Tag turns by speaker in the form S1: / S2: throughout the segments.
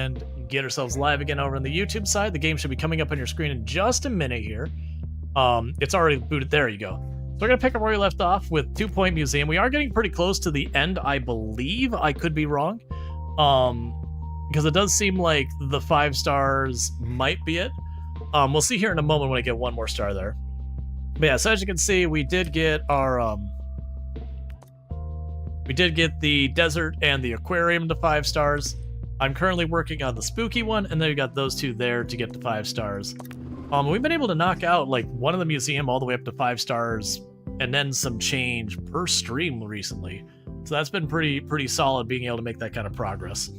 S1: and get ourselves live again over on the YouTube side. The game should be coming up on your screen in just a minute here. It's already booted. There you go. So we're going to pick up where we left off with 2 Point Museum. We are getting pretty close to the end, I believe. I could be wrong. Because it does seem like the 5 stars might be it. We'll see here in a moment when I get 1 more star there. But yeah, so as you can see, we did get our... we did get the desert and the aquarium to 5 stars. I'm currently working on the spooky one, and then we got those 2 there to get to 5 stars. We've been able to knock out like one of the museum all the way up to 5 stars, and then some change per stream recently. So that's been pretty solid, being able to make that kind of progress.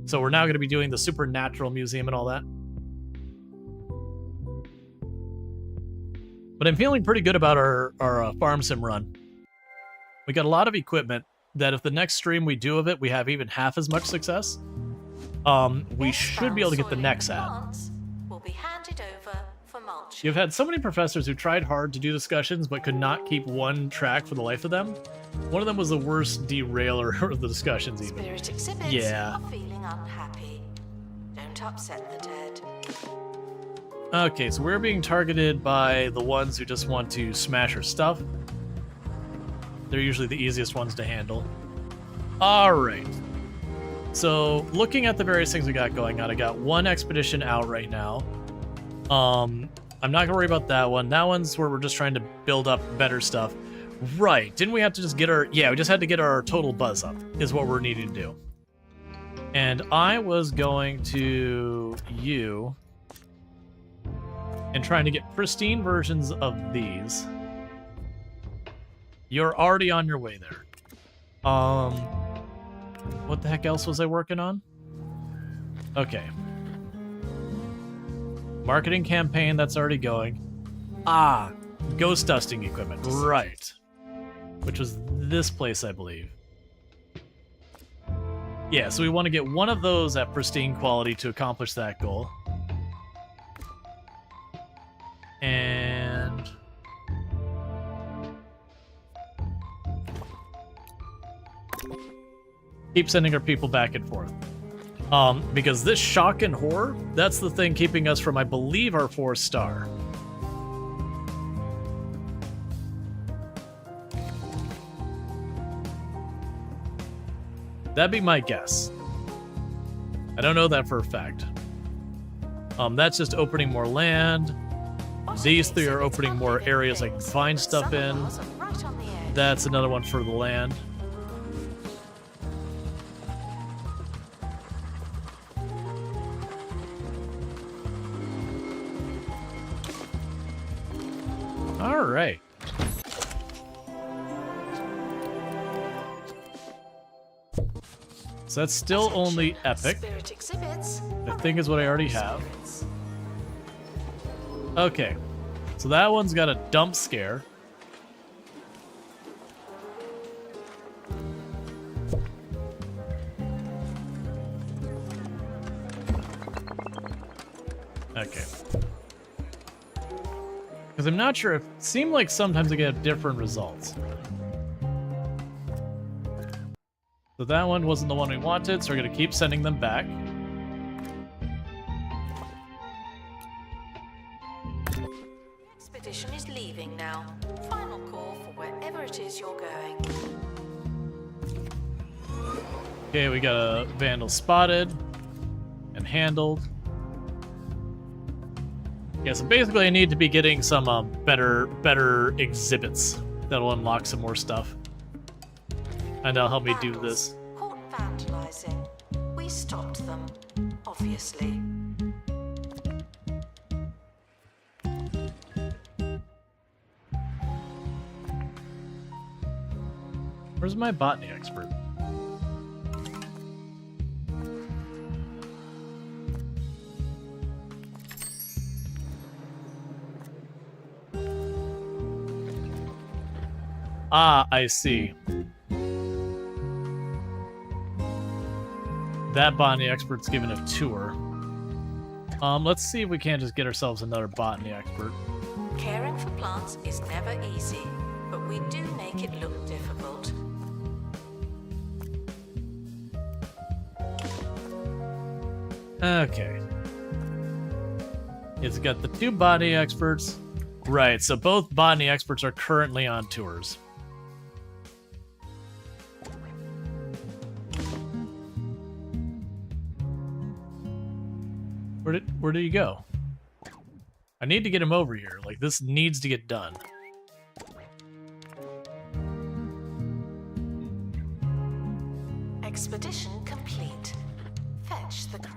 S1: So we're now going to be doing the supernatural museum and all that. But I'm feeling pretty good about our farm sim run. We got a lot of equipment that if the next stream we do of it, we have even half as much success, we should be able to get the next ad.
S2: Will be handed over for mulch.
S1: You've had so many professors who tried hard to do discussions but could not keep one track for the life of them. One of them was the worst derailer of the discussions even.
S2: Spirit exhibits
S1: Yeah.
S2: are feeling unhappy. Don't upset the dead.
S1: Okay, so we're being targeted by the ones who just want to smash our stuff. They're usually the easiest ones to handle. Alright. So, looking at the various things we got going on, I got 1 expedition out right now. I'm not going to worry about that one. That one's where we're just trying to build up better stuff. Right. Didn't we have to just get our... Yeah, we just had to get our total buzz up, is what we're needing to do. And I was going to you and trying to get pristine versions of these. You're already on your way there. What the heck else was I working on? Okay. Marketing campaign, that's already going. Ah, ghost dusting equipment. Right. Which was this place, I believe. Yeah, so we want to get 1 of those at pristine quality to accomplish that goal. And... keep sending our people back and forth. Because this shock and horror, that's the thing keeping us from, I believe, our 4th star. That'd be my guess. I don't know that for a fact. That's just opening more land. These 3 are opening more areas I can find stuff in. That's another one for the land. All right. So that's still only epic. I think is what I already have. Okay. So that one's got a dump scare. Okay. Because I'm not sure if... It seemed like sometimes I get different results. So that one wasn't the one we wanted, so we're going to keep sending them back.
S2: The expedition is leaving now. Final call for wherever it is you're going.
S1: Okay, we got a vandal spotted and handled. Yeah, so basically I need to be getting some better exhibits that'll unlock some more stuff. And that'll help me do this.
S2: Caught vandalizing. We stopped them, obviously.
S1: Where's my botany expert? Ah, I see. That botany expert's given a tour. Let's see if we can't just get ourselves another botany expert.
S2: Caring for plants is never easy, but we do make it look difficult.
S1: Okay. It's got the 2 botany experts. Right, so both botany experts are currently on tours. Where did he go? I need to get him over here. Like, this needs to get done.
S2: Expedition complete. Fetch the crew.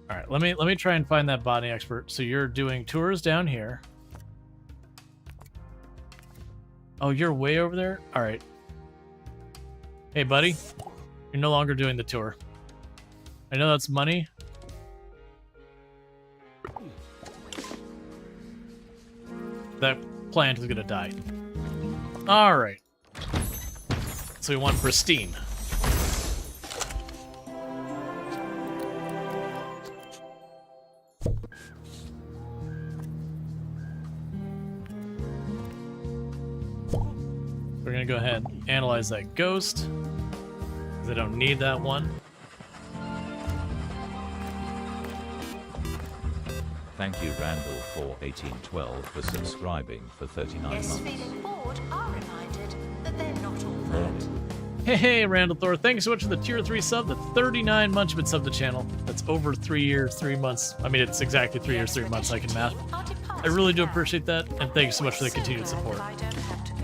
S1: All right, let me try and find that botany expert. So you're doing tours down here. Oh, you're way over there? All right. Hey, buddy. You're no longer doing the tour. I know that's money. That plant is gonna die. All right. So we want pristine. We're gonna go ahead and analyze that ghost, because I don't need that one.
S3: Thank you, Randall, for 1812 for subscribing for 39
S2: Guests
S3: months.
S2: feeling bored are reminded that they're not all that.
S1: Hey, Randall Thor, thanks so much for the tier 3 sub, the 39 Munchman sub to channel. That's over 3 years, 3 months. I mean, it's exactly 3 years, 3 months. I can math. I really do appreciate that, and thank you so much for the continued support.
S2: I don't have to go.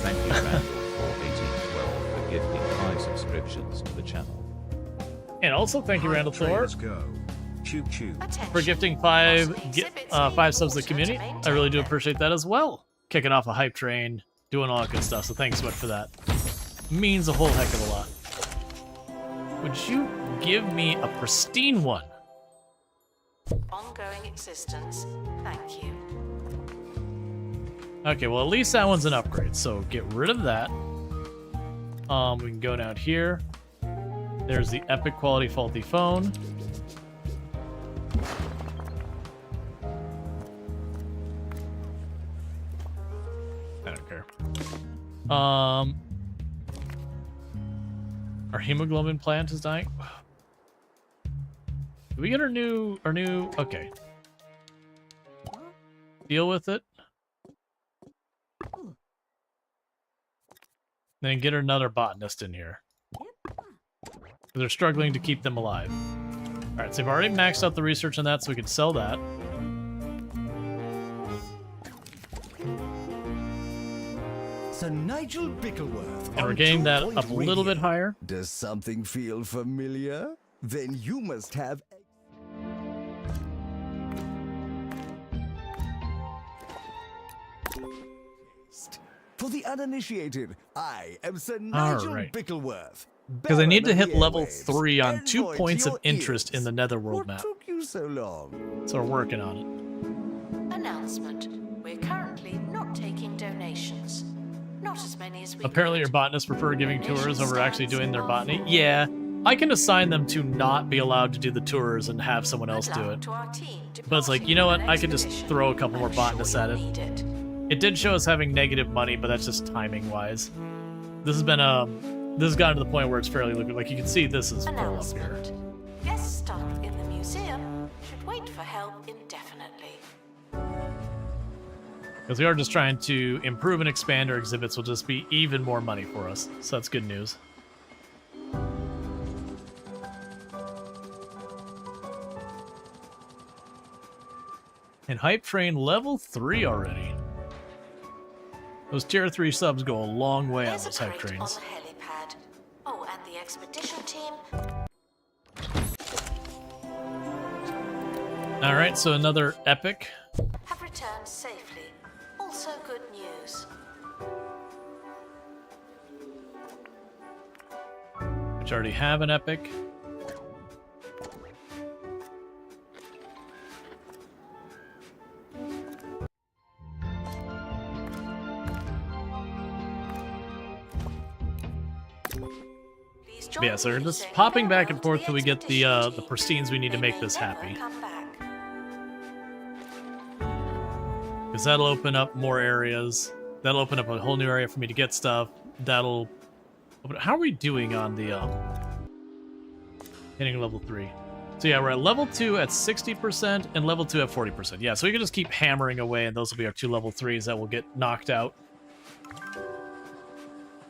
S3: Thank you, Randall, for 1812 for gifting 5 subscriptions to the channel.
S1: And also, thank you, Randall Thor,
S4: Let's go. Choo choo.
S1: for gifting 5 subs to the community. I really do appreciate that as well. Kicking off a hype train, doing all that good stuff, so thanks so much for that. Means a whole heck of a lot. Would you give me a pristine one?
S2: Ongoing existence. Thank you.
S1: Okay, well, at least that one's an upgrade, so get rid of that. We can go down here. There's the epic quality faulty phone. I don't care. Our hemoglobin plant is dying. Did we get our new okay. Deal with it. Then get another botanist in here. They're struggling to keep them alive. Alright, so I've already maxed out the research on that, so we can sell that.
S5: Sir Nigel Bickleworth.
S1: And we're
S5: on
S1: getting that
S5: 2
S1: up a little bit
S5: radio.
S1: higher.
S5: Does something feel familiar? Then you must have. For the uninitiated, I am Sir Nigel
S1: right.
S5: Bickleworth.
S1: Because I need to
S5: Baron of
S1: hit
S5: the
S1: level
S5: airwaves.
S1: 3 on 2
S5: Envoy to
S1: points of
S5: your
S1: interest
S5: ears.
S1: in the Netherworld
S5: What
S1: map.
S5: took you so long?
S1: So we're working on it.
S2: Announcement. We're currently not taking donations. Not as many as we
S1: Apparently your
S2: could.
S1: botanists prefer giving tours over actually doing their botany. Yeah, I can assign them to not be allowed to do the tours and have someone else
S2: Good
S1: do
S2: luck
S1: it.
S2: to our team
S1: But it's like, you know what, I could just
S2: expedition.
S1: throw a couple more
S2: I'm
S1: botanists
S2: sure
S1: at
S2: you'll
S1: it.
S2: need it.
S1: It did show us having negative money, but that's just timing wise. This has been this has gotten to the point where it's fairly lucrative. Like you can see this is full up here.
S2: Announcement. Guests stuck in the museum should wait for help indefinitely.
S1: Because we are just trying to improve and expand our exhibits, will just be even more money for us. So that's good news. And hype train level 3 already. Those tier 3 subs go a long way on
S2: There's a
S1: those hype
S2: crate on
S1: trains.
S2: the helipad. Oh, and the expedition team.
S1: Alright, so another epic.
S2: Have returned safely. Also good news.
S1: Which already have an epic.
S2: Please
S1: But yeah, so we're
S2: me
S1: just
S2: saying
S1: popping back and
S2: farewell
S1: forth
S2: to
S1: till we get the
S2: expedition team.
S1: pristines we need to
S2: They
S1: make
S2: may
S1: this
S2: never
S1: happy.
S2: come back.
S1: Because that'll open up more areas. That'll open up a whole new area for me to get stuff. That'll But how are we doing on the hitting level 3? So yeah, we're at level 2 at 60% and level 2 at 40%. Yeah, so we can just keep hammering away, and those will be our 2 level 3s that will get knocked out.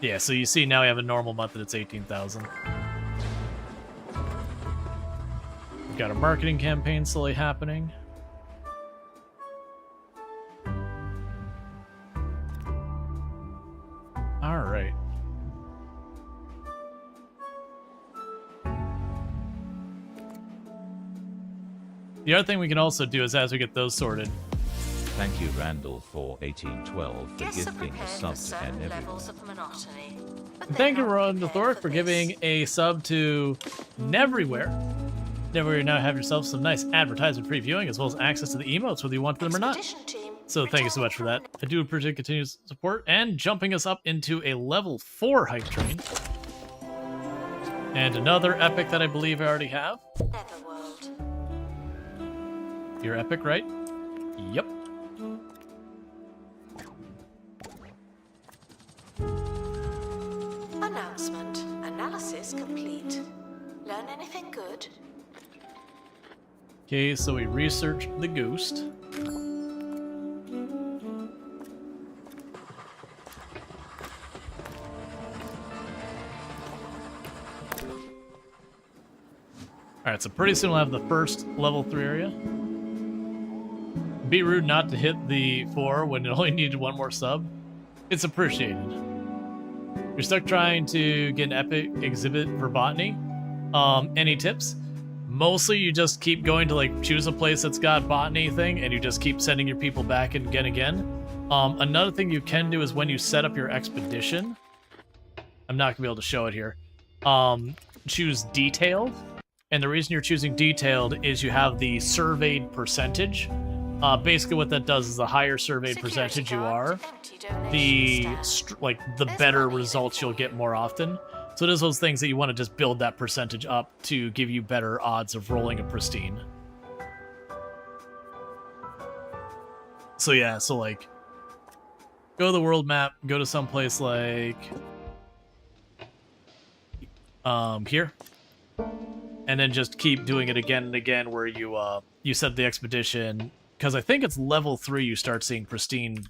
S1: Yeah, so you see now we have a normal month and it's 18,000. We've got a marketing campaign slowly happening. All right. The other thing we can also do is as we get those sorted.
S3: Thank you, Randall, for 1812 for
S2: Guests are
S3: gifting a
S2: prepared
S3: sub
S2: for
S3: to
S2: certain
S3: N
S2: levels of monotony. but
S1: And
S2: they're
S1: thank you,
S2: not
S1: Ron
S2: prepared
S1: Thorpe, for
S2: this.
S1: giving a sub to Neverywhere. Neverywhere now have yourself some nice advertisement previewing as well as access to the emotes whether you want them or not.
S2: Expedition team,
S1: So thank you so much for that. I do appreciate continued support and jumping us up into a level 4 hype train. And another epic that I believe I already have.
S2: Netherworld.
S1: You're epic, right? Yep.
S2: Announcement. Analysis complete. Learn anything good?
S1: Okay, so we researched the ghost. Alright, so pretty soon we'll have the first level 3 area. Be rude not to hit the 4 when it only needed one more sub. It's appreciated. You're stuck trying to get an epic exhibit for botany. Any tips? Mostly you just keep going to like choose a place that's got botany thing and you just keep sending your people back and again. Another thing you can do is when you set up your expedition, I'm not gonna be able to show it here. Choose detailed. And the reason you're choosing detailed is you have the surveyed percentage. Basically what that does is the higher surveyed percentage you are, the better results you'll get more often. So it is those things that you want to just build that percentage up to give you better odds of rolling a pristine. So yeah, so like, go to the world map, go to some place like here, and then just keep doing it again and again where you set the expedition, because I think it's level 3 you start seeing pristine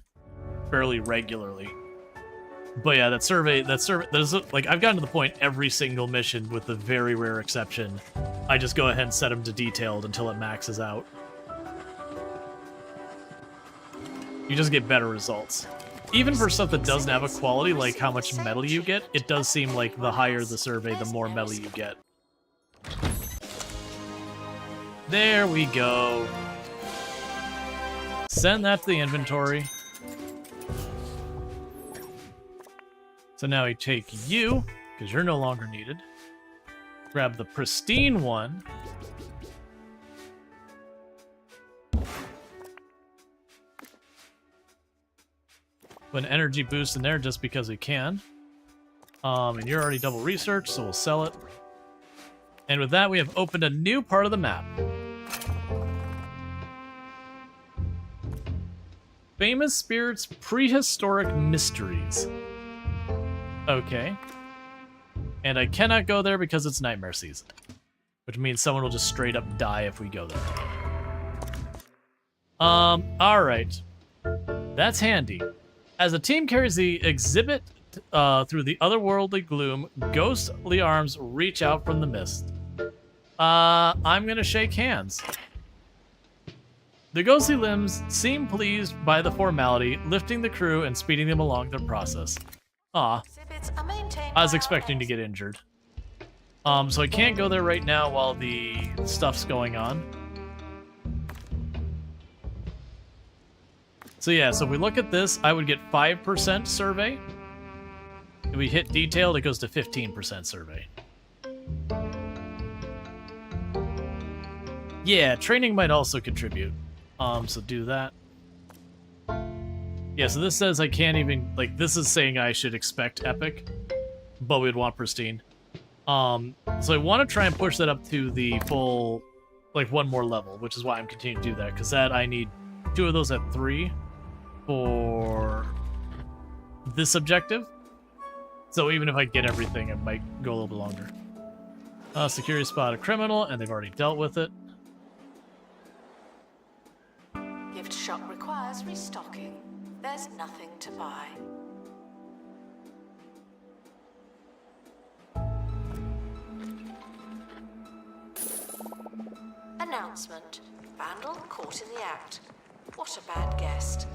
S1: fairly regularly. But yeah, that survey, like, I've gotten to the point every single mission, with the very rare exception, I just go ahead and set them to detailed until it maxes out. You just get better results. Even for stuff that doesn't have a quality, like how much metal you get, it does seem like the higher the survey, the more metal you get. There we go. Send that to the inventory. So now we take you, because you're no longer needed. Grab the pristine one. Put an energy boost in there just because we can. And you're already double research, so we'll sell it. And with that, we have opened a new part of the map. Famous Spirits Prehistoric Mysteries. Okay. And I cannot go there because it's nightmare season. Which means someone will just straight up die if we go there. Alright. That's handy. As the team carries the exhibit through the otherworldly gloom, ghostly arms reach out from the mist. I'm gonna shake hands. The ghostly limbs seem pleased by the formality, lifting the crew and speeding them along their process. Aw. I was expecting to get injured. So I can't go there right now while the stuff's going on. So yeah, so if we look at this, I would get 5% survey. If we hit detailed, it goes to 15% survey. Yeah, training might also contribute. So do that. Yeah, so this says I can't even, like, this is saying I should expect epic, but we'd want pristine. So I want to try and push that up to the full, like, one more level, which is why I'm continuing to do that, because that I need 2 of those at 3 for this objective. So even if I get everything, it might go a little bit longer. Security spot a criminal, and they've already dealt with it.
S2: Gift shop requires restocking. There's nothing to buy. Announcement. Vandal caught in the act. What a bad guest.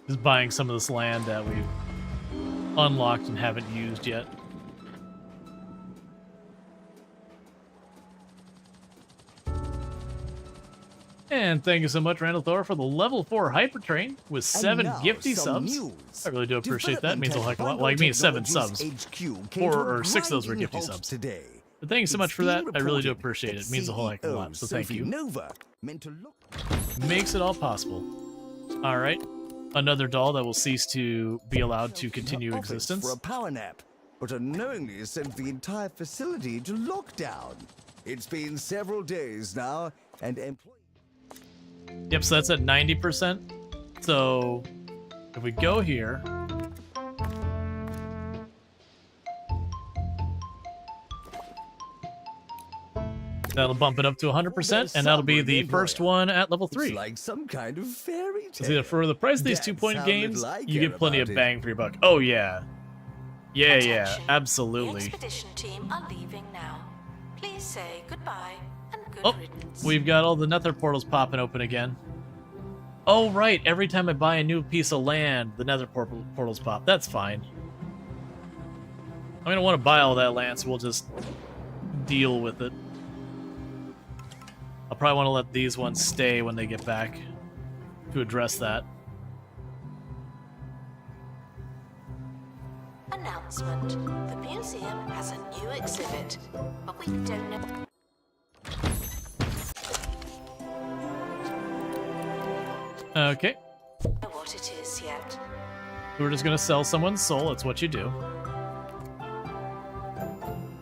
S1: Just buying some of this land that we've unlocked and haven't used yet. And thank you so much, Randall Thor, for the level 4 hypertrain with 7
S5: now,
S1: gifty
S5: some
S1: subs.
S5: news.
S1: I really do appreciate that. It means a
S5: Development
S1: heck of a lot.
S5: at
S1: Like me, 7
S5: Technologies
S1: subs.
S5: HQ came
S1: 4
S5: to a
S1: or 6 of those were
S5: grinding
S1: gifty
S5: halt
S1: subs.
S5: Today.
S1: But thank you so much
S5: It's
S1: for that.
S5: being
S1: I really do
S5: reported
S1: appreciate it.
S5: that
S1: It means a whole heck of a
S5: CEO
S1: lot. So thank
S5: Sophie
S1: you.
S5: Nova meant to look
S1: Makes it all possible. All right. Another doll that will cease to be allowed to continue
S5: her office
S1: existence.
S5: for a power nap, but unknowingly sent the entire facility to lockdown. It's been several days now, and employees.
S1: Yep, so that's at 90%. So if we go here, that'll bump it up to 100%, and that'll be the first one at level 3.
S5: It's like some kind of fairy tale.
S1: So for the price of these
S5: That's
S1: 2-point
S5: how
S1: games,
S5: little I
S1: you
S5: care
S1: get plenty of
S5: about it.
S1: bang for your buck. Oh yeah. Yeah,
S2: Attention. The
S1: absolutely.
S2: expedition team are leaving now. Please say goodbye and good
S1: Oh,
S2: riddance.
S1: we've got all the nether portals popping open again. Oh right, every time I buy a new piece of land, the nether portals pop. That's fine. I don't want to buy all that land, so we'll just deal with it. I'll probably want to let these ones stay when they get back to address that.
S2: Announcement. The museum has a new exhibit, but we don't know
S1: Okay,
S2: what it is yet.
S1: we're just gonna sell someone's soul. That's what you do.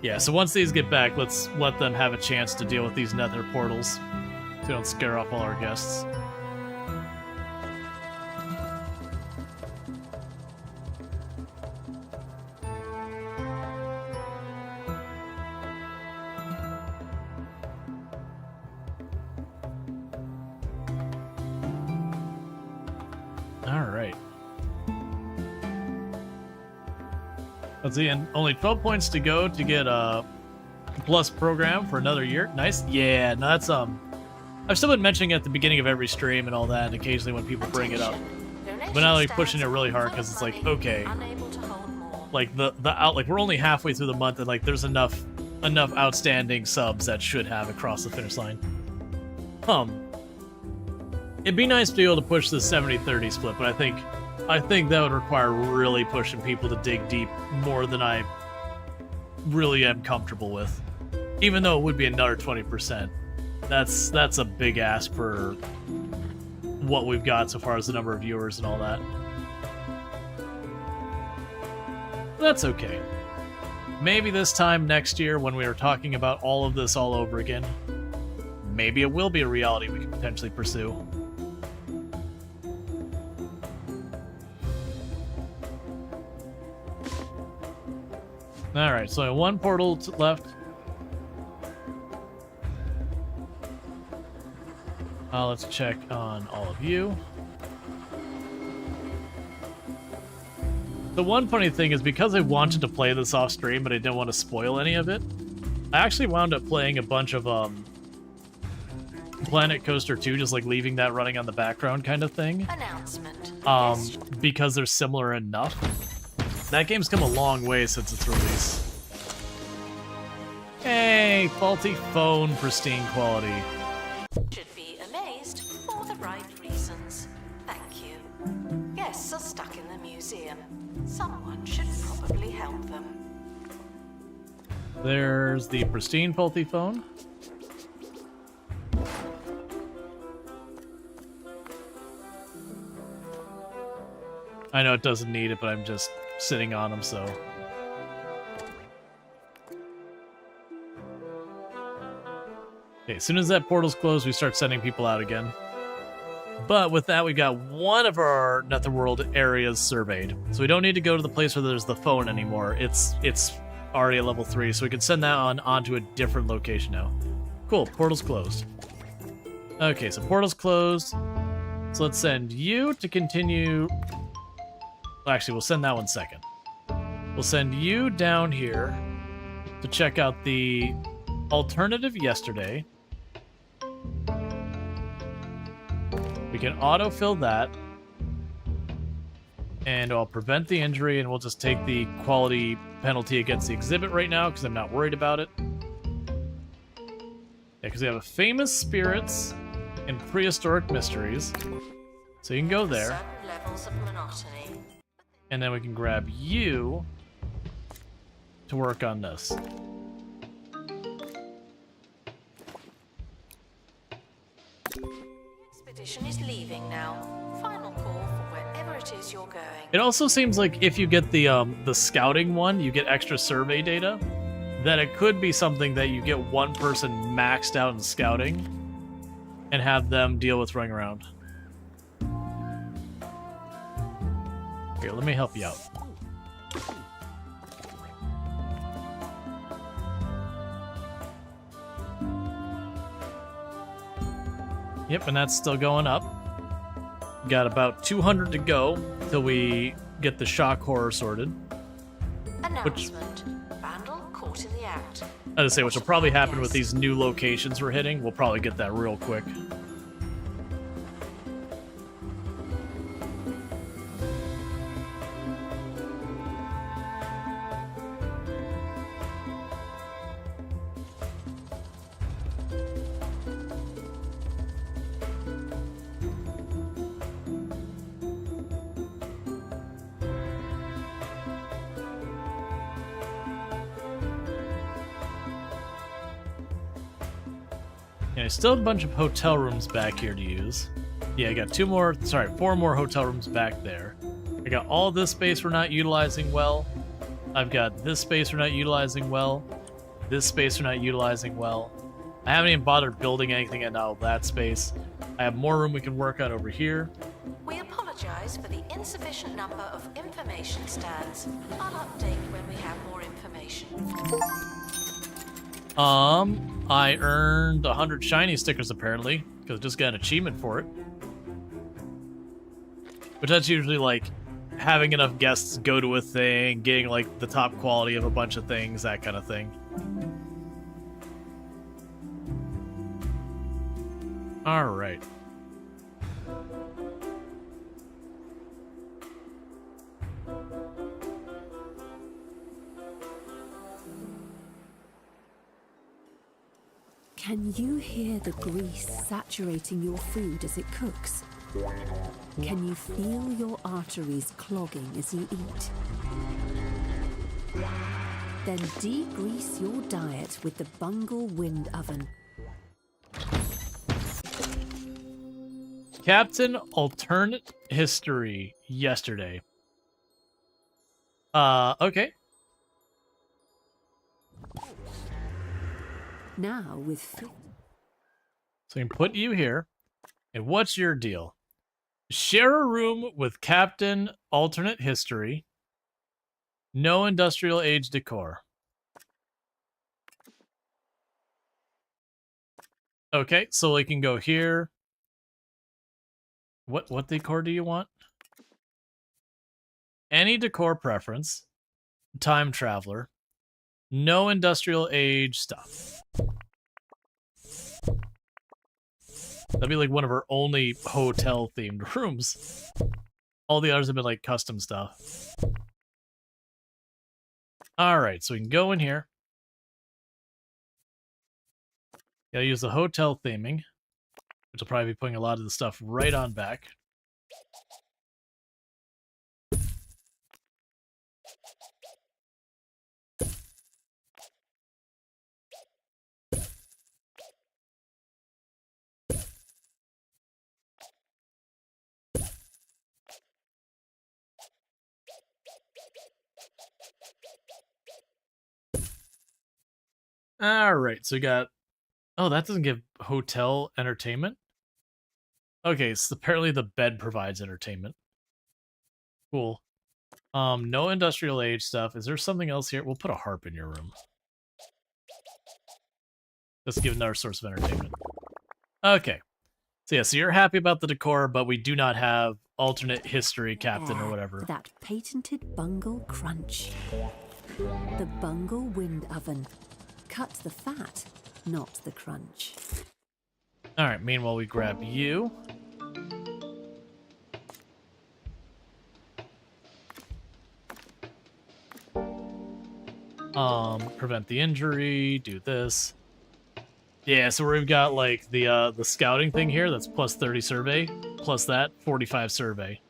S1: Yeah, so once these get back, let's let them have a chance to deal with these nether portals, so we don't scare off all our guests. All right. Let's see, and only 12 points to go to get a plus program for another year. Nice. Yeah, no, that's I've still been mentioning it at the beginning of every stream and all that, and occasionally when people bring it up. But now they're pushing it really hard because it's like, okay,
S2: Unable to hold more.
S1: like the out like we're only halfway through the month and like there's enough outstanding subs that should have across the finish line. It'd be nice to be able to push the 70-30 split, but I think that would require really pushing people to dig deep more than I really am comfortable with. Even though it would be another 20%. That's a big ask for what we've got so far as the number of viewers and all that. That's okay. Maybe this time next year when we are talking about all of this all over again, maybe it will be a reality we can potentially pursue. Alright, so one portal left. Let's check on all of you. The one funny thing is because I wanted to play this off stream, but I didn't want to spoil any of it, I actually wound up playing a bunch of Planet Coaster 2, just like leaving that running on the background kind of thing.
S2: Announcement.
S1: Because they're similar enough. That game's come a long way since its release. Hey, faulty phone, pristine quality.
S2: Should be amazed for the right reasons. Thank you. Guests are stuck in the museum. Someone should probably help them.
S1: There's the pristine faulty phone. I know it doesn't need it, but I'm just sitting on them, so... Okay, as soon as that portal's closed, we start sending people out again. But with that, we've got one of our Netherworld areas surveyed. So we don't need to go to the place where there's the phone anymore. It's already at level 3, so we can send that onto a different location now. Cool, portal's closed. Okay, so portal's closed. So let's send you to continue... Actually, we'll send that one second. We'll send you down here to check out the alternative yesterday. We can autofill that. And I'll prevent the injury, and we'll just take the quality penalty against the exhibit right now, because I'm not worried about it. Yeah, because we have a famous spirits and prehistoric mysteries. So you can go there.
S2: Certain levels of monotony.
S1: And then we can grab you to work on this.
S2: Expedition is leaving now. Final call for wherever it is you're going.
S1: It also seems like if you get the scouting one, you get extra survey data. That it could be something that you get one person maxed out in scouting and have them deal with running around. Here, let me help you out. Yep, and that's still going up. Got about 200 to go till we get the shock horror sorted.
S2: Announcement. Vandal caught in the act.
S1: I was say, which will probably happen with these new locations we're hitting. We'll probably get that real quick. Yeah, I still have a bunch of hotel rooms back here to use. Yeah, I got 4 more hotel rooms back there. I got all this space we're not utilizing well. I've got this space we're not utilizing well. This space we're not utilizing well. I haven't even bothered building anything in all that space. I have more room we can work on over here.
S2: We apologize for the insufficient number of information stands. I'll update when we have more information.
S1: I earned 100 shiny stickers apparently, because I just got an achievement for it. Which that's usually like having enough guests go to a thing, getting like the top quality of a bunch of things, that kind of thing. Alright.
S6: Can you hear the grease saturating your food as it cooks? Can you feel your arteries clogging as you eat? Then degrease your diet with the Bungle Wind Oven.
S1: Captain Alternate History yesterday. Okay.
S6: Now with
S1: So we can put you here. And what's your deal? Share a room with Captain Alternate History. No industrial age decor. Okay, so we can go here. What decor do you want? Any decor preference. Time traveler. No industrial age stuff. That'd be like one of our only hotel themed rooms. All the others have been like custom stuff. Alright, so we can go in here. Gotta use the hotel theming, which will probably be putting a lot of the stuff right on back. Alright, so we got... Oh, that doesn't give hotel entertainment? Okay, so apparently the bed provides entertainment. Cool. No industrial age stuff. Is there something else here? We'll put a harp in your room. Let's give another source of entertainment. Okay. So yeah, so you're happy about the decor, but we do not have alternate history captain or whatever.
S6: That patented bungle crunch. The bungle wind oven. Cut the fat, not the crunch.
S1: Alright, meanwhile we grab you. Prevent the injury, do this. Yeah, so we've got like the scouting thing here, that's plus 30 survey, plus that 45 survey.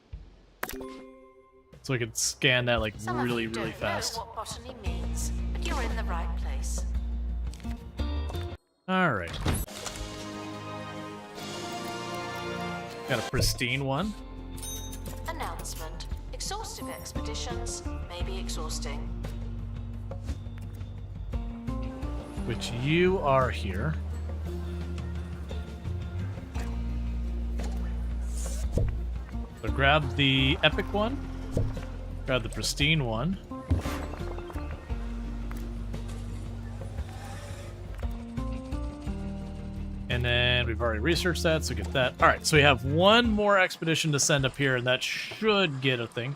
S1: So we could scan that like
S2: Some of
S1: really,
S2: you
S1: really
S2: don't
S1: fast.
S2: know what botany means, but you're in the right place.
S1: Alright. Got a pristine one.
S2: Announcement. Exhaustive expeditions may be exhausting.
S1: Which you are here. So grab the epic one. Grab the pristine one. And then we've already researched that, so get that. Alright, so we have one more expedition to send up here, and that should get a thing.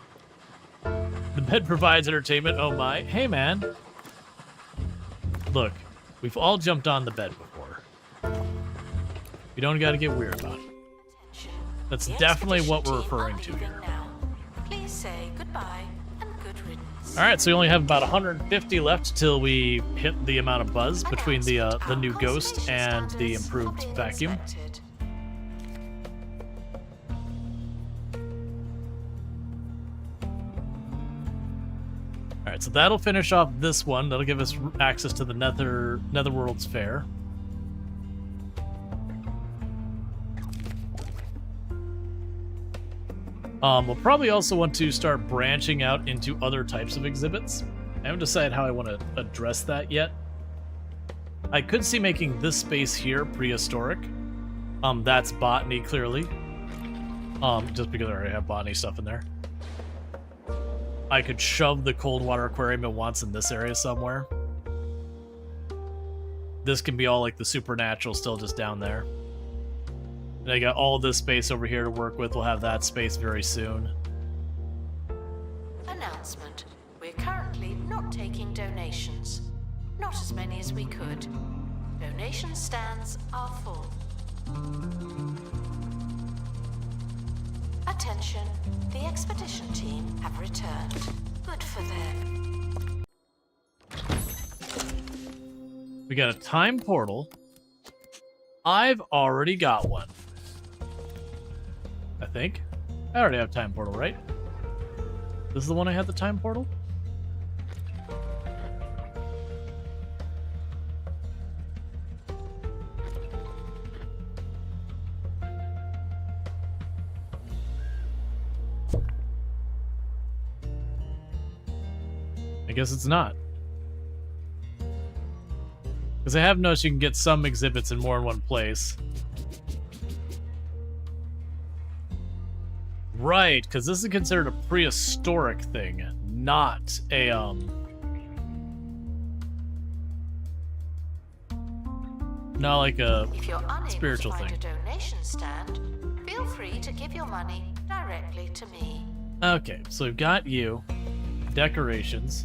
S1: The bed provides entertainment. Oh my. Hey, man. Look, we've all jumped on the bed before. You don't gotta get weird about it. That's
S2: The
S1: definitely what
S2: expedition
S1: we're
S2: team
S1: referring
S2: are
S1: to
S2: leaving
S1: here.
S2: now. Please say goodbye and good riddance.
S1: Alright, so we only have about 150 left till we hit the amount of buzz between the new ghost and the improved vacuum. Alright, so that'll finish off this one. That'll give us access to the Netherworld's Fair. We'll probably also want to start branching out into other types of exhibits. I haven't decided how I want to address that yet. I could see making this space here prehistoric. That's botany, clearly. Just because I already have botany stuff in there. I could shove the cold water aquarium at once in this area somewhere. This can be all like the supernatural still just down there. And I got all this space over here to work with. We'll have that space very soon.
S2: Announcement. We're currently not taking donations. Not as many as we could. Donation stands are full. Attention. The expedition team have returned. Good for them.
S1: We got a time portal. I've already got one. I think. I already have time portal, right? This is the one I had the time portal? I guess it's not. Because I have noticed you can get some exhibits in more than one place. Right, because this is considered a prehistoric thing, not a, not like a
S2: If you're unable
S1: spiritual
S2: to find
S1: thing.
S2: a donation stand, feel free to give your money directly to me.
S1: Okay, so we've got you. Decorations.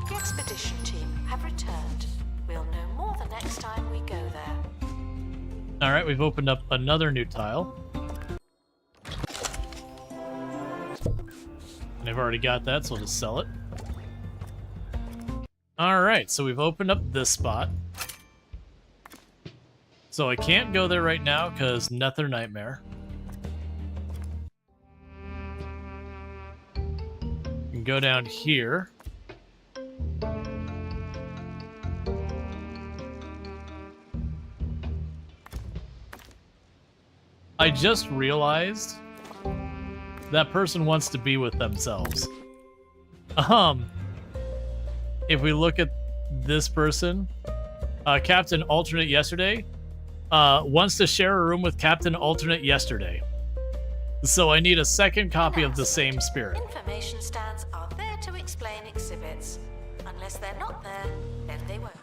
S2: The expedition team have returned. We'll know more the next time we go there.
S1: Alright, we've opened up another new tile. And I've already got that, so I'll just sell it. Alright, so we've opened up this spot. So I can't go there right now, because Nether Nightmare. You can go down here. I just realized that person wants to be with themselves. If we look at this person, Captain Alternate Yesterday, wants to share a room with Captain Alternate Yesterday. So I need a second copy of the same spirit.
S2: Information stands are there to explain exhibits. Unless they're not there, then they won't.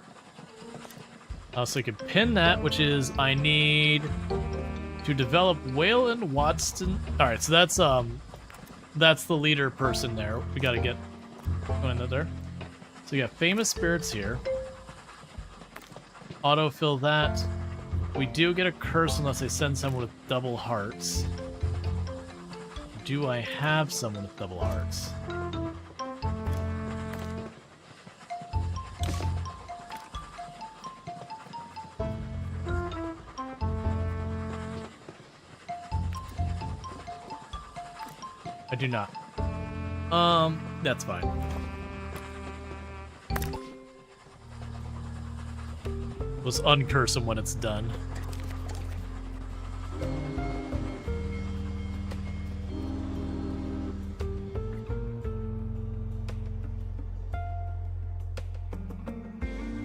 S1: So we can pin that, which is I need to develop Waylon Watson. All right, so that's the leader person there. We got to get going there. So we got famous spirits here. Autofill that. We do get a curse unless I send someone with double hearts. Do I have someone with double hearts? I do not. That's fine. Let's uncurse him when it's done.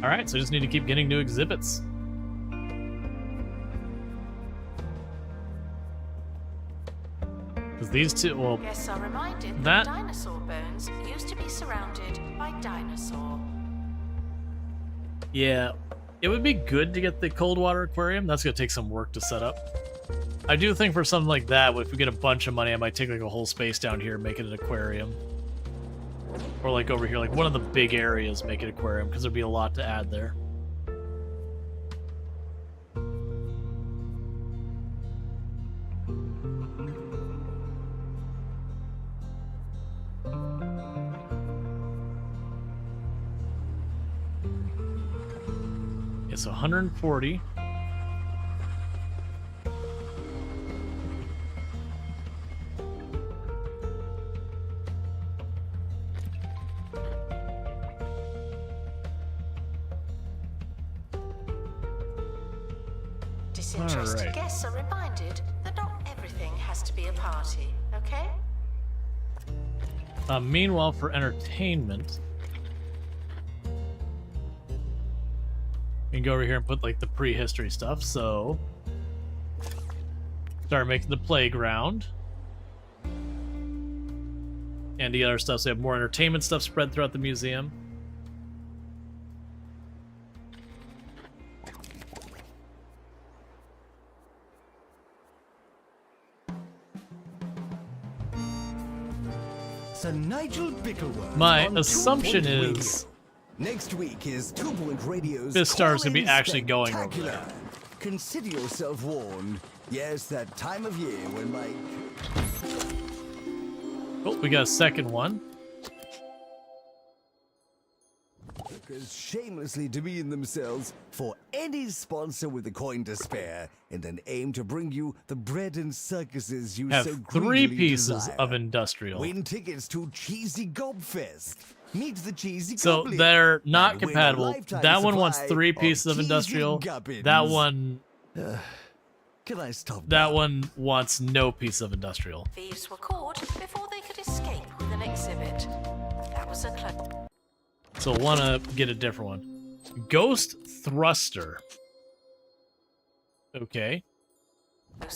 S1: Alright, so I just need to keep getting new exhibits. Because these two, well,
S2: Guests are reminded
S1: that-
S2: that dinosaur bones used to be surrounded by dinosaur.
S1: yeah, it would be good to get the cold water aquarium. That's going to take some work to set up. I do think for something like that, if we get a bunch of money, I might take like a whole space down here and make it an aquarium. Or like over here, like one of the big areas, make it aquarium, because there'd be a lot to add there. Okay, so 140.
S2: Disinterested
S1: Alright.
S2: guests are reminded that not everything has to be a party, okay?
S1: Meanwhile, for entertainment, we can go over here and put like the prehistory stuff. So, start making the playground and the other stuff. So, we have more entertainment stuff spread throughout the museum.
S5: Sir Nigel Bickleworth.
S1: My
S5: on
S1: assumption
S5: 2 Point
S1: is
S5: Radio. Next week is 2 Point Radio's
S1: this star's gonna be
S5: Call-In
S1: actually going over
S5: Spectacular. Consider yourself warned. Yes, that time of year when my
S1: oh, we got a second one.
S5: workers shamelessly demean themselves for any sponsor with a coin to spare in an aim to bring you the bread and circuses you
S1: Have
S5: so
S1: 3
S5: greedily
S1: pieces
S5: desire.
S1: of industrial.
S5: Win tickets to Cheesy Gobfest. Meet the Cheesy
S1: So
S5: Goblin.
S1: they're not
S5: And win a
S1: compatible.
S5: lifetime
S1: That one wants
S5: supply
S1: 3 pieces of
S5: cheesy
S1: industrial.
S5: gubbins.
S1: That one,
S5: Can I stop
S1: that
S5: now?
S1: one wants no piece of industrial.
S2: Thieves were caught before they could escape with an exhibit. That was a close
S1: So want to get a different one. Ghost Thruster. Okay.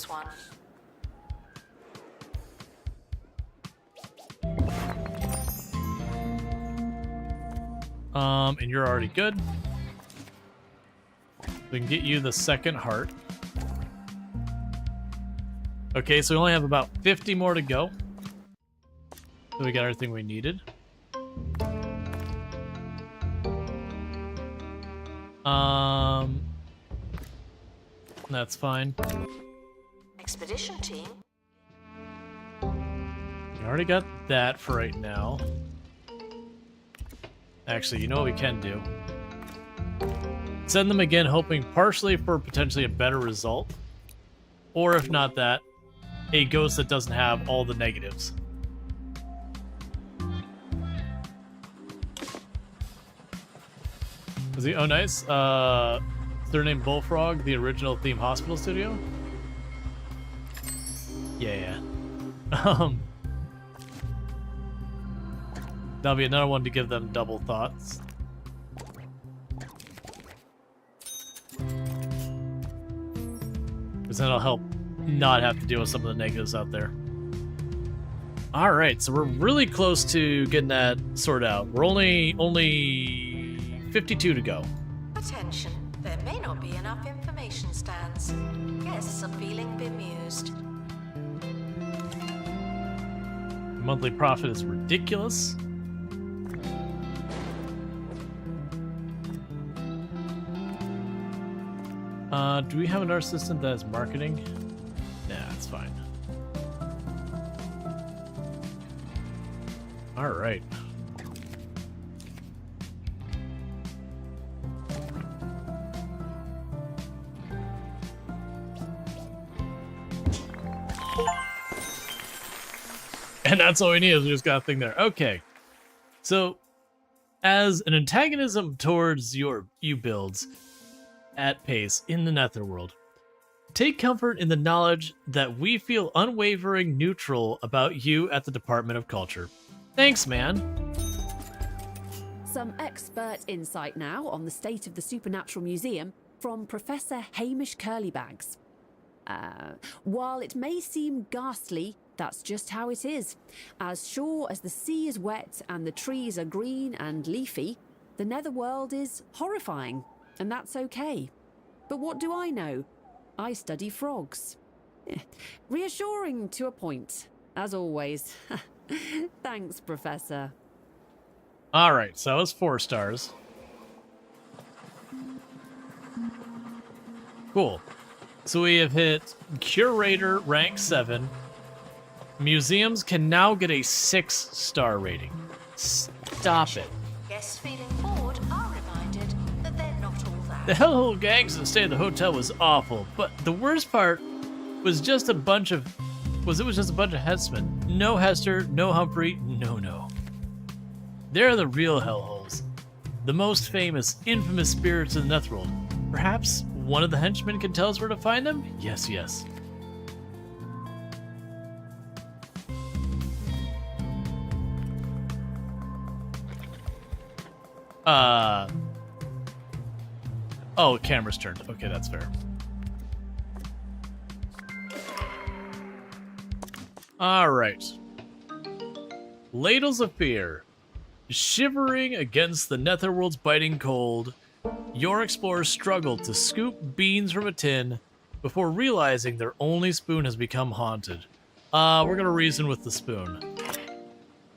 S2: one.
S1: And you're already good. We can get you the second heart. Okay, so we only have about 50 more to go. So we got everything we needed. That's fine.
S2: Expedition team.
S1: We already got that for right now. Actually, you know what we can do? Send them again, hoping partially for potentially a better result. Or if not that, a ghost that doesn't have all the negatives. Is he? Oh, nice. Is their name Bullfrog, the original theme hospital studio? Yeah. That'll be another one to give them double thoughts. Because that'll help not have to deal with some of the negatives out there. Alright, so we're really close to getting that sorted out. We're only 52 to go.
S2: Attention, there may not be enough information stands. Guests are feeling bemused.
S1: Monthly profit is ridiculous. Do we have another system that is marketing? Nah, it's fine. All right. And that's all we need is we just got a thing there. Okay. So, as an antagonism towards you builds at pace in the Netherworld, take comfort in the knowledge that we feel unwavering neutral about you at the Department of Culture. Thanks, man.
S6: Some expert insight now on the state of the Supernatural Museum from Professor Hamish Curlybags. While it may seem ghastly, that's just how it is. As sure as the sea is wet and the trees are green and leafy, the Netherworld is horrifying, and that's okay. But what do I know? I study frogs. Reassuring to a point, as always. Thanks, Professor.
S1: All right, so that was 4 stars. Cool. So we have hit Curator rank 7. Museums can now get a 6-star rating. Stop it.
S2: Guests feeling bored are reminded that they're not all that.
S1: The hellhole gangs that stayed at the hotel was awful, but the worst part was just a bunch of headsmen. No Hester, no Humphrey, no. They're the real hellholes. The most famous, infamous spirits in the Netherworld. Perhaps one of the henchmen can tell us where to find them? Yes. Oh, camera's turned. Okay, that's fair. Alright. Ladles of Fear. Shivering against the Netherworld's biting cold, your explorers struggle to scoop beans from a tin before realizing their only spoon has become haunted. We're gonna reason with the spoon.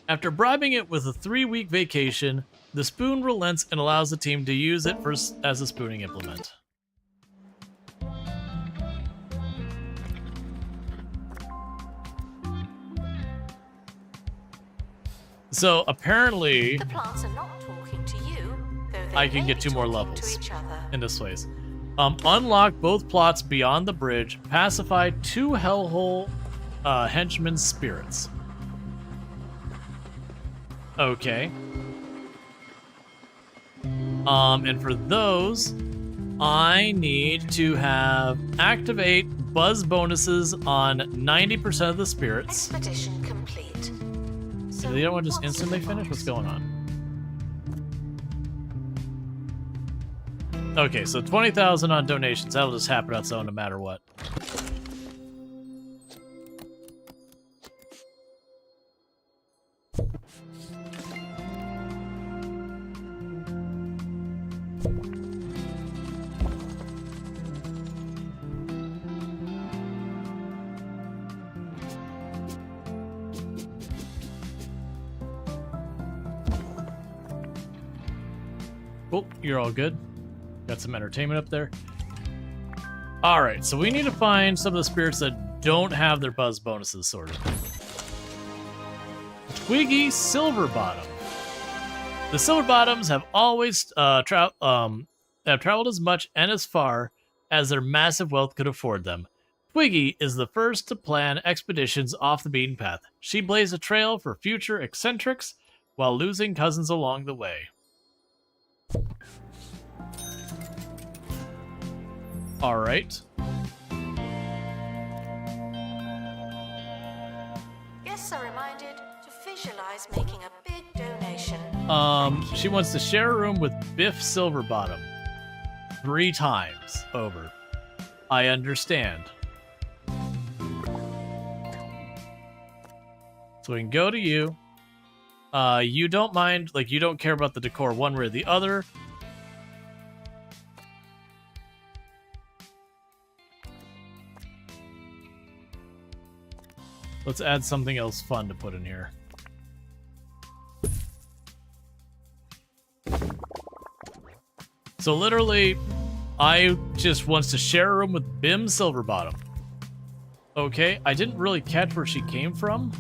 S1: After bribing it with a 3-week vacation, the spoon relents and allows the team to use it as a spooning implement. So apparently,
S2: The plants are not talking to you, though they
S1: I can
S2: may
S1: get
S2: be
S1: 2 more
S2: talking
S1: levels
S2: to each other.
S1: in this place. Unlock both plots beyond the bridge. Pacify 2 hellhole henchmen's spirits. Okay. And for those, I need to activate buzz bonuses on 90% of the spirits.
S2: Expedition complete. So
S1: Do the other one just
S2: what's in
S1: instantly
S2: the
S1: finish?
S2: box?
S1: What's going on? Okay, so 20,000 on donations. That'll just happen on its own no matter what. Cool, you're all good. Got some entertainment up there. Alright, so we need to find some of the spirits that don't have their buzz bonuses sorted. Twiggy Silverbottom. The Silverbottoms have always traveled as much and as far as their massive wealth could afford them. Twiggy is the first to plan expeditions off the beaten path. She blazed a trail for future eccentrics while losing cousins along the way. All right.
S2: Guests are reminded to visualize making a big donation
S1: She wants to share a room with Biff Silverbottom 3 times over. I understand. So we can go to you. You don't mind, like, you don't care about the decor one way or the other. Let's add something else fun to put in here. So literally, I just wants to share a room with Bim Silverbottom. Okay, I didn't really catch where she came from.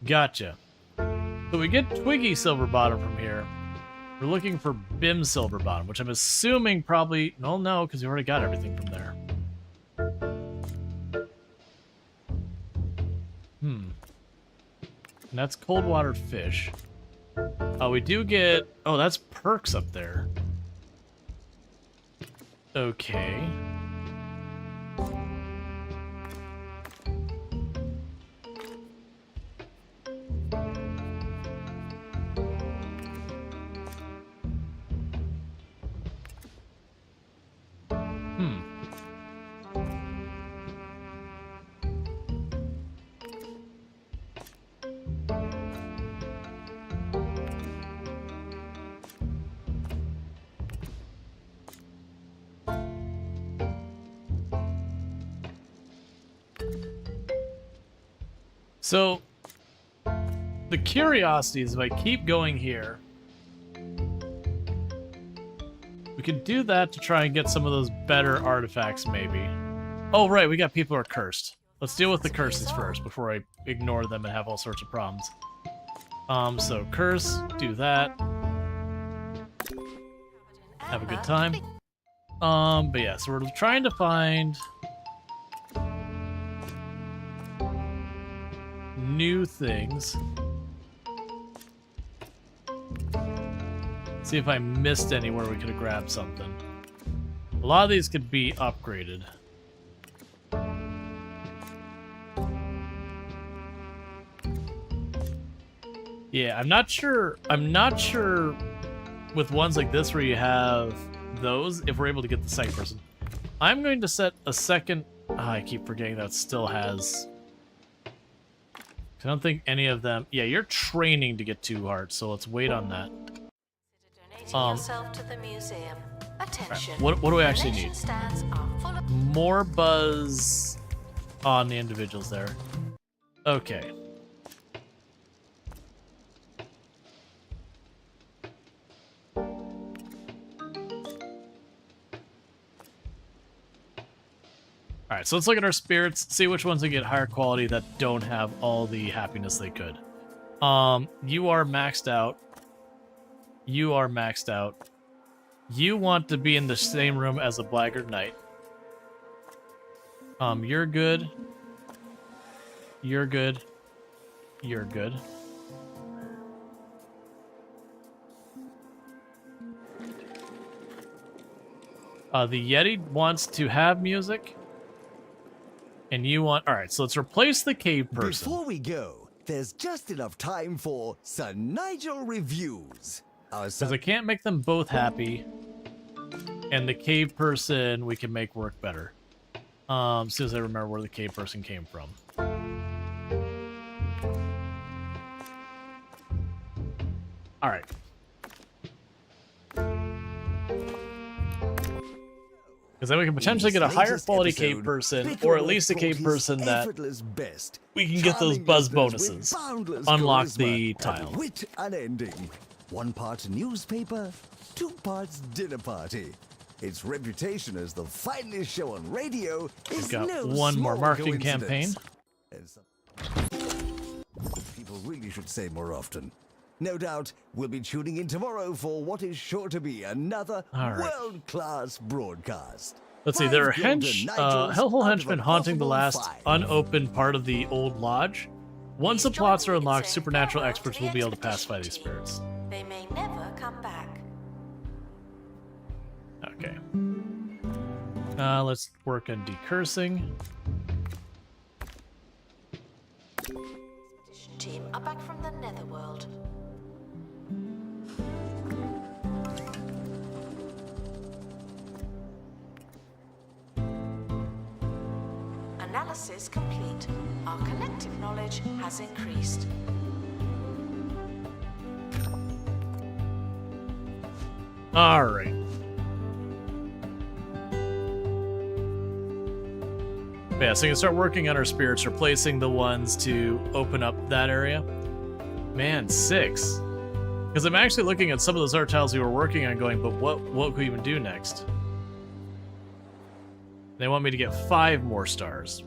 S1: Gotcha. So we get Twiggy Silverbottom from here. We're looking for Bim Silverbottom, which I'm assuming probably... No, because we already got everything from there. And that's cold water fish. We do get... Oh, that's perks up there. Okay. So, the curiosity is if I keep going here, we could do that to try and get some of those better artifacts, maybe. Oh, right, we got people who are cursed. Let's deal with the curses first before I ignore them and have all sorts of problems. So curse, do that. Have a good time. But yeah, so we're trying to find new things. See if I missed anywhere we could have grabbed something. A lot of these could be upgraded. Yeah, I'm not sure with ones like this where you have those, if we're able to get the second person. I'm going to set a second... I keep forgetting that still has... I don't think any of them... Yeah, you're training to get 2 hearts, so let's wait on that.
S2: Donating yourself to the museum. Attention.
S1: Right, what do I actually need?
S2: Stands are full of...
S1: More buzz on the individuals there. Okay. Alright, so let's look at our spirits, see which ones we get higher quality that don't have all the happiness they could. You are maxed out. You are maxed out. You want to be in the same room as a Blackguard Knight. You're good. You're good. You're good. The Yeti wants to have music. And you want... Alright, so let's replace the cave person.
S5: Before we go, there's just enough time for Sir Nigel reviews.
S1: Because I can't make them both happy. And the cave person we can make work better. As soon as I remember where the cave person came from. Alright. Because then we can potentially get a higher quality cave person, or at least a cave person that we can get those buzz bonuses. Unlock the tile.
S5: Wit unending. 1 part newspaper, 2 parts dinner party. Its reputation as the finest show on radio is
S1: We've got
S5: no
S1: one more
S5: small
S1: marketing campaign.
S5: People really should say more often. No doubt we'll be tuning in tomorrow for what is sure to be another world-class broadcast.
S1: Let's see, there are hellhole henchmen haunting the last unopened part of the old lodge. Once the plots are unlocked, supernatural experts will be able to pacify these spirits.
S2: They may never come back.
S1: Okay. Let's work on decursing.
S2: Expedition team are back from the Netherworld. Analysis complete. Our collective knowledge has increased.
S1: All right. Yeah, so you can start working on our spirits, replacing the ones to open up that area. Man, 6. Because I'm actually looking at some of those art tiles we were working on going, but what could we even do next? They want me to get 5 more stars.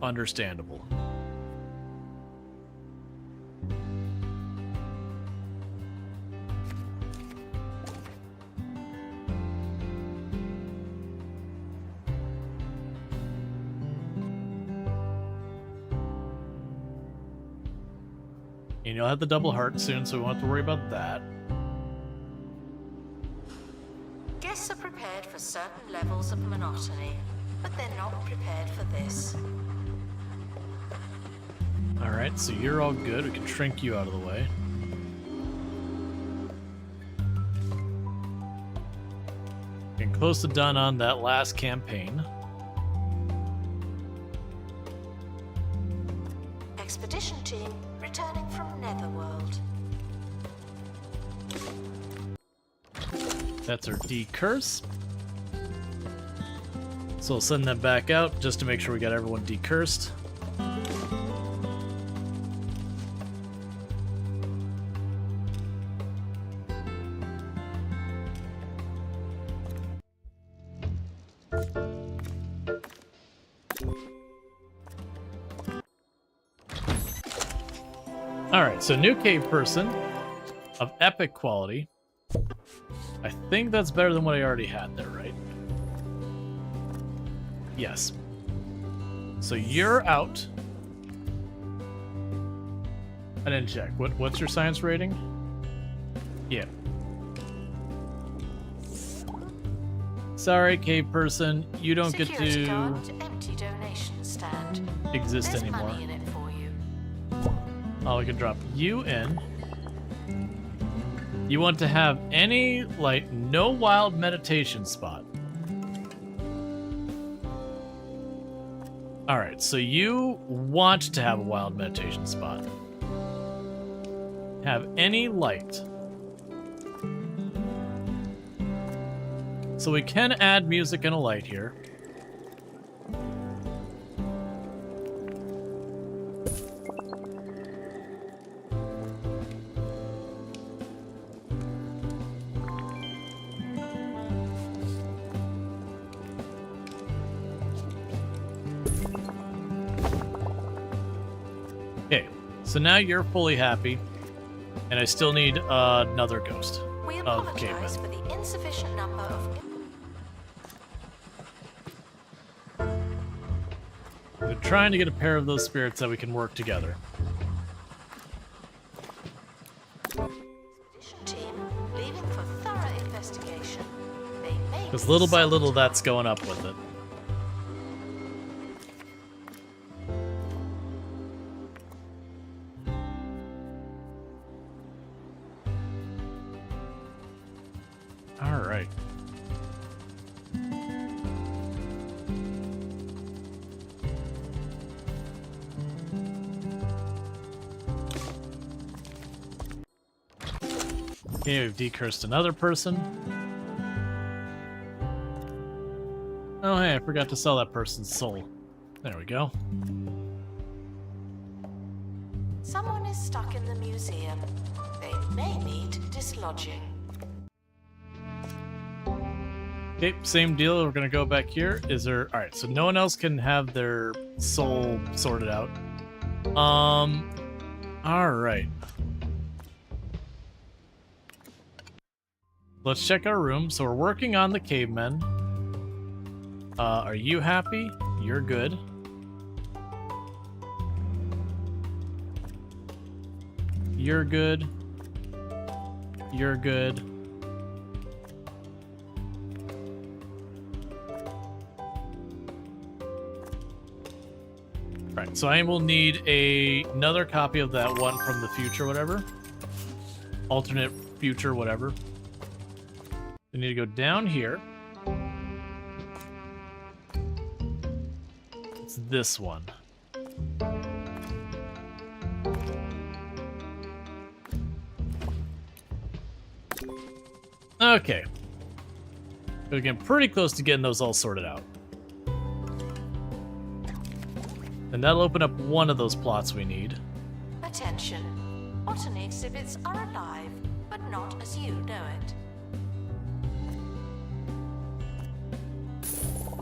S1: Understandable. And you'll have the double heart soon, so we won't have to worry about that.
S2: Guests are prepared for certain levels of monotony, but they're not prepared for this.
S1: Alright, so you're all good. We can shrink you out of the way. Getting close to done on that last campaign.
S2: Expedition team returning from Netherworld.
S1: That's our decurse. So we'll send them back out just to make sure we got everyone decursed. Alright, so new cave person of epic quality. I think that's better than what I already had there, right? Yes. So you're out. I didn't check. What's your science rating? Yeah. Sorry, cave person. You don't get
S2: Security
S1: to
S2: guard to empty donation stand.
S1: exist
S2: There's
S1: anymore.
S2: money in it for you.
S1: Oh, we can drop you in. You want to have any, like, no wild meditation spot. Alright, so you want to have a wild meditation spot. Have any light. So we can add music and a light here. Okay, so now you're fully happy, and I still need another ghost
S2: We
S1: of
S2: apologize
S1: cavemen.
S2: for the insufficient number of...
S1: We're trying to get a pair of those spirits that we can work together.
S2: Expedition team leaving for thorough investigation. They may
S1: Because
S2: be
S1: little by little,
S2: subject-
S1: that's going up with it. All right. Okay, we've decursed another person. Oh, hey, I forgot to sell that person's soul. There we go.
S2: Someone is stuck in the museum. They may need dislodging.
S1: Okay, same deal. We're gonna go back here. Is there... Alright, so no one else can have their soul sorted out. Alright. Let's check our room. So we're working on the cavemen. Are you happy? You're good. You're good. You're good. Right, so I will need another copy of that one from the future, whatever. Alternate future, whatever. We need to go down here. It's this one. Okay. We're getting pretty close to getting those all sorted out. And that'll open up one of those plots we need.
S2: Attention. Botany exhibits are alive, but not as you know it.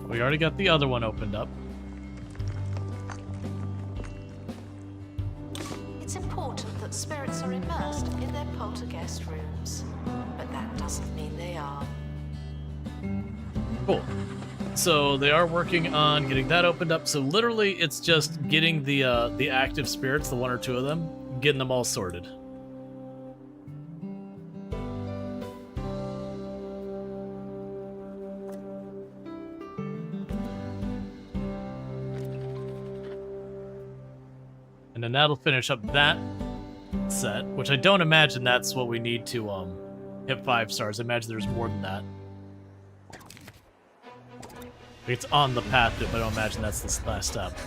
S1: We already got the other one opened up.
S2: It's important that spirits are immersed in their poltergeist rooms, but that doesn't mean they are.
S1: Cool. So they are working on getting that opened up. So literally, it's just getting the active spirits, the one or two of them, getting them all sorted. And then that'll finish up that set, which I don't imagine that's what we need to hit 5 stars. I imagine there's more than that. It's on the path, but I don't imagine that's the last step.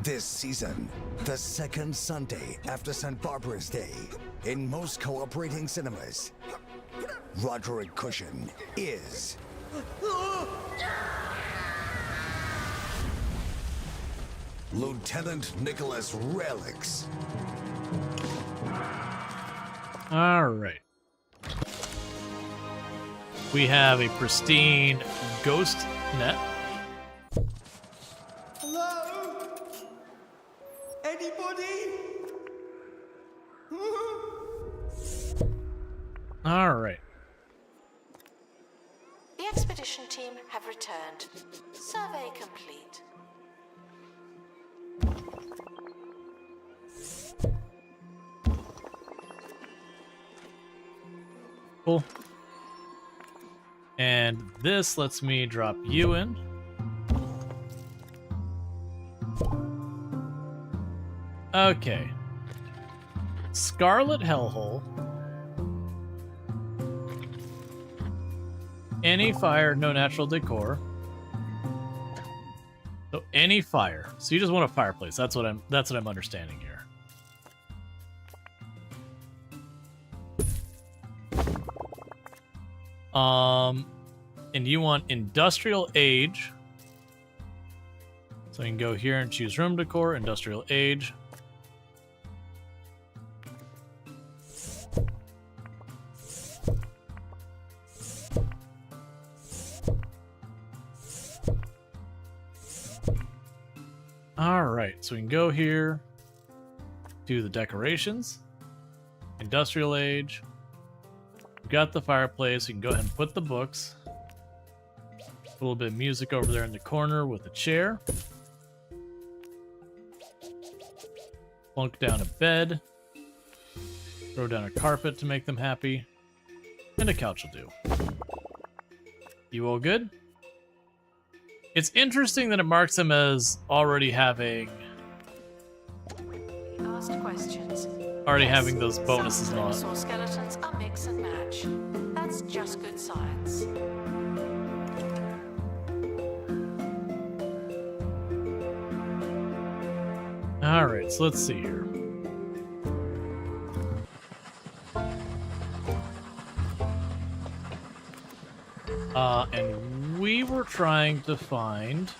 S5: This season, the second Sunday after St. Barbara's Day, in most cooperating cinemas, Roderick Cushion is Lieutenant Nicholas Relics.
S1: All right. We have a pristine ghost net.
S7: Hello? Anybody?
S1: All right.
S2: The expedition team have returned. Survey complete.
S1: Cool. And this lets me drop you in. Okay. Scarlet Hellhole. Any fire, no natural decor. So any fire. So you just want a fireplace. That's what I'm understanding here. And you want industrial age. So you can go here and choose room decor, industrial age. All right, so we can go here, do the decorations, industrial age. We've got the fireplace. You can go ahead and put the books. A little bit of music over there in the corner with a chair. Plunk down a bed. Throw down a carpet to make them happy. And a couch will do. You all good? It's interesting that it marks them as already having
S2: Asked questions.
S1: having those bonuses and all
S2: Some
S1: that.
S2: or skeletons are mix and match. That's just good science.
S1: All right, so let's see here. And we were trying to find...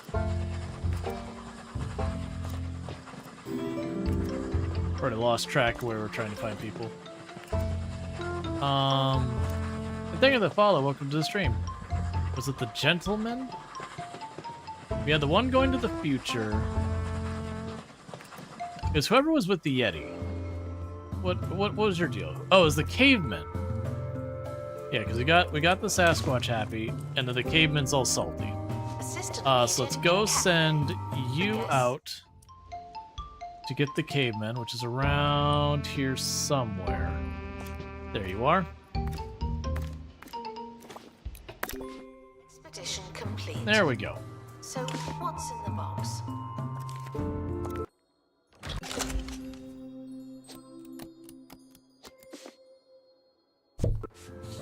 S1: Already lost track of where we're trying to find people. Thank you for the follow. Welcome to the stream. Was it the gentleman? We had the one going to the future. Because whoever was with the Yeti. What was your deal? Oh, it was the caveman. Yeah, because we got the Sasquatch happy, and then the caveman's all salty. So let's go send you out to get the caveman, which is around here somewhere. There you are.
S2: Expedition complete.
S1: There we go.
S2: So, what's in the box?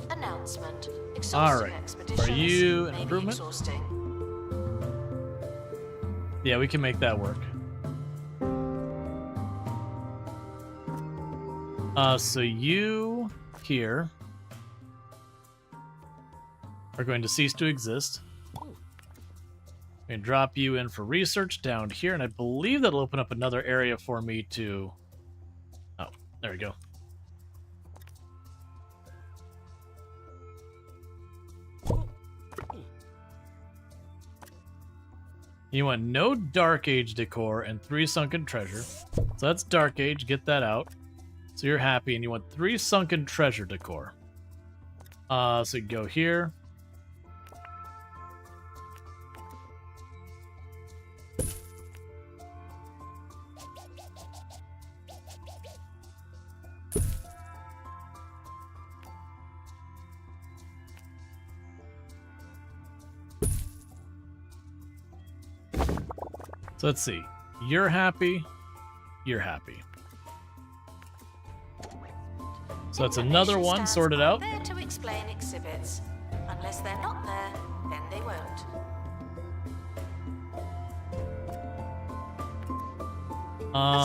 S2: Announcement. Exhausting
S1: Alright.
S2: expeditions
S1: Are you an
S2: may be
S1: improvement?
S2: exhausting.
S1: Yeah, we can make that work. So you here are going to cease to exist. And drop you in for research down here, and I believe that'll open up another area for me to... Oh, there we go. You want no Dark Age decor and 3 Sunken Treasure. So that's Dark Age, get that out. So you're happy, and you want 3 Sunken Treasure decor. So you go here. So let's see. You're happy. You're happy. So that's another one
S2: Stands
S1: sorted
S2: are
S1: out.
S2: There to explain exhibits. Unless they're not there, then they won't.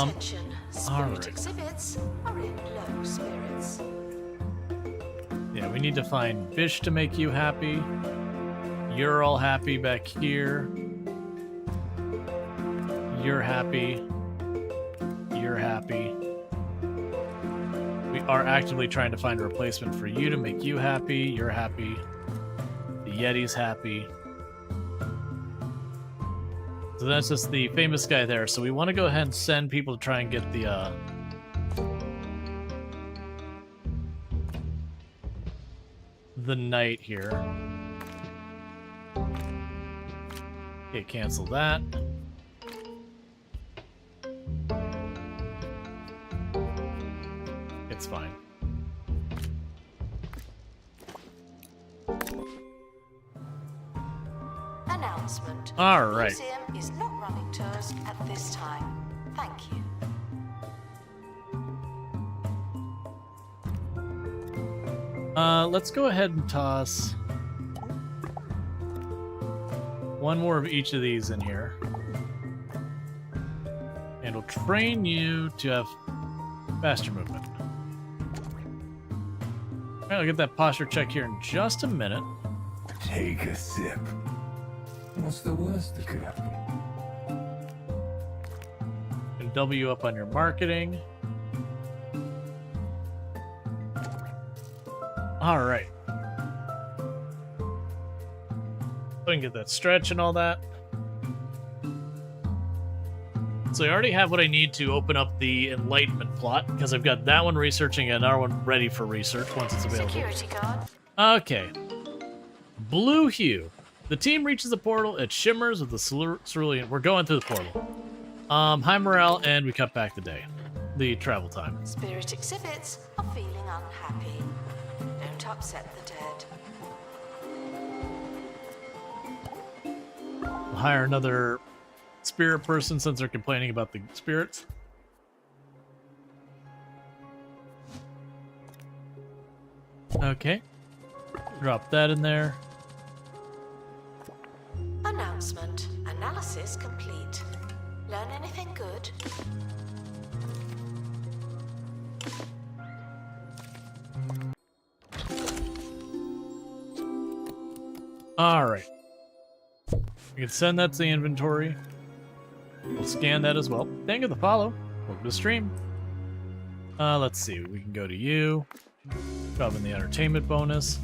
S2: Attention. Spirit
S1: alright.
S2: exhibits are in low spirits.
S1: Yeah, we need to find Bish to make you happy. You're all happy back here. You're happy. You're happy. We are actively trying to find a replacement for you to make you happy. You're happy. The Yeti's happy. So that's just the famous guy there. So we want to go ahead and send people to try and get the knight here. Okay, cancel that. It's fine.
S2: Announcement.
S1: All right.
S2: Museum is not running tours at this time. Thank you.
S1: Let's go ahead and toss one more of each of these in here. And we'll train you to have faster movement. Alright, I'll get that posture check here in just a minute.
S7: Take a sip. What's the worst that could happen?
S1: And double you up on your marketing. Alright. So we can get that stretch and all that. So I already have what I need to open up the Enlightenment plot, because I've got that one researching and another one ready for research once it's available.
S2: Security guard.
S1: Okay. Blue hue. The team reaches the portal, it shimmers with the cerulean. We're going through the portal. High morale, and we cut back the day. The travel time.
S2: Spirit exhibits are feeling unhappy. Don't upset the dead.
S1: We'll hire another spirit person since they're complaining about the spirits. Okay. Drop that in there.
S2: Announcement. Analysis complete. Learn anything good?
S1: Alright. We can send that to the inventory. We'll scan that as well. Thank you for the follow. Welcome to the stream. Let's see. We can go to you. Drop in the entertainment bonus.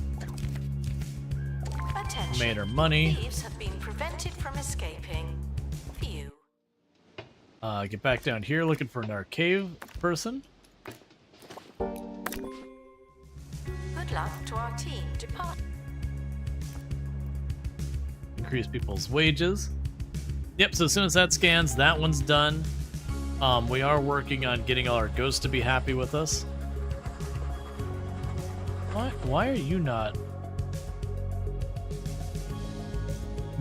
S2: Attention.
S1: Made our money.
S2: Thieves have been prevented from escaping. Phew.
S1: Get back down here looking for an arcade person.
S2: Good luck to our team. Depart.
S1: Increase people's wages. Yep, so as soon as that scans, that one's done. We are working on getting all our ghosts to be happy with us. Why are you not?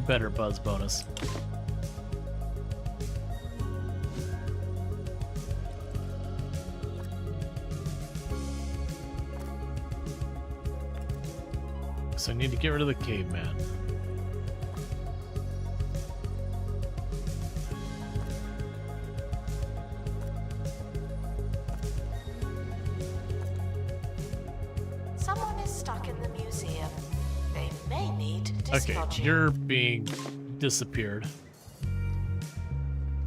S1: better buzz bonus. So I need to get rid of the caveman.
S2: Someone is stuck in the museum. They may need
S1: Okay,
S2: dislodging.
S1: you're being disappeared.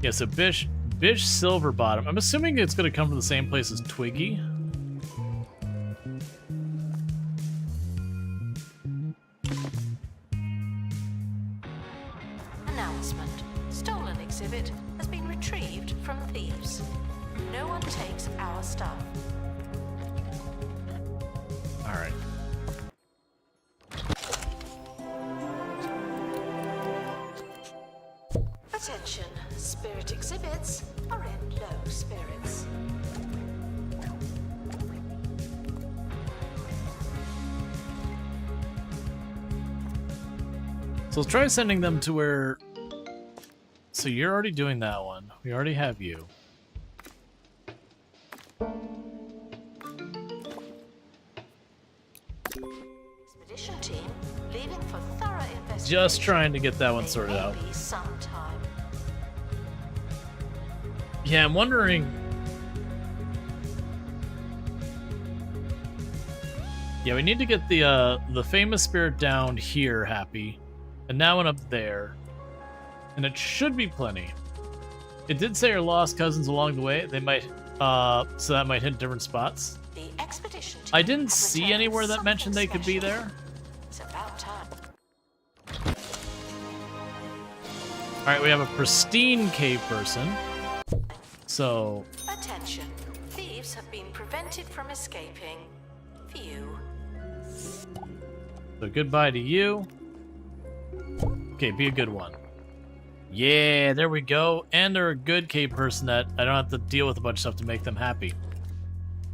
S1: Yeah, so Bish Silverbottom. I'm assuming it's going to come from the same place as Twiggy.
S2: Announcement. Stolen exhibit has been retrieved from thieves. No one takes our stuff.
S1: All right.
S2: Attention, spirit exhibits are in low spirits.
S1: So let's try sending them to where... So you're already doing that one. We already have you.
S2: Expedition team leaving for thorough investigation.
S1: Just trying to get that one
S2: They
S1: sorted
S2: may
S1: out.
S2: be sometime.
S1: Yeah, I'm wondering... Yeah, we need to get the famous spirit down here, Happy. And that one up there. And it should be plenty. It did say our lost cousins along the way. They might, so that might hit different spots.
S2: The expedition team
S1: I didn't
S2: have
S1: see
S2: returned
S1: anywhere that
S2: something
S1: mentioned they could be
S2: special.
S1: there.
S2: It's about time.
S1: Alright, we have a pristine cave person. So,
S2: Attention. Thieves have been prevented from escaping. Phew.
S1: so goodbye to you. Okay, be a good one. Yeah, there we go. And they're a good cave person that I don't have to deal with a bunch of stuff to make them happy.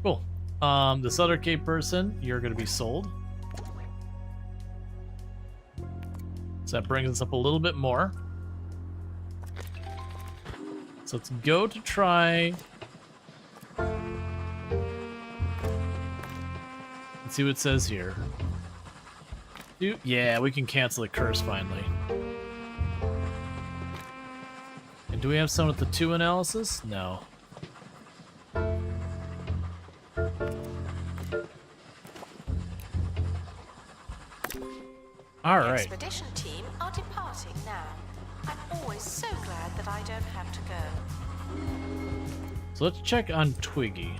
S1: Cool. This other cave person, you're going to be sold. So that brings us up a little bit more. So let's go to try... Let's see what it says here. Yeah, we can cancel the curse finally. And do we have someone with the 2 analysis? No. All
S2: The
S1: right.
S2: expedition team are departing now. I'm always so glad that I don't have to go.
S1: So let's check on Twiggy.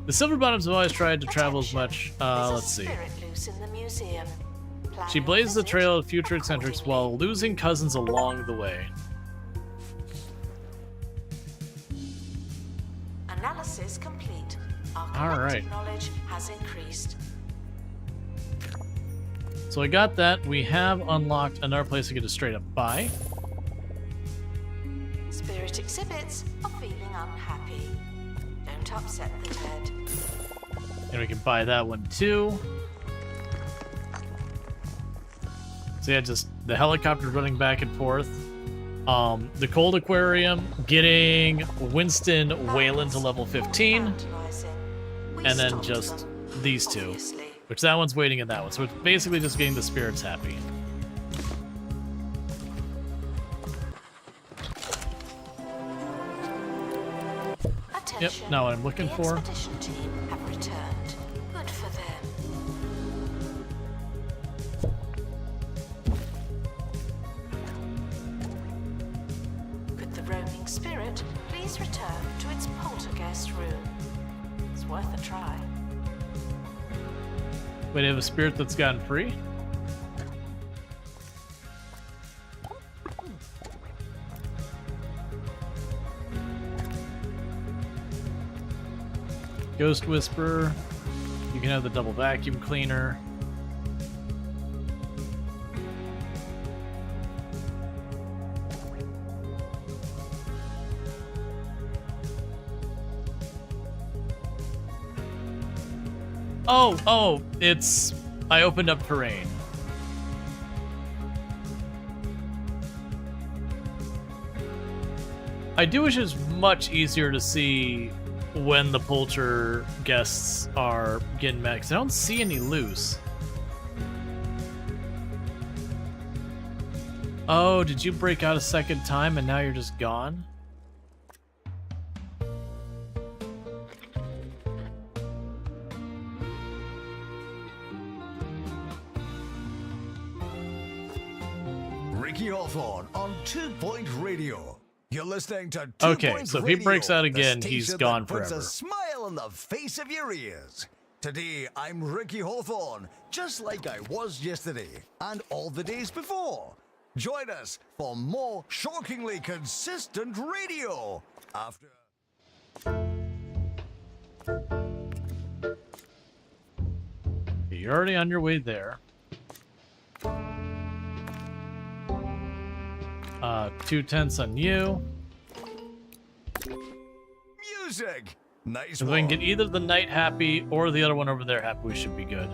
S1: The Silverbottoms have always tried to travel as much. Let's see.
S2: There's a spirit loose in the museum. Plan
S1: She
S2: your
S1: blazes a
S2: visit
S1: trail of future eccentrics
S2: accordingly.
S1: while losing cousins along the way.
S2: Analysis complete. Our
S1: All
S2: collective
S1: right.
S2: knowledge has increased.
S1: So I got that. We have unlocked another place to get a straight up buy.
S2: Spirit exhibits are feeling unhappy. Don't upset the dead.
S1: And we can buy that one too. So yeah, just the helicopter running back and forth. The cold aquarium getting Winston Whalen to level 15.
S2: Fertilizing. We
S1: And then
S2: stopped
S1: just
S2: them,
S1: these two.
S2: obviously.
S1: Which that one's waiting in that one. So it's basically just getting the spirits happy.
S2: Attention.
S1: not what I'm looking
S2: the
S1: for.
S2: Expedition team have returned. Good for them. Could the roaming spirit please return to its poltergeist room? It's worth a try.
S1: Wait, they have a spirit that's gotten free? Ghost Whisperer. You can have the double vacuum cleaner. Oh, it's... I opened up terrain. I do wish it was much easier to see when the Poulter guests are getting met, 'cause I don't see any loose. Oh, did you break out a second time and now you're just gone?
S5: Ricky Hawthorne on 2 Point Radio. You're listening to 2
S1: Okay,
S5: Point
S1: so if he
S5: Radio,
S1: breaks out
S5: the
S1: again, he's
S5: station
S1: gone
S5: that puts
S1: forever.
S5: a smile on the face of your ears. Today, I'm Ricky Hawthorne, just like I was yesterday and all the days before. Join us for more shockingly consistent radio after.
S1: You're already on your way there. 2/10 on you.
S5: Music! Nice
S1: If we
S5: one.
S1: can get either the knight happy or the other one over there happy, we should be good.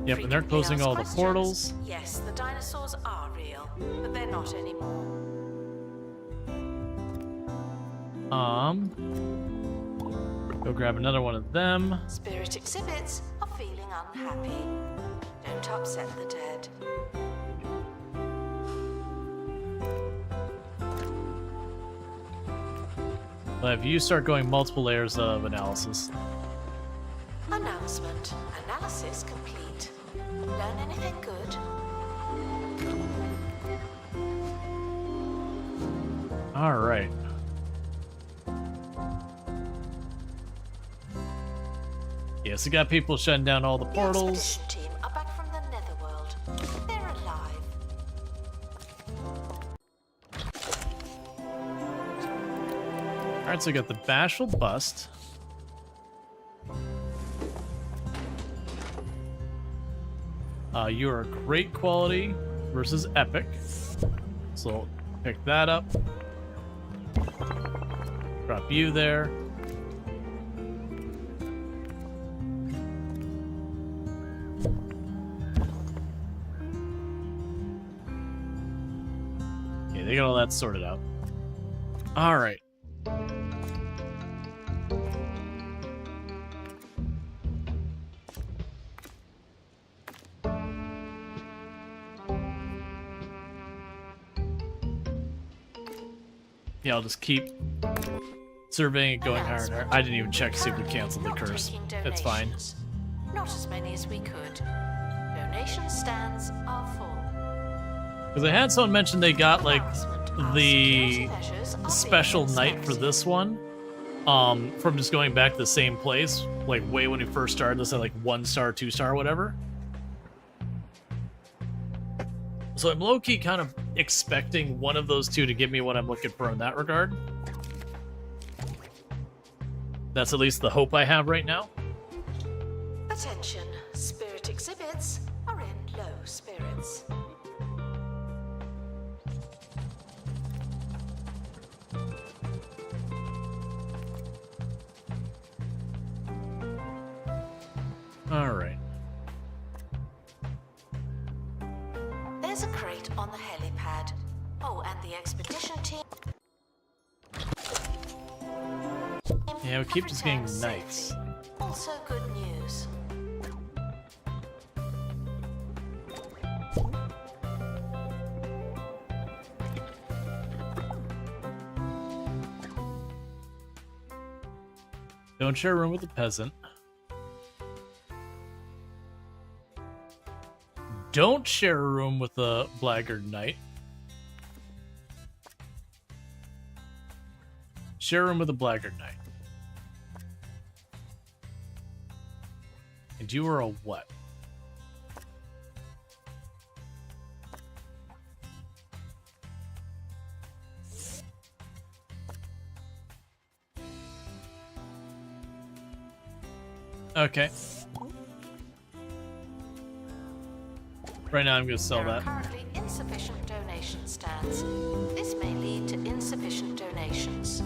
S1: Yep, and they're
S2: Frequently
S1: closing
S2: asked
S1: all the
S2: questions.
S1: portals.
S2: Yes, the dinosaurs are real, but they're not anymore.
S1: Go grab another one of them.
S2: Spirit exhibits are feeling unhappy. Don't upset the dead.
S1: We'll have you start going multiple layers of analysis.
S2: Announcement. Analysis complete. Learn anything good?
S1: All right. Yes, we got people shutting down all the
S2: The
S1: portals.
S2: expedition team are back from the Netherworld. They're alive.
S1: All right, so we got the Bashful Bust. You are great quality versus epic. So pick that up. Drop you there. Okay, they got all that sorted out. All right. Yeah, I'll just keep surveying it, going higher and higher. I didn't even check to see if we canceled the
S2: Not
S1: curse.
S2: taking
S1: It's fine.
S2: donations. Not as many as we could. Donation stands are full.
S1: Because I had someone mention they got like
S2: Embarrassment. Our
S1: the
S2: security measures are being
S1: special night for
S2: expensive.
S1: this one, from just going back to the same place, like way when we first started this at like 1 star, 2 star, whatever. So I'm low-key kind of expecting one of those two to give me what I'm looking for in that regard. That's at least the hope I have right now.
S2: Attention, spirit exhibits are in low spirits.
S1: All right.
S2: There's a crate on the helipad. Oh, and the expedition team.
S1: Yeah, we keep
S2: have
S1: just getting
S2: returned
S1: knights.
S2: safely. Also good news.
S1: Don't share a room with a peasant. Don't share a room with a blackguard knight. Share a room with a blackguard knight. And you are a what? Okay. Right now I'm gonna sell
S2: There are
S1: that.
S2: currently insufficient donation stands. This may lead to insufficient donations.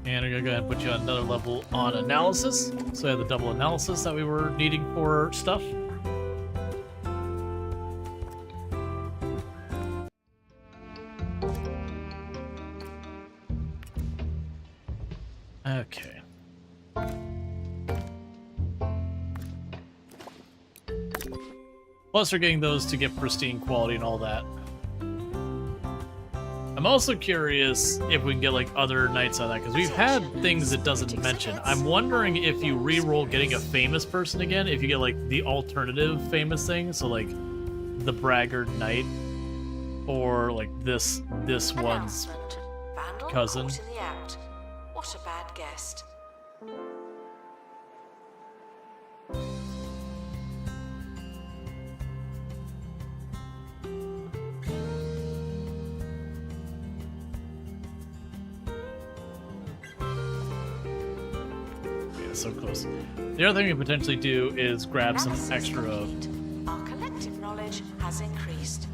S1: And I'm gonna go ahead and put you on another level on analysis. So I have the double analysis that we were needing for stuff. Okay. Plus we're getting those to get pristine quality and all that. I'm also curious if we can get like other knights on that, because we've had things it doesn't mention. I'm wondering if you re-roll getting a famous person again, if you get like the alternative famous thing, so like the braggart knight, or like this one's
S2: Vandal
S1: cousin.
S2: caught in the act. What a bad guest.
S1: Yeah, so close. The other thing we can potentially do is grab some
S2: Analysis
S1: extra,
S2: complete. Our collective knowledge has increased.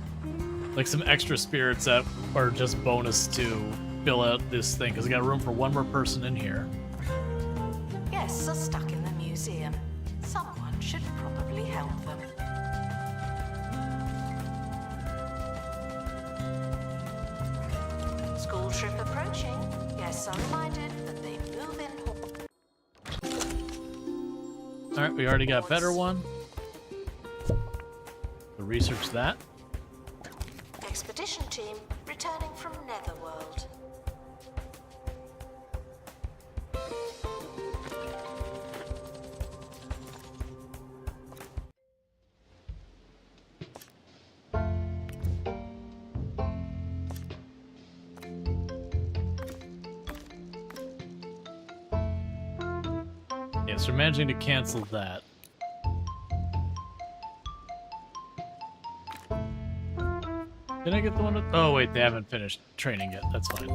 S1: like some extra spirits that are just bonus to fill out this thing, because we got room for one more person in here.
S2: Guests are stuck in the museum. Someone should probably help them. School trip approaching. Guests are reminded that they move in.
S1: Alright, we already got better one. We'll research that.
S2: Expedition team returning from Netherworld.
S1: Yes, we're managing to cancel that. Did I get the one with... Oh, wait, they haven't finished training yet. That's fine.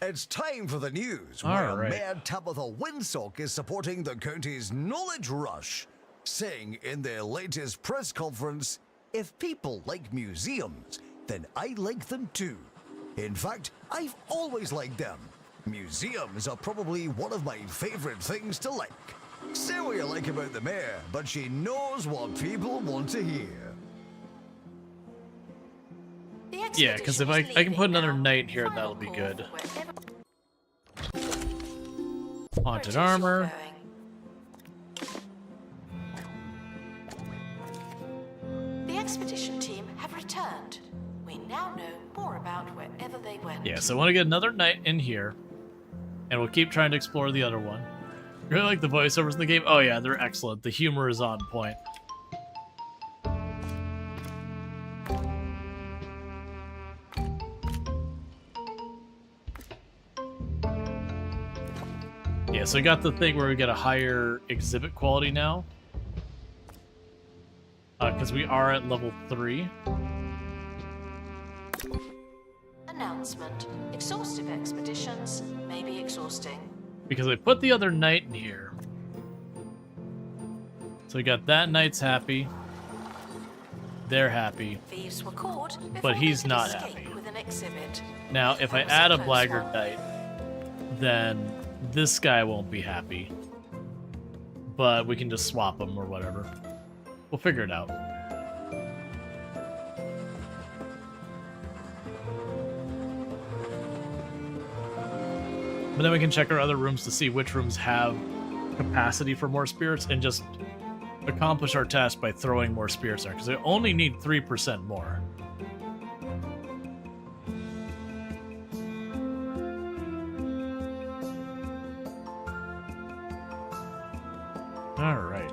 S5: It's time for the news,
S1: All
S5: where
S1: right.
S5: Mayor Tabitha Windsock is supporting the county's knowledge rush, saying in their latest press conference, "If people like museums, then I like them too. In fact, I've always liked them. Museums are probably one of my favorite things to like. Say what you like about the mayor, but she knows what people want to hear."
S1: Yeah, because if I can put another knight here, that'll be good. Haunted armor.
S2: The expedition team have returned. We now know more about wherever they went.
S1: Yeah, so I want to get another knight in here. And we'll keep trying to explore the other one. Really like the voiceovers in the game? Oh yeah, they're excellent. The humor is on point. Yeah, so we got the thing where we get a higher exhibit quality now. Because we are at level 3.
S2: Announcement. Exhaustive expeditions may be exhausting.
S1: Because I put the other knight in here. So we got that knight's happy. They're happy.
S2: Thieves were caught before
S1: But he's
S2: they could
S1: not
S2: escape
S1: happy.
S2: with an exhibit.
S1: Now, if I
S2: That was
S1: add a
S2: close
S1: blackguard
S2: one.
S1: knight, then this guy won't be happy. But we can just swap him or whatever. We'll figure it out. But then we can check our other rooms to see which rooms have capacity for more spirits and just accomplish our task by throwing more spirits there, because we only need 3% more. All right.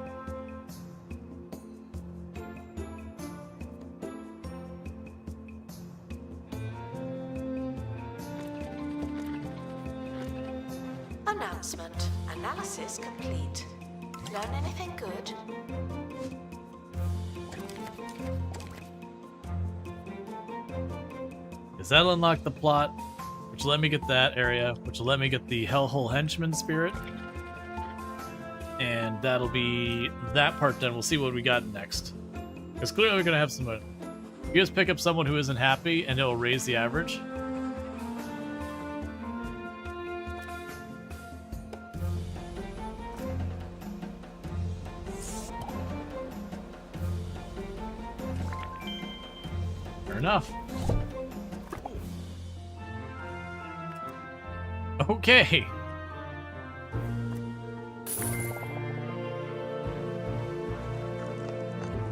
S2: Announcement. Analysis complete. Learn anything good?
S1: Does that unlock the plot? Which will let me get that area, which will let me get the Hellhole Henchman spirit. And that'll be that part done. We'll see what we got next. Because clearly we're going to have some You just pick up someone who isn't happy, and it'll raise the average. Fair enough. Okay.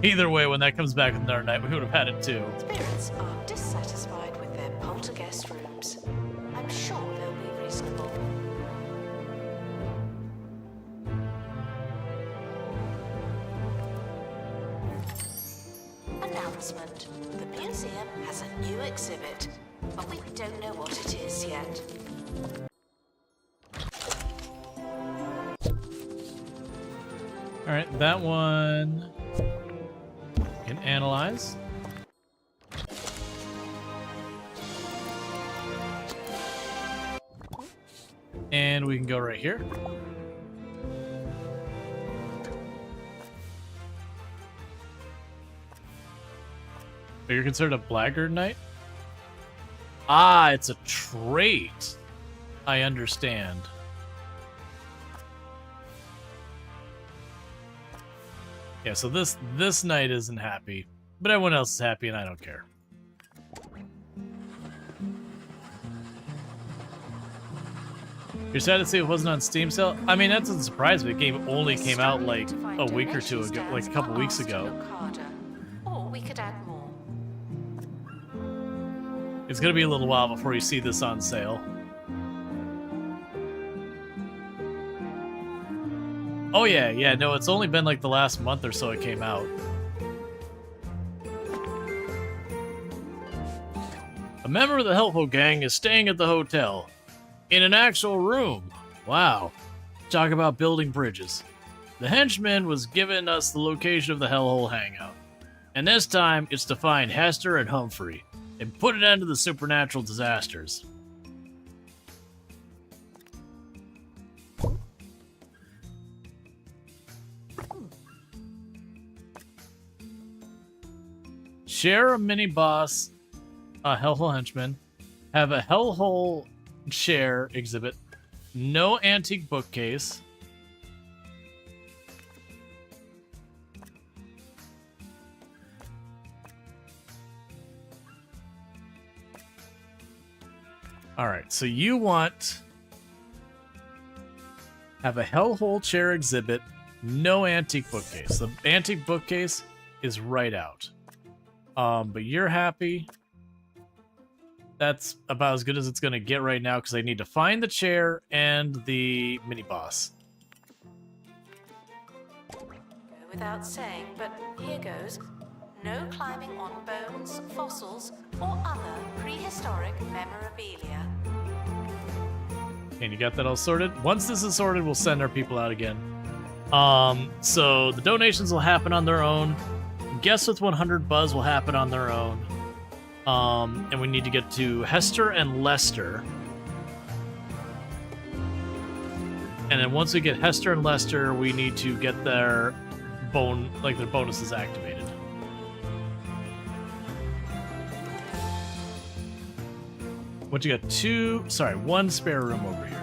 S1: Either way, when that comes back with another night, we would have had it too.
S2: Spirits are dissatisfied with their poltergeist rooms. I'm sure they'll be reasonable. Announcement. The museum has a new exhibit, but we don't know what it is yet.
S1: Alright, that one can analyze. And we can go right here. But you're considered a blackguard knight? Ah, it's a trait. I understand. Yeah, so this knight isn't happy, but everyone else is happy, and I don't care. You're sad to see it wasn't on Steam sale? I mean, that doesn't surprise me. The game only came out like a week or two ago, like a couple weeks ago.
S2: Or we could add more.
S1: It's gonna be a little while before you see this on sale. Oh yeah, no, it's only been like the last month or so it came out. A member of the Helpful Gang is staying at the hotel. In an actual room. Wow. Talk about building bridges. The henchman was giving us the location of the Hellhole hangout. And this time, it's to find Hester and Humphrey, and put an end to the supernatural disasters. Share a mini-boss, a Hellhole henchman, have a Hellhole share exhibit, no antique bookcase, alright, so you want have a Hellhole chair exhibit, no antique bookcase. The antique bookcase is right out. But you're happy. That's about as good as it's going to get right now because I need to find the chair and the mini-boss.
S2: Go without saying, but here goes. No climbing on bones, fossils, or other prehistoric memorabilia.
S1: And you got that all sorted? Once this is sorted, we'll send our people out again. So the donations will happen on their own. Guess with 100 Buzz will happen on their own. And we need to get to Hester and Lester. And then once we get Hester and Lester, we need to get their their bonuses activated. What you got? One spare room over here.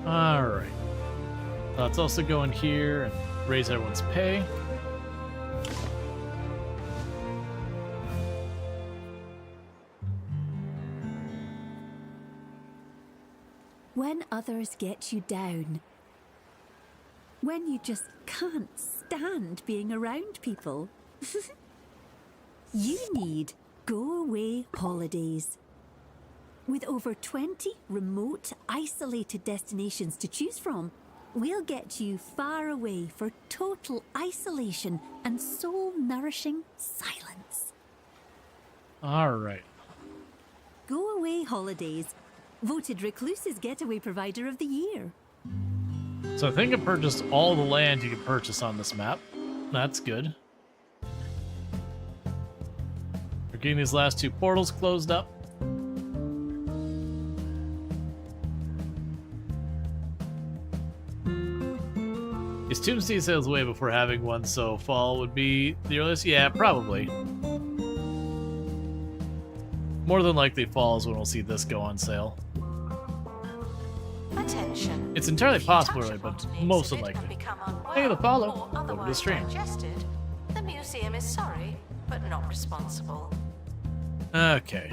S1: Alright. Let's also go in here and raise everyone's pay.
S6: When others get you down. When you just can't stand being around people. You need Go Away Holidays. With over 20 remote, isolated destinations to choose from, we'll get you far away for total isolation and soul-nourishing silence.
S1: All right.
S6: Go Away Holidays, voted Recluse's Getaway Provider of the Year.
S1: So I think I purchased all the land you can purchase on this map. That's good. We're getting these last two portals closed up. Is Tombstone sales way before having one, so fall would be the earliest? Yeah, probably. More than likely fall is when we'll see this go on sale.
S2: Attention.
S1: It's entirely
S2: If you
S1: possible,
S2: touch
S1: really,
S2: upon
S1: but
S2: an
S1: most
S2: exhibit
S1: unlikely.
S2: and become unwell
S1: Thank you for the follow.
S2: or
S1: Welcome to the
S2: otherwise
S1: stream.
S2: digested, the museum is sorry, but not responsible.
S1: Okay.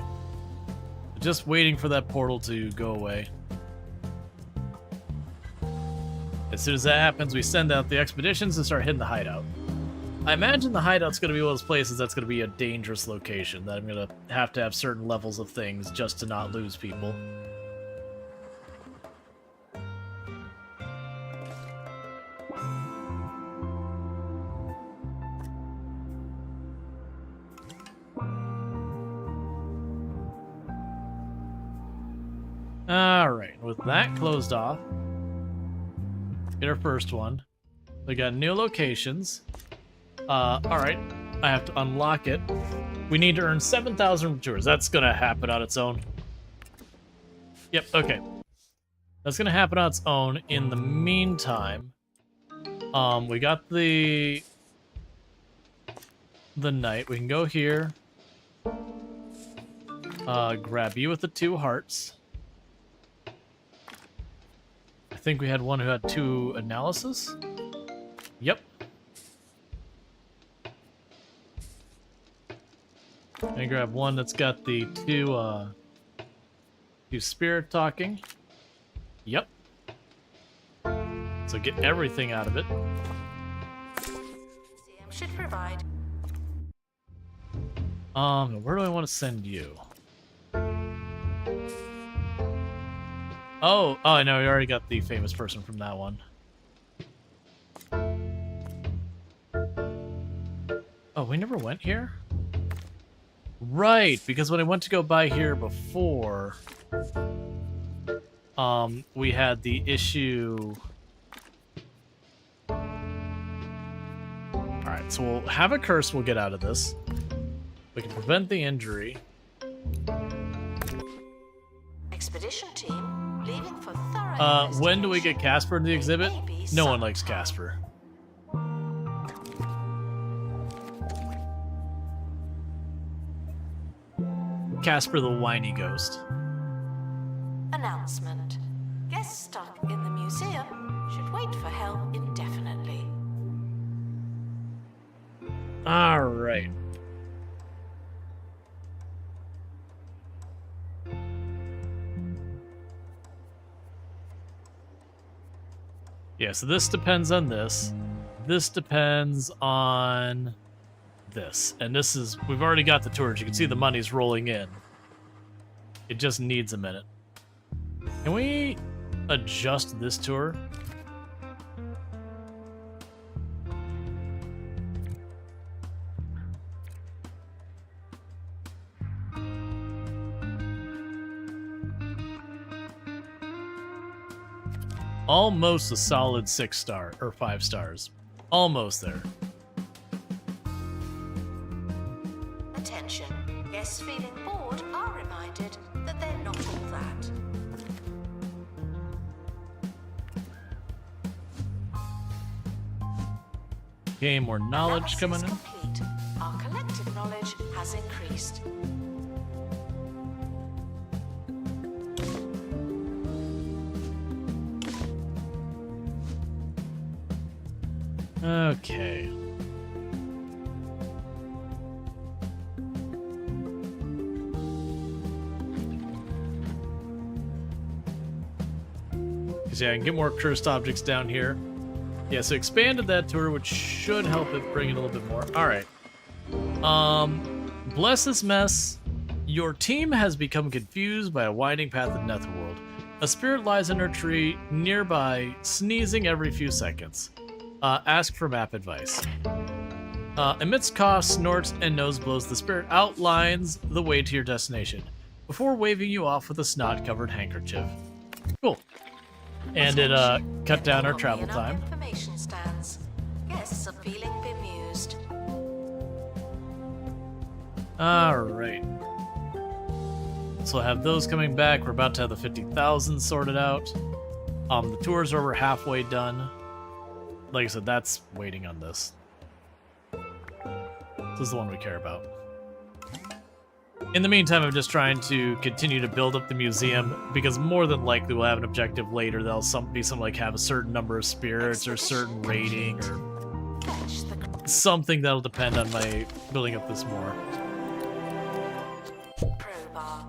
S1: Just waiting for that portal to go away. As soon as that happens, we send out the expeditions and start hitting the hideout. I imagine the hideout's going to be one of those places that's going to be a dangerous location, that I'm going to have certain levels of things just to not lose people. Alright, with that closed off, get our first one. We got new locations. Alright, I have to unlock it. We need to earn 7,000 tours. That's gonna happen on its own. Yep, okay. That's gonna happen on its own. In the meantime, we got the knight. We can go here. Grab you with the 2 hearts. I think we had one who had 2 analysis. Yep. And grab one that's got the 2 spirit talking. Yep. So get everything out of it.
S2: Museum should provide.
S1: Where do I want to send you? Oh, I know, we already got the famous person from that one. Oh, we never went here? Right, because when I went to go by here before, we had the issue. Alright, so we'll have a curse we'll get out of this. We can prevent the injury.
S2: Expedition team leaving for thorough
S1: When do we get Casper in the exhibit?
S2: Maybe
S1: No one likes
S2: sometime.
S1: Casper. Casper the whiny ghost.
S2: Announcement. Guests stuck in the museum should wait for help indefinitely.
S1: Alright. Yeah, so this depends on this. This depends on this. And this is... We've already got the tours. You can see the money's rolling in. It just needs a minute. Can we adjust this tour? Almost a solid 6-star, or 5 stars. Almost there.
S2: Attention. Guests feeling bored are reminded that they're not all that.
S1: Okay, more knowledge coming in.
S2: Complete. Our collective knowledge has increased.
S1: Okay. Because yeah, I can get more cursed objects down here. Yeah, so expanded that tour, which should help it bring it a little bit more. Alright. Bless this mess. Your team has become confused by a winding path in Netherworld. A spirit lies in her tree nearby, sneezing every few seconds. Ask for map advice. Amidst coughs, snorts, and nose blows, the spirit outlines the way to your destination, before waving you off with a snot-covered handkerchief. Cool. And it cut down our travel time.
S2: Information stands. Guests are feeling bemused.
S1: Alright. So we'll have those coming back. We're about to have the 50,000 sorted out. The tours are over halfway done. like I said, that's waiting on this. This is the one we care about. In the meantime, I'm just trying to continue to build up the museum, because more than likely we'll have an objective later that'll be something like have a certain number of spirits or certain rating or
S2: Catch the
S1: something that'll depend on my building up this more.
S2: crowbar.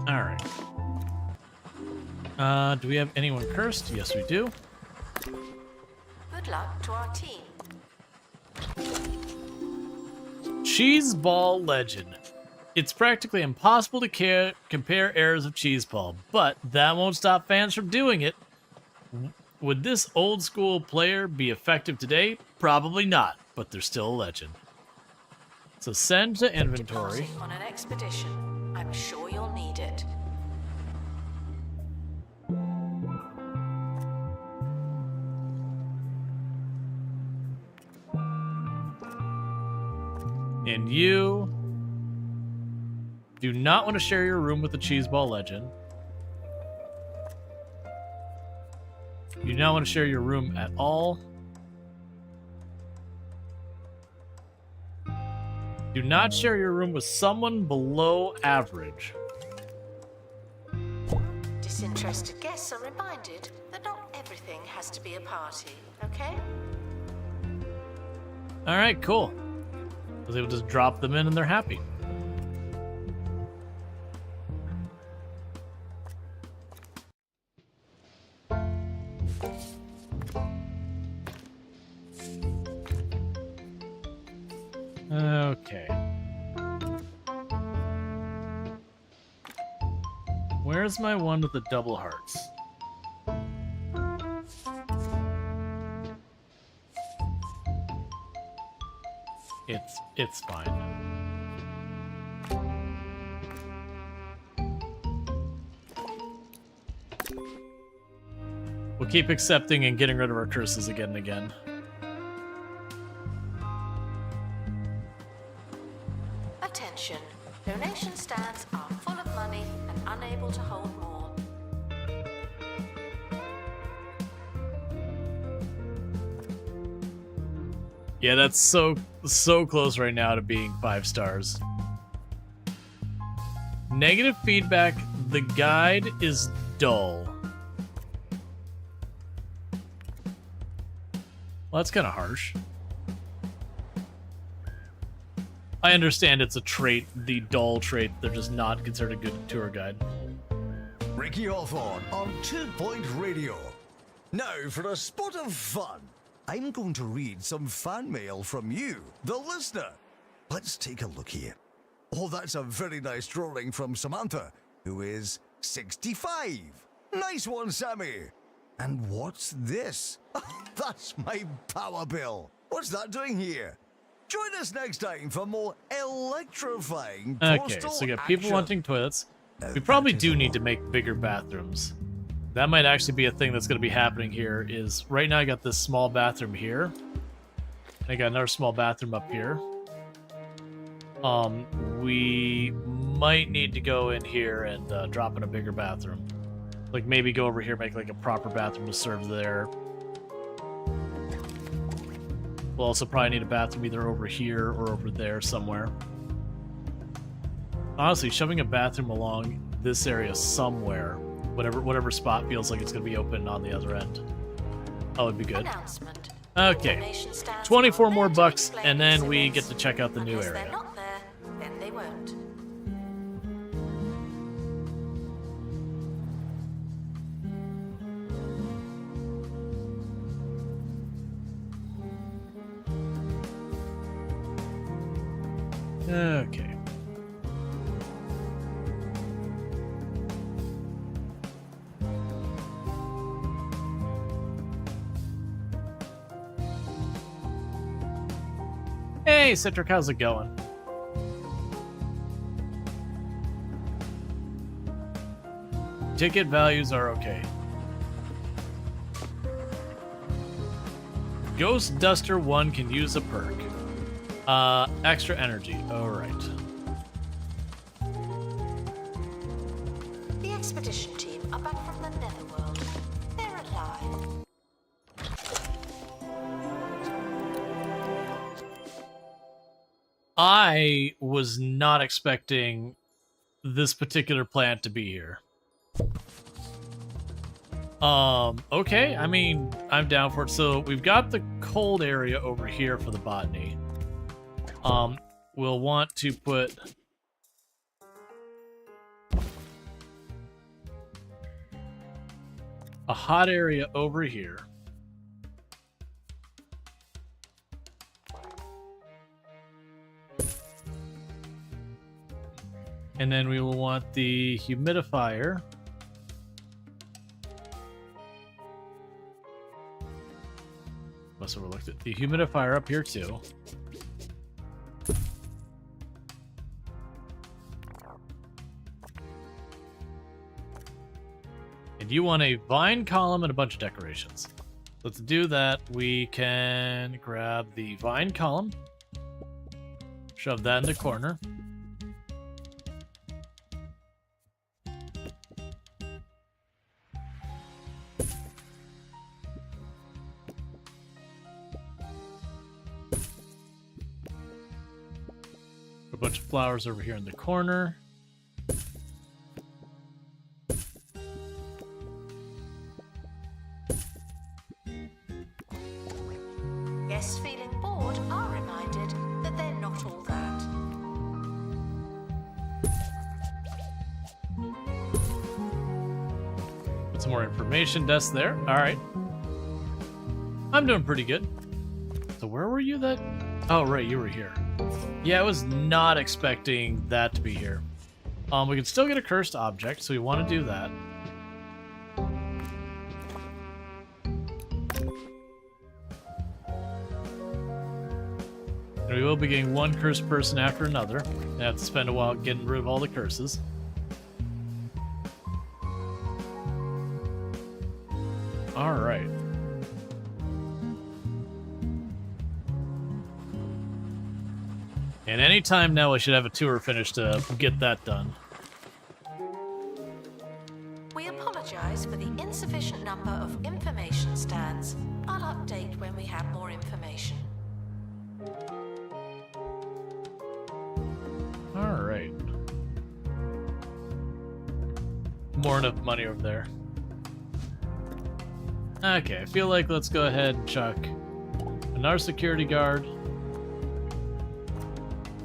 S1: Alright. Do we have anyone cursed? Yes, we do.
S2: Good luck to our team.
S1: Cheese Ball Legend. It's practically impossible to compare eras of Cheese Ball, but that won't stop fans from doing it. Would this old school player be effective today? Probably not, but they're still a legend. So send to inventory.
S2: Departing on an expedition. I'm sure you'll need it.
S1: And you do not want to share your room with the Cheese Ball Legend. You do not want to share your room at all. Do not share your room with someone below average.
S2: Disinterested guests are reminded that not everything has to be a party, okay?
S1: Alright, cool. I was able to just drop them in and they're happy. Okay. Where's my one with the double hearts? It's fine. We'll keep accepting and getting rid of our curses again and again.
S2: Attention. Donation stands are full of money and unable to hold more.
S1: Yeah, that's so close right now to being 5 stars. Negative feedback. The guide is dull. Well, that's kind of harsh. I understand it's a trait, the dull trait. They're just not considered a good tour guide.
S5: Ricky Hawthorne on 2 Point Radio. Now for a spot of fun. I'm going to read some fan mail from you, the listener. Let's take a look here. Oh, that's a very nice drawing from Samantha, who is 65. Nice one, Sammy. And what's this? That's my power bill. What's that doing here? Join us next time for more electrifying
S1: Okay,
S5: postal
S1: so we got people
S5: action.
S1: wanting toilets.
S5: Now
S1: We probably
S5: that is
S1: do
S5: a
S1: need
S5: lot.
S1: to make bigger bathrooms. That might actually be a thing that's going to be happening here. Is right now I got this small bathroom here. I got another small bathroom up here. We might need to go in here and drop in a bigger bathroom. Like maybe go over here, make like a proper bathroom to serve there. We'll also probably need a bathroom either over here or over there somewhere. Honestly, shoving a bathroom along this area somewhere, whatever spot feels like it's going to be open on the other end. That would be good.
S2: Announcement.
S1: Okay,
S2: Donation stands
S1: 24
S2: are
S1: more
S2: there to
S1: bucks,
S2: display
S1: and then we
S2: exhibits.
S1: get to check out the new
S2: Unless
S1: area.
S2: they're not there, then they won't.
S1: Okay. Hey, Citric, how's it going? Ticket values are okay. Ghost Duster 1 can use a perk. Extra energy. Alright.
S2: The expedition team are back from the Netherworld. They're alive.
S1: I was not expecting this particular plant to be here. Okay, I mean, I'm down for it. So we've got the cold area over here for the botany. We'll want to put a hot area over here. And then we will want the humidifier. Must have overlooked it. The humidifier up here too. And you want a vine column and a bunch of decorations. So to do that, we can grab the vine column, shove that in the corner. A bunch of flowers over here in the corner.
S2: Guests feeling bored are reminded that they're not all that.
S1: Put some more information desk there. All right. I'm doing pretty good. So where were you that? Oh, right, you were here. Yeah, I was not expecting that to be here. We can still get a cursed object, so we want to do that. And we will be getting one cursed person after another. I have to spend a while getting rid of all the curses. Alright. And any time now I should have a tour finished to get that done.
S2: We apologize for the insufficient number of information stands. I'll update when we have more information.
S1: Alright. More enough money over there. Okay, I feel like let's go ahead and chuck another security guard.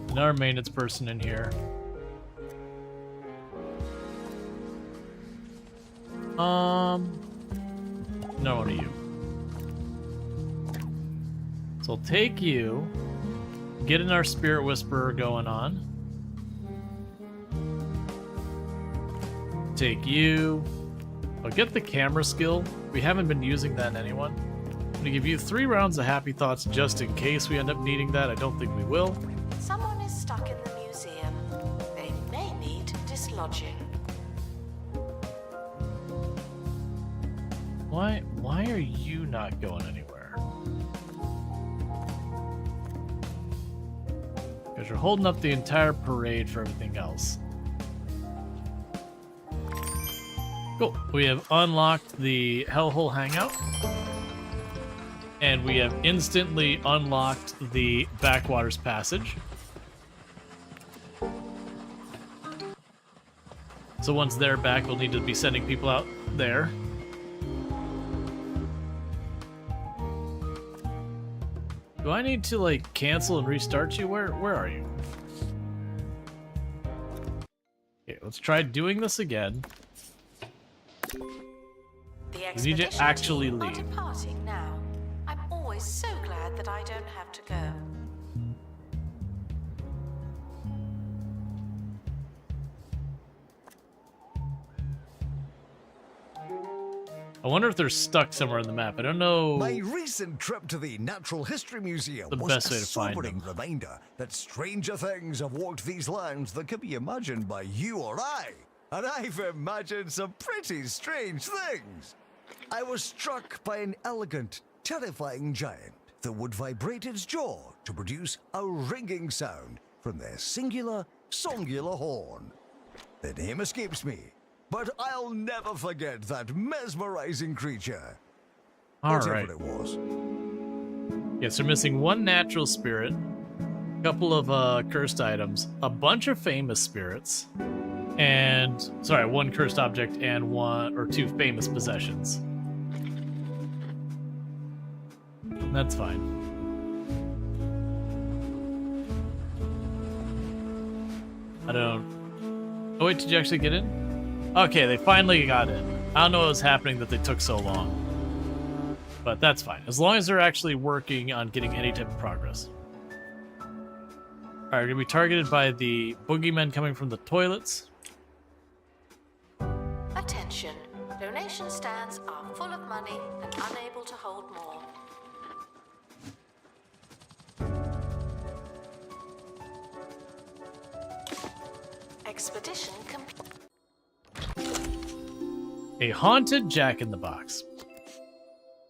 S1: Another maintenance person in here. No one of you. So I'll take you. Get in our Spirit Whisperer going on. Take you. I'll get the camera skill. We haven't been using that in anyone. I'm gonna give you 3 rounds of Happy Thoughts just in case we end up needing that. I don't think we will.
S2: Someone is stuck in the museum. They may need dislodging.
S1: Why are you not going anywhere? Because you're holding up the entire parade for everything else. Cool. We have unlocked the Hellhole Hangout. And we have instantly unlocked the Backwaters Passage. So once they're back, we'll need to be sending people out there. Do I need to, like, cancel and restart you? Where are you? Okay, let's try doing this again.
S2: The
S1: We need to
S2: expedition
S1: actually
S2: team are
S1: leave.
S2: departing now. I'm always so glad that I don't have to go.
S1: I wonder if they're stuck somewhere on the map. I don't know.
S5: My recent trip to the Natural History Museum
S1: The
S5: was
S1: best
S5: a
S1: way to find
S5: sobering
S1: them.
S5: reminder that stranger things have walked these lands than could be imagined by you or I. And I've imagined some pretty strange things. I was struck by an elegant, terrifying giant that would vibrate its jaw to produce a ringing sound from their singular, songular horn. The name escapes me, but I'll never forget that mesmerizing creature.
S1: All
S5: Whatever
S1: right.
S5: it was.
S1: Yes, we're missing one natural spirit, a couple of cursed items, a bunch of famous spirits, and one cursed object and one or two famous possessions. That's fine. I don't... Oh wait, did you actually get in? Okay, they finally got in. I don't know what was happening that they took so long. But that's fine, as long as they're actually working on getting any type of progress. Alright, we're gonna be targeted by the boogeymen coming from the toilets.
S2: Attention. Donation stands are full of money and unable to hold more. Expedition complete.
S1: A haunted jack-in-the-box.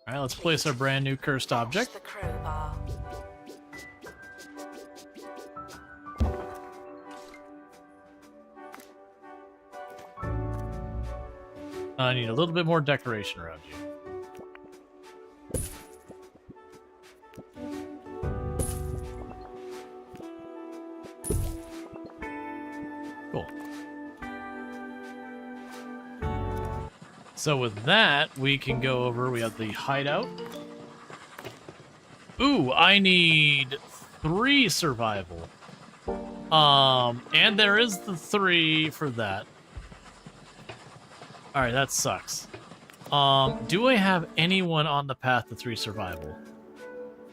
S1: Alright, let's place our brand new cursed object.
S2: The crowbar.
S1: I need a little bit more decoration around you. Cool. So with that, we can go over, we have the hideout. Ooh, I need 3 survival. And there is the 3 for that. Alright, that sucks. Do I have anyone on the path to 3 survival?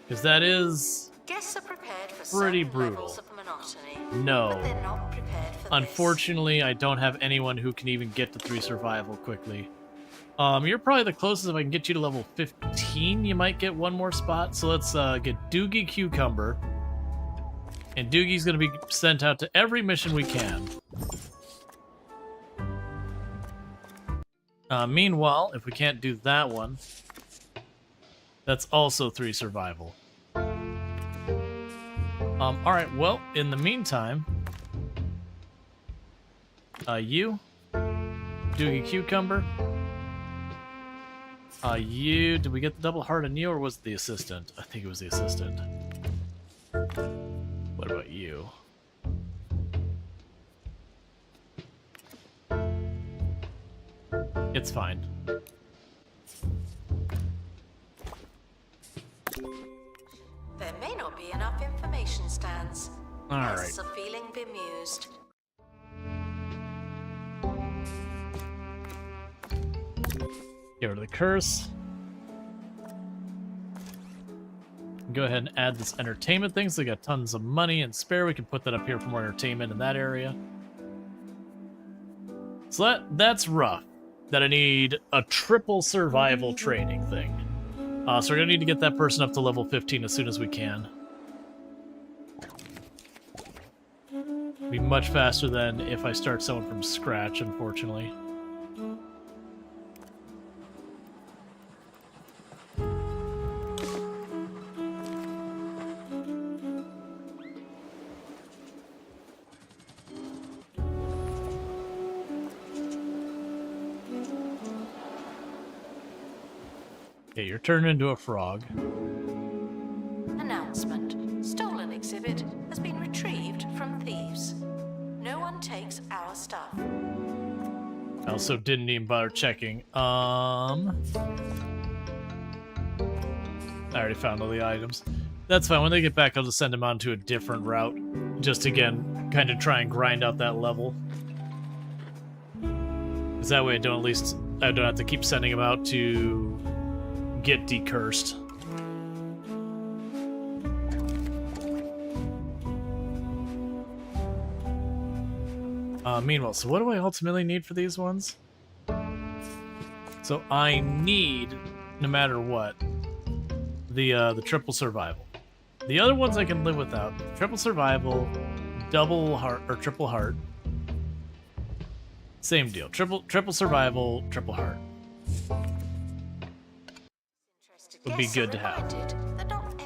S1: Because that is
S2: Guests are prepared for
S1: pretty
S2: certain
S1: brutal.
S2: levels of monotony,
S1: No.
S2: but they're not prepared for
S1: Unfortunately, I don't have anyone who can even get to 3 survival quickly. You're probably the closest. If I can get you to level 15, you might get one more spot. So let's get Doogie Cucumber. And Doogie's going to be sent out to every mission we can. Meanwhile, if we can't do that one, that's also 3 survival. Alright, well, in the meantime, you, Doogie Cucumber, you, did we get the double heart on you, or was it the assistant? I think it was the assistant. What about you? It's fine.
S2: There may not be enough information stands.
S1: All
S2: Guests
S1: right.
S2: are feeling bemused.
S1: Get rid of the curse. Go ahead and add this entertainment thing, so we got tons of money and spare. We can put that up here for more entertainment in that area. So that's rough. That I need a triple survival training thing. So we're gonna need to get that person up to level 15 as soon as we can. Be much faster than if I start someone from scratch, unfortunately. Okay, you're turned into a frog.
S2: Announcement. Stolen exhibit has been retrieved from thieves. No one takes our stuff.
S1: I also didn't even bother checking. I already found all the items. That's fine. When they get back, I'll just send them on to a different route. Just again, kind of try and grind out that level. Because that way I don't have to keep sending them out to get decursed. Meanwhile, so what do I ultimately need for these ones? So I need, no matter what, the triple survival. The other ones I can live without. Triple survival, double heart, or triple heart. Same deal. Triple survival, triple heart. Would be
S2: Guests
S1: good
S2: are
S1: to have.
S2: reminded that not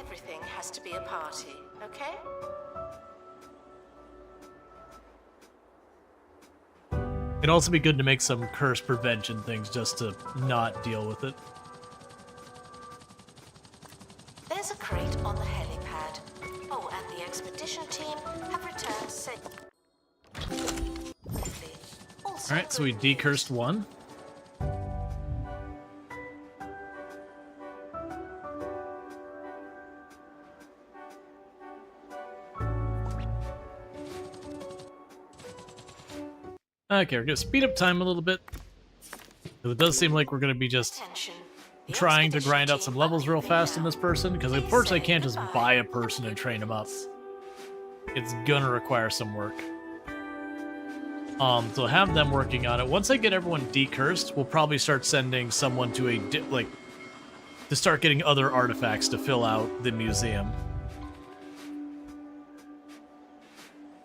S1: It'd also be good to make some curse prevention things just to not deal with it.
S2: There's a crate on the helipad. Oh, and the expedition team have returned safely.
S1: Alright, so we decursed one. Okay, we're gonna speed up time a little bit. It does seem like we're gonna be just trying to grind out some levels real fast in this person, because unfortunately I can't just buy a person and train them up. It's gonna require some work. So have them working on it. Once I get everyone decursed, we'll probably start sending someone to a to start getting other artifacts to fill out the museum.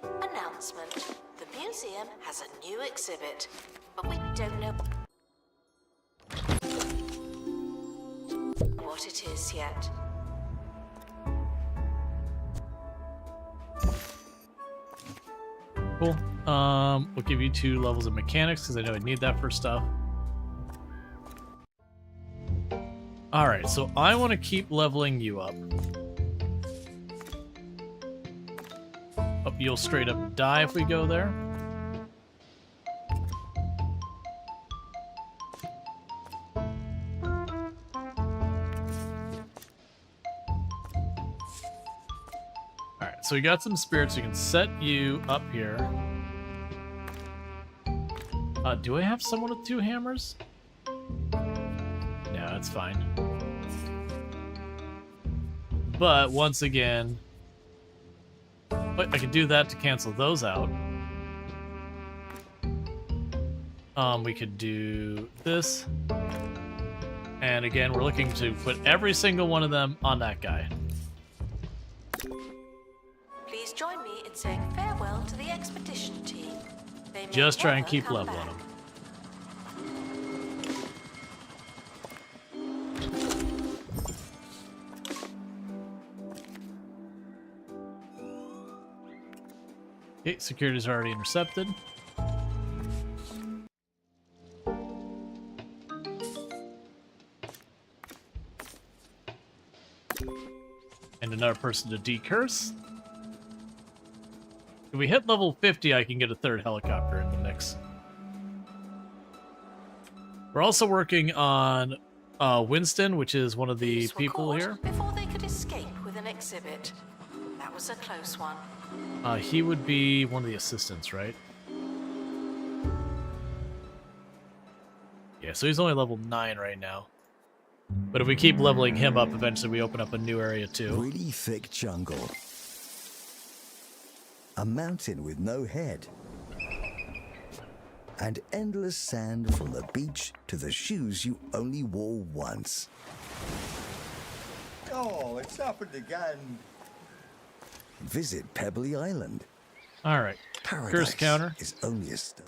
S2: Announcement. The museum has a new exhibit, but we don't know what it is yet.
S1: Cool. We'll give you 2 levels of mechanics, because I know I need that for stuff. Alright, so I want to keep leveling you up. Oh, you'll straight up die if we go there. Alright, so we got some spirits. We can set you up here. Do I have someone with 2 hammers? No, that's fine. But once again, I could do that to cancel those out. We could do this. And again, we're looking to put every single one of them on that guy.
S2: Please join me in saying farewell to the expedition team. They may
S1: Just try and
S2: never
S1: keep
S2: come
S1: leveling
S2: back.
S1: them. Okay, security's already intercepted. And another person to decurse. If we hit level 50, I can get a 3rd helicopter in the mix. We're also working on Winston, which is one of the
S2: Thieves were
S1: people
S2: caught
S1: here.
S2: before they could escape with an exhibit. That was a close one.
S1: He would be one of the assistants, right? Yeah, so he's only level 9 right now. But if we keep leveling him up, eventually we open up a new area too.
S5: Really thick jungle. A mountain with no head. And endless sand from the beach to the shoes you only wore once.
S8: Oh, it's happened again.
S5: Visit Pebbly Island.
S1: Alright.
S5: Paradise
S1: Curse counter.
S5: is only a stone.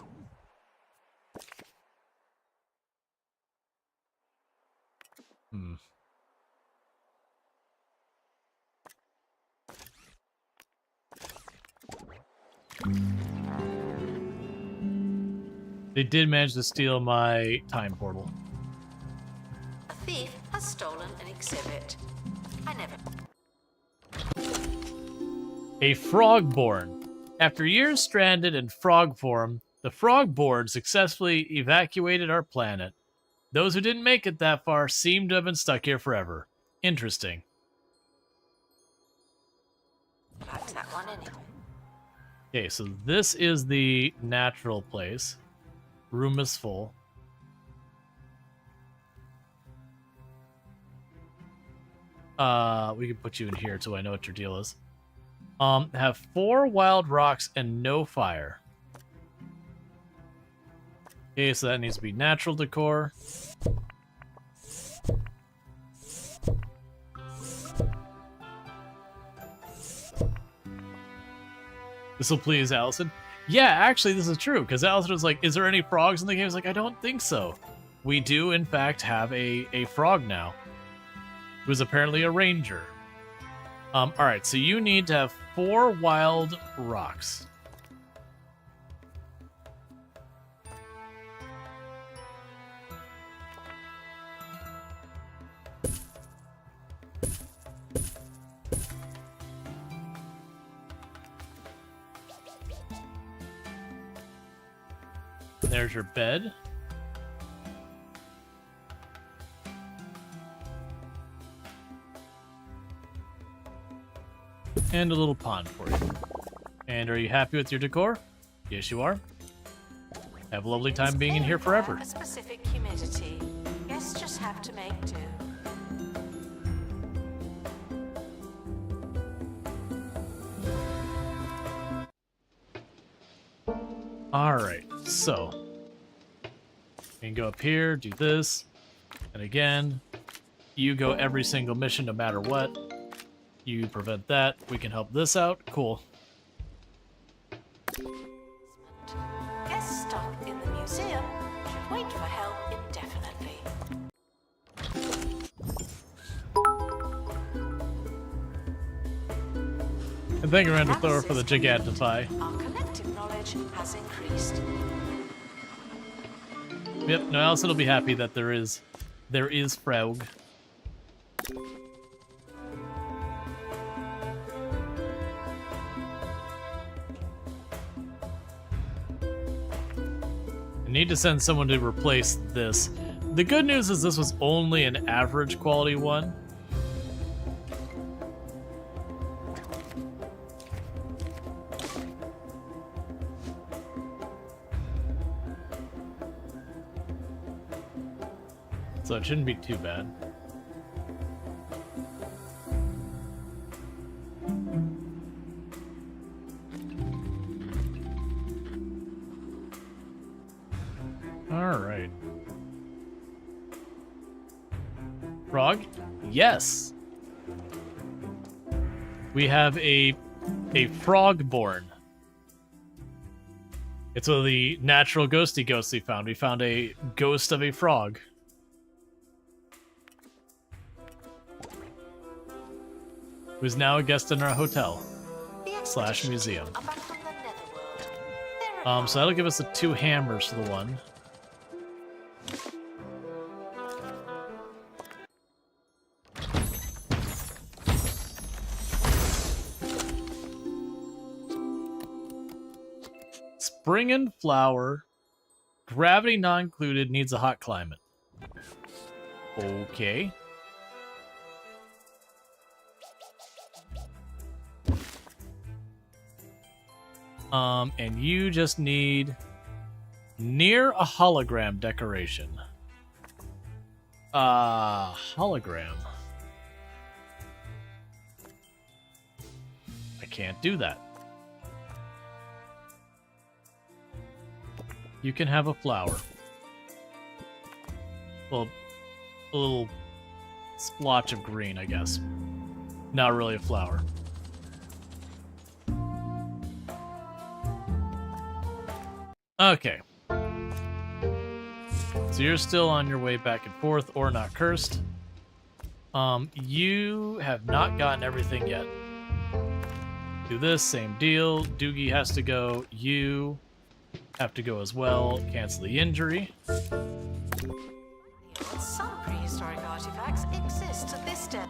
S1: They did manage to steal my time portal.
S2: A thief has stolen an exhibit. I never...
S1: A frogborn. After years stranded in frog form, the frogborn successfully evacuated our planet. Those who didn't make it that far seem to have been stuck here forever. Interesting.
S2: Liked that one anyway.
S1: Okay, so this is the natural place. Room is full. We can put you in here so I know what your deal is. Have 4 wild rocks and no fire. Okay, so that needs to be natural decor. This will please Allison. Yeah, actually, this is true, because Allison was like, is there any frogs in the game? I was like, I don't think so. We do, in fact, have a frog now. Who's apparently a ranger. Alright, so you need to have 4 wild rocks. And there's your bed. And a little pond for you. And are you happy with your decor? Yes, you are. Have a lovely time being in here forever.
S2: A specific humidity. Guests just have to make do.
S1: Alright, so you can go up here, do this, and again, you go every single mission no matter what. You prevent that. We can help this out. Cool.
S2: Guests stuck in the museum should wait for help indefinitely.
S1: And thank you, Randall Thor, for the Gigantify.
S2: Our collective knowledge has increased.
S1: Yep, no, Allison will be happy that there is Frog. I need to send someone to replace this. The good news is this was only an average quality one. So it shouldn't be too bad. All right. Frog? Yes. We have a frog born. It's one of the natural ghosty ghosts we found. We found a ghost of a frog. Who's now a guest in our hotel / museum. So that'll give us the 2 hammers for the one. Spring and flower. Gravity not included, needs a hot climate. Okay. And you just need near a hologram decoration. Hologram. I can't do that. You can have a flower. Well, a little splotch of green, I guess. Not really a flower. Okay. So you're still on your way back and forth, or not cursed. You have not gotten everything yet. Do this, same deal. Doogie has to go. You have to go as well. Cancel the injury.
S2: Some prehistoric artifacts exist at this day.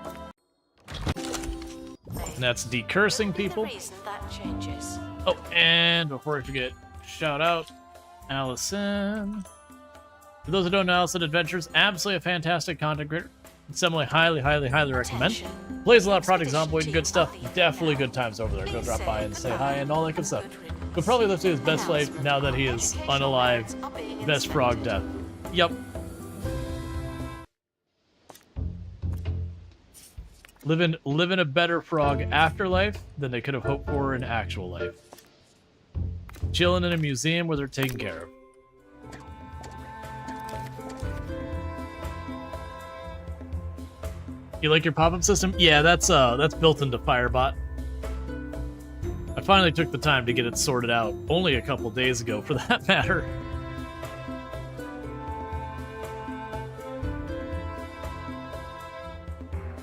S1: And that's decursing people.
S2: The reason that changes.
S1: Oh, and before I forget, shout out Allison. For those who don't know, Allison Adventures, absolutely a fantastic content creator. Someone I highly, highly, highly recommend. Plays a lot of Project Zomboid and good stuff. Definitely good times over there. Go drop by and say hi and all that good stuff. But probably live to his best life now that he is unalive. Best frog death. Yup. Living a better frog afterlife than they could have hoped for in actual life. Chilling in a museum where they're taken care of. You like your pop-up system? Yeah, that's built into Firebot. I finally took the time to get it sorted out only a couple days ago, for that matter.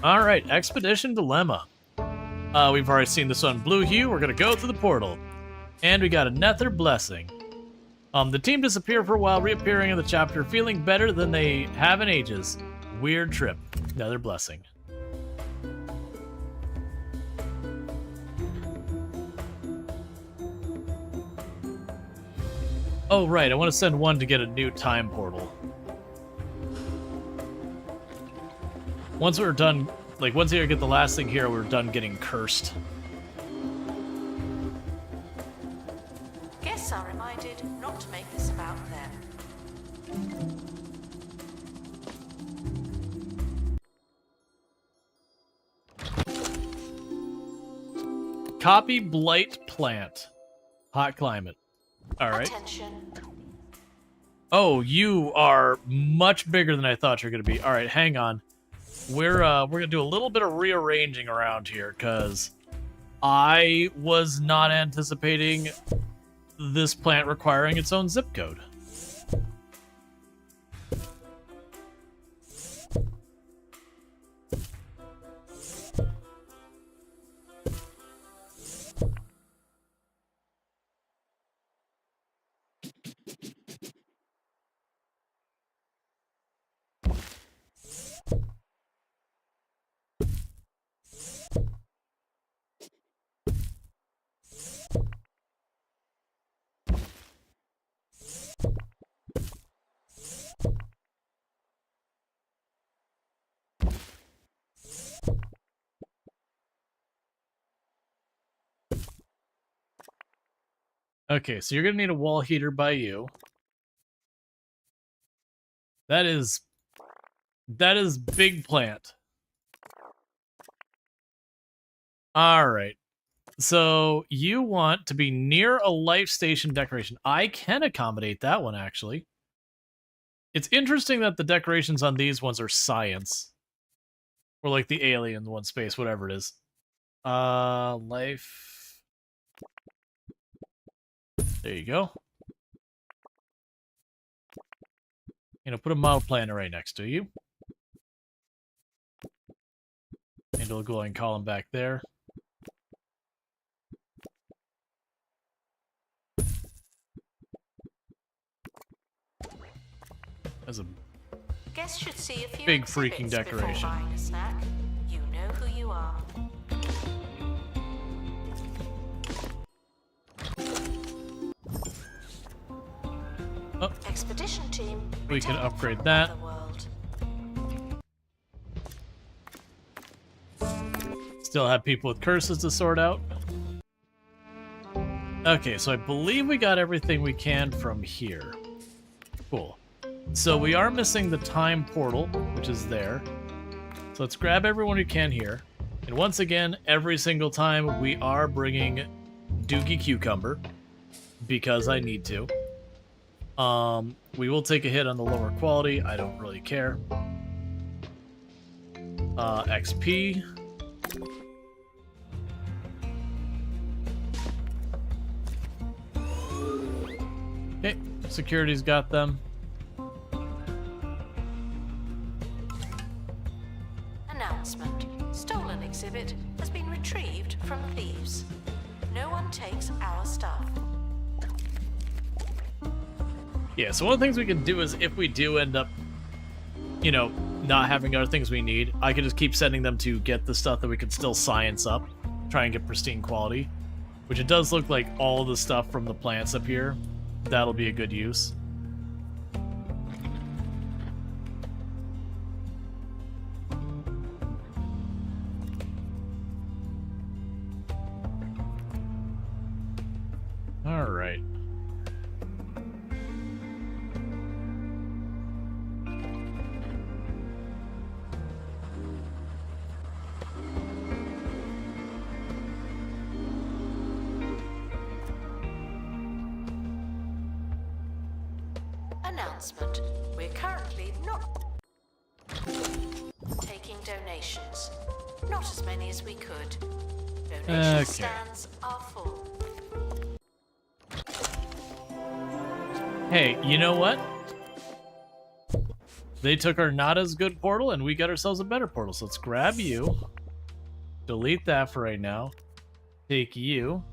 S1: All right, Expedition Dilemma. We've already seen this on Blue Hue. We're gonna go through the portal, and we got a Nether Blessing. The team disappeared for a while, reappearing in the chapter, feeling better than they have in ages. Weird trip. Nether Blessing. Oh, right. I want to send one to get a new time portal. Once we're done, like, once we get the last thing here, we're done getting cursed.
S2: Guests are reminded not to make this about them.
S1: Copy blight plant. Hot climate. All right.
S2: Attention.
S1: Oh, you are much bigger than I thought you're going to be. All right, hang on. We're going to do a little bit of rearranging around here because I was not anticipating this plant requiring its own zip code. Okay, so you're going to need a wall heater by you. That is big plant. All right. So you want to be near a life station decoration. I can accommodate that one, actually. It's interesting that the decorations on these ones are science. Or like the alien one, space, whatever it is. Life... There you go. Put a model planner right next to you. And a glowing column back there. That's a
S2: Guests should see a few
S1: big
S2: exhibits
S1: freaking
S2: before
S1: decoration.
S2: buying a snack. You know who you are.
S1: Oh,
S2: Expedition team.
S1: we can
S2: returning
S1: upgrade
S2: from
S1: that.
S2: Otherworld.
S1: Still have people with curses to sort out. Okay, so I believe we got everything we can from here. Cool. So we are missing the time portal, which is there. So let's grab everyone who can here. And once again, every single time we are bringing Doogie Cucumber, because I need to. We will take a hit on the lower quality. I don't really care. XP. Okay, security's got them.
S2: Announcement. Stolen exhibit has been retrieved from thieves. No one takes our stuff.
S1: Yeah, so one of the things we can do is if we do end up, not having other things we need, I can just keep sending them to get the stuff that we can still science up, try and get pristine quality, which it does look like all the stuff from the plants up here. That'll be a good use. All right.
S2: Announcement. We're currently not taking donations. Not as many as we could. Donation
S1: Okay.
S2: stands are full.
S1: Hey, you know what? They took our not as good portal and we got ourselves a better portal. So let's grab you. Delete that for right now. Take you.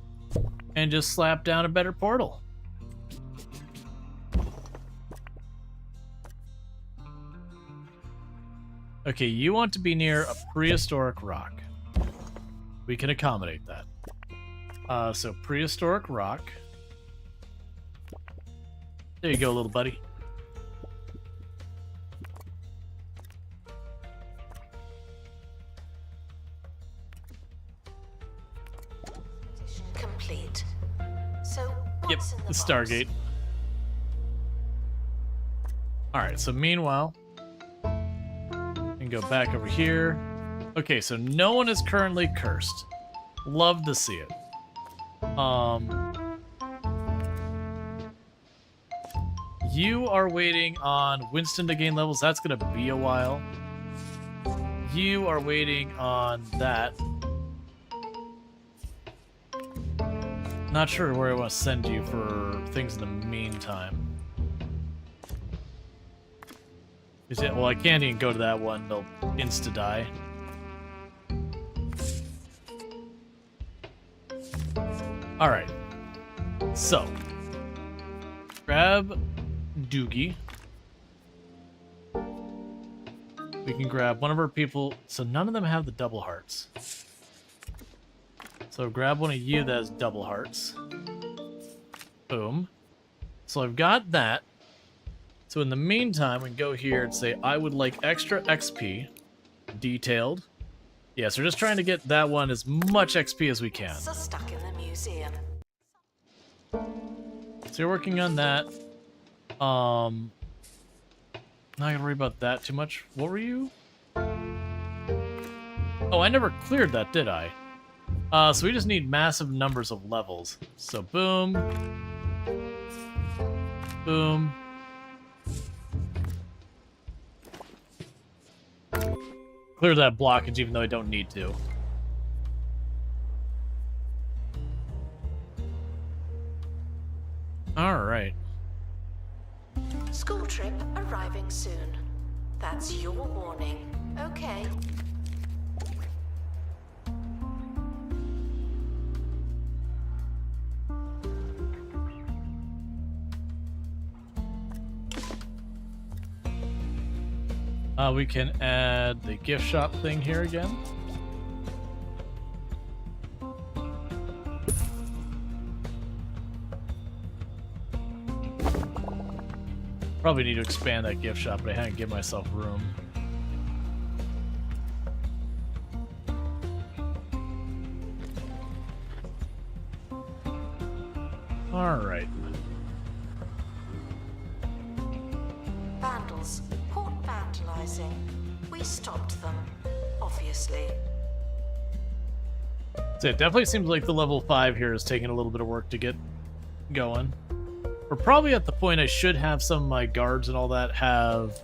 S1: And just slap down a better portal. Okay, you want to be near a prehistoric rock. We can accommodate that. So prehistoric rock. There you go, little buddy.
S2: Mission complete. So,
S1: Yep,
S2: what's in the
S1: the
S2: box?
S1: Stargate. Alright, so meanwhile, we can go back over here. Okay, so no one is currently cursed. Love to see it. You are waiting on Winston to gain levels. That's gonna be a while. You are waiting on that. Not sure where I want to send you for things in the meantime. Is it? Well, I can't even go to that one. They'll insta-die. Alright. So. Grab Doogie. We can grab one of our people. So none of them have the double hearts. So grab one of you that has double hearts. Boom. So I've got that. So in the meantime, we can go here and say, I would like extra XP. Detailed. Yeah, so we're just trying to get that one as much XP as we can.
S2: So stuck in the museum.
S1: So you're working on that. Not gonna worry about that too much. What were you? Oh, I never cleared that, did I? So we just need massive numbers of levels. So boom. Boom. Clear that blockage even though I don't need to. Alright.
S2: School trip arriving soon. That's your warning. Okay.
S1: We can add the gift shop thing here again. Probably need to expand that gift shop, but I hadn't given myself room. Alright.
S2: Vandals. Caught vandalizing. We stopped them. Obviously.
S1: So it definitely seems like the level 5 here is taking a little bit of work to get going. We're probably at the point I should have some of my guards and all that have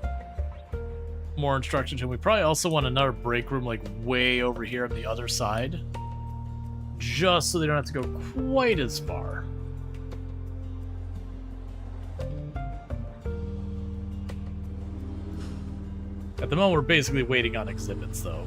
S1: more instructions. And we probably also want another break room like way over here on the other side. Just so they don't have to go quite as far. At the moment, we're basically waiting on exhibits, though.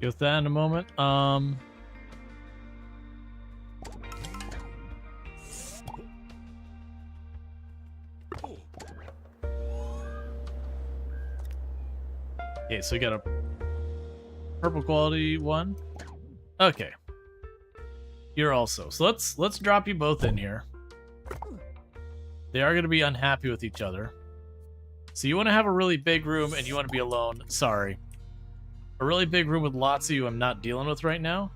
S1: Get with that in a moment. Okay, so we got a purple quality one. Okay. You're also. So let's drop you both in here. They are going to be unhappy with each other. So you want to have a really big room and you want to be alone. Sorry. A really big room with lots of you I'm not dealing with right now.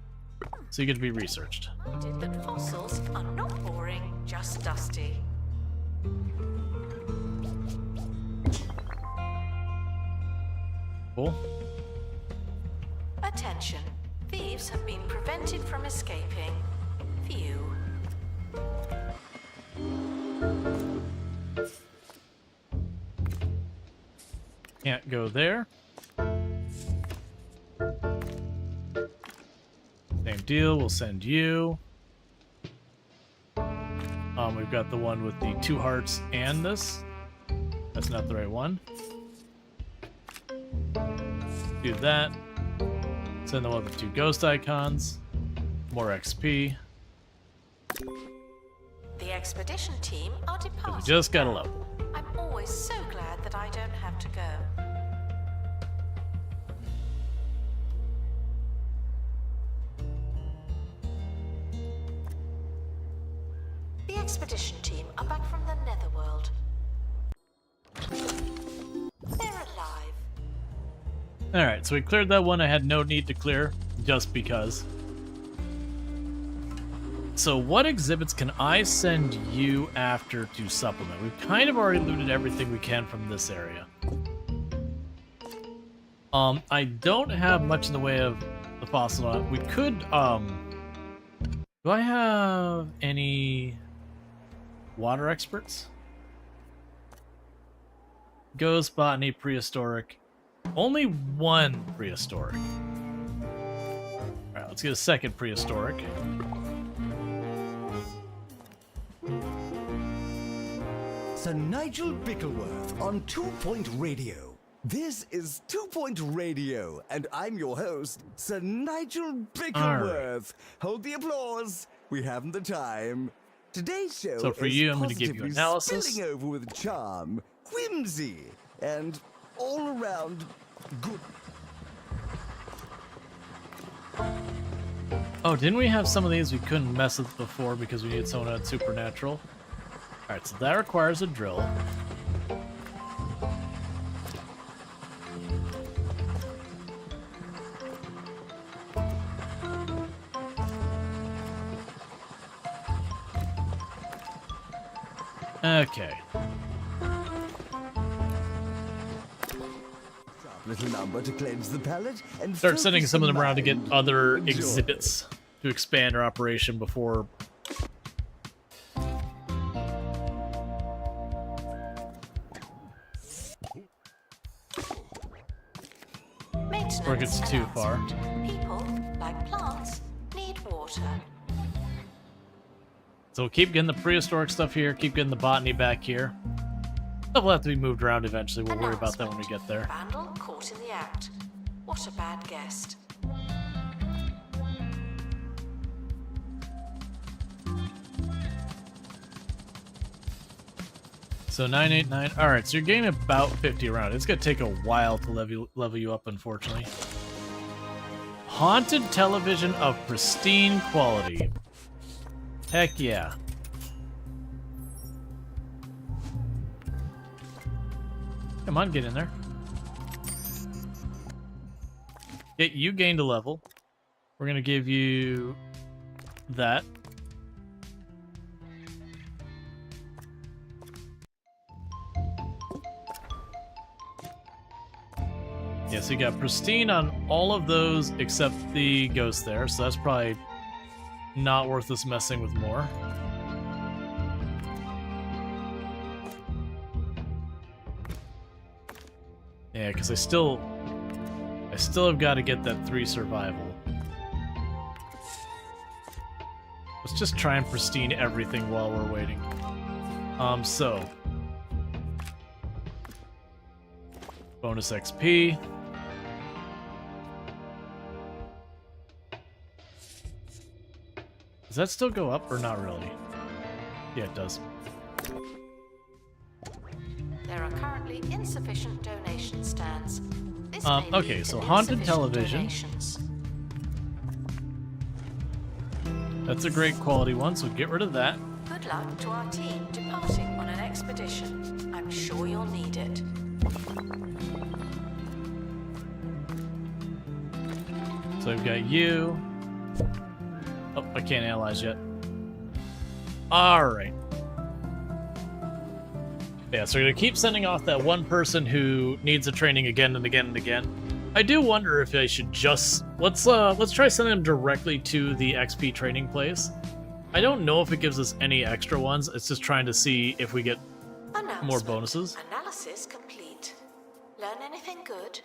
S1: So you get to be researched.
S2: I did that fossils are not boring, just dusty.
S1: Cool.
S2: Attention. Thieves have been prevented from escaping. Phew.
S1: Can't go there. Same deal, we'll send you. We've got the one with the 2 hearts and this. That's not the right one. Do that. Send the one with 2 ghost icons. More XP.
S2: The expedition team are departing.
S1: We just got a
S2: now.
S1: level.
S2: I'm always so glad that I don't have to go. The expedition team are back from the Netherworld. They're alive.
S1: Alright, so we cleared that one I had no need to clear, just because. So what exhibits can I send you after to supplement? We've kind of already looted everything we can from this area. I don't have much in the way of the fossil. We could, do I have any water experts? Ghost, botany, prehistoric. Only one prehistoric. Alright, let's get a second prehistoric.
S5: Sir Nigel Bickleworth on 2 Point Radio. This is 2 Point Radio, and I'm your host, Sir Nigel Bickleworth. Hold the applause. We haven't the time. Today's show
S1: So for
S5: is
S1: you, I'm going to give you
S5: positively
S1: analysis.
S5: spilling over with charm, whimsy, and all around good.
S1: Oh, didn't we have some of these we couldn't mess with before because we needed someone at supernatural? Alright, so that requires a drill. Okay.
S5: Little number to cleanse the palate and
S1: Start sending
S5: focus
S1: some of
S5: the
S1: them around to get
S5: mind.
S1: other
S5: Enjoy.
S1: exhibits to expand our operation before.
S2: Maintenance
S1: Or it gets too far.
S2: announcement. People, like plants, need water.
S1: So we'll keep getting the prehistoric stuff here, keep getting the botany back here. Stuff will have to be moved around eventually. We'll worry about that when we get there.
S2: Vandal caught in the act. What a bad guest.
S1: So 989. Alright, so you're getting about 50 around. It's going to take a while to level you up, unfortunately. Haunted television of pristine quality. Heck yeah. Come on, get in there. You gained a level. We're going to give you that. Yeah, so you got pristine on all of those except the ghost there, so that's probably not worth us messing with more. Yeah, because I still have got to get that 3 survival. Let's just try and pristine everything while we're waiting. So bonus XP. Does that still go up or not really? Yeah, it does.
S2: There are currently insufficient donation stands. This may
S1: okay,
S2: lead
S1: so
S2: to
S1: haunted
S2: insufficient
S1: television.
S2: donations.
S1: That's a great quality one, so get rid of that.
S2: Good luck to our team departing on an expedition. I'm sure you'll need it.
S1: So we've got you. Oh, I can't analyze yet. Alright. Yeah, so we're gonna keep sending off that one person who needs a training again and again and again. I do wonder if I should just let's try sending them directly to the XP training place. I don't know if it gives us any extra ones. It's just trying to see if we get more
S2: Announcement.
S1: bonuses.
S2: Analysis complete. Learn anything good?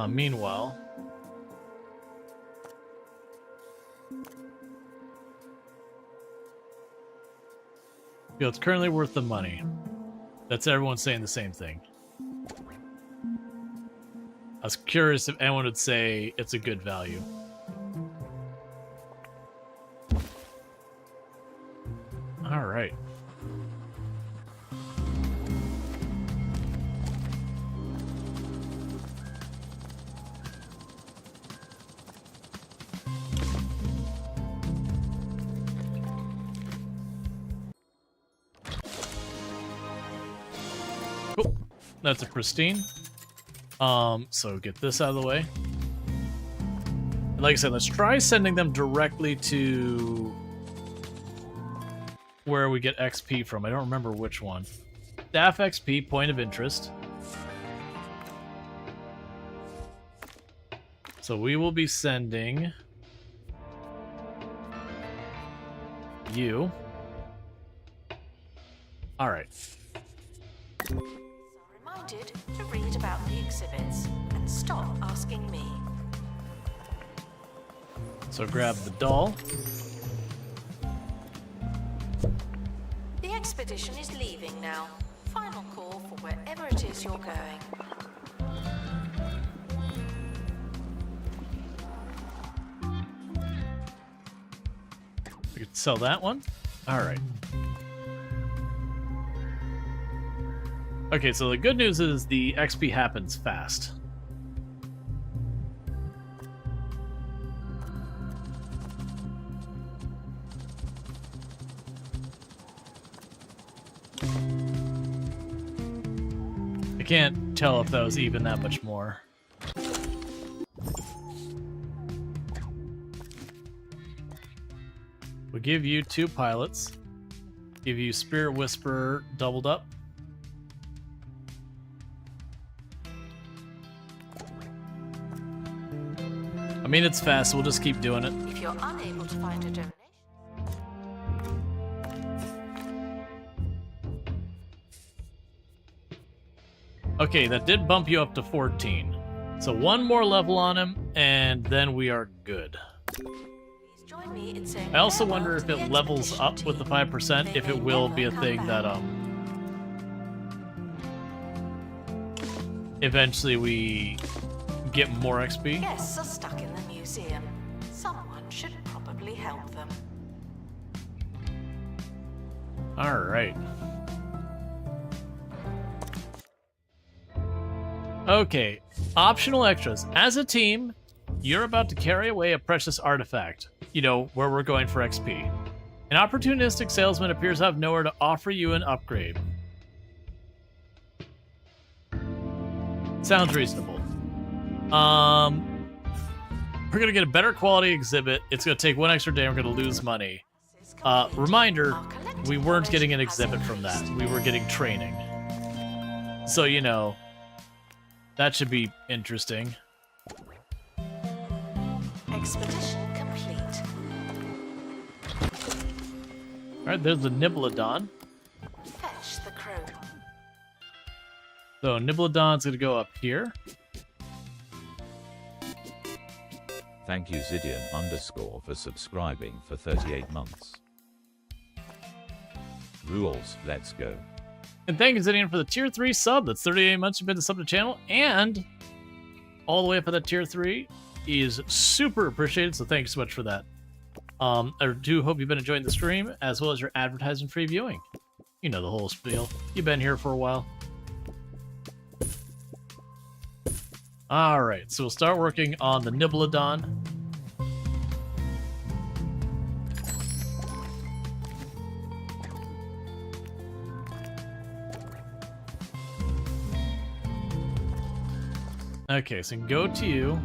S1: Meanwhile, feel it's currently worth the money. That's everyone saying the same thing. I was curious if anyone would say it's a good value. All right. Cool. That's a pristine. So get this out of the way. And like I said, let's try sending them directly to where we get XP from. I don't remember which one. Staff XP, point of interest. So we will be sending you. All right.
S2: Reminded to read about the exhibits and stop asking me.
S1: So grab the doll.
S2: The expedition is leaving now. Final call for wherever it is you're going.
S1: We could sell that one. All right. Okay, so the good news is the XP happens fast. I can't tell if that was even that much more. We'll give you 2 pilots. Give you Spirit Whisperer doubled up. I mean, it's fast, so we'll just keep doing it.
S2: If you're unable to find a donation,
S1: Okay, that did bump you up to 14. So 1 more level on him, and then we are good.
S2: please join me in saying
S1: I also
S2: farewell
S1: wonder
S2: to
S1: if
S2: the
S1: it levels
S2: expedition
S1: up with the
S2: team.
S1: 5%, if
S2: They
S1: it
S2: may
S1: will
S2: never
S1: be a
S2: come
S1: thing
S2: back.
S1: that, eventually we get more XP.
S2: Guests are stuck in the museum. Someone should probably help them.
S1: Alright. Okay, optional extras. As a team, you're about to carry away a precious artifact. You know, where we're going for XP. An opportunistic salesman appears out of nowhere to offer you an upgrade. Sounds reasonable. We're gonna get a better quality exhibit. It's gonna take 1 extra day, and we're gonna lose money. Reminder, we weren't getting an exhibit from that. We were getting training. So, you know, that should be interesting.
S2: Expedition complete.
S1: Alright, there's the Nibelodon.
S2: Fetch the crow.
S1: So Nibelodon's gonna go up here.
S3: Thank you Zidian_ for subscribing for 38 months. Rules, let's go.
S1: And thank you, Zidian, for the tier 3 sub. That's 38 months you've been to sub the channel. And all the way up at that tier 3 is super appreciated. So thank you so much for that. I do hope you've been enjoying the stream, as well as your advertising free viewing. You know the whole spiel. You've been here for a while. Alright, so we'll start working on the Nibelodon. Okay, so go to you.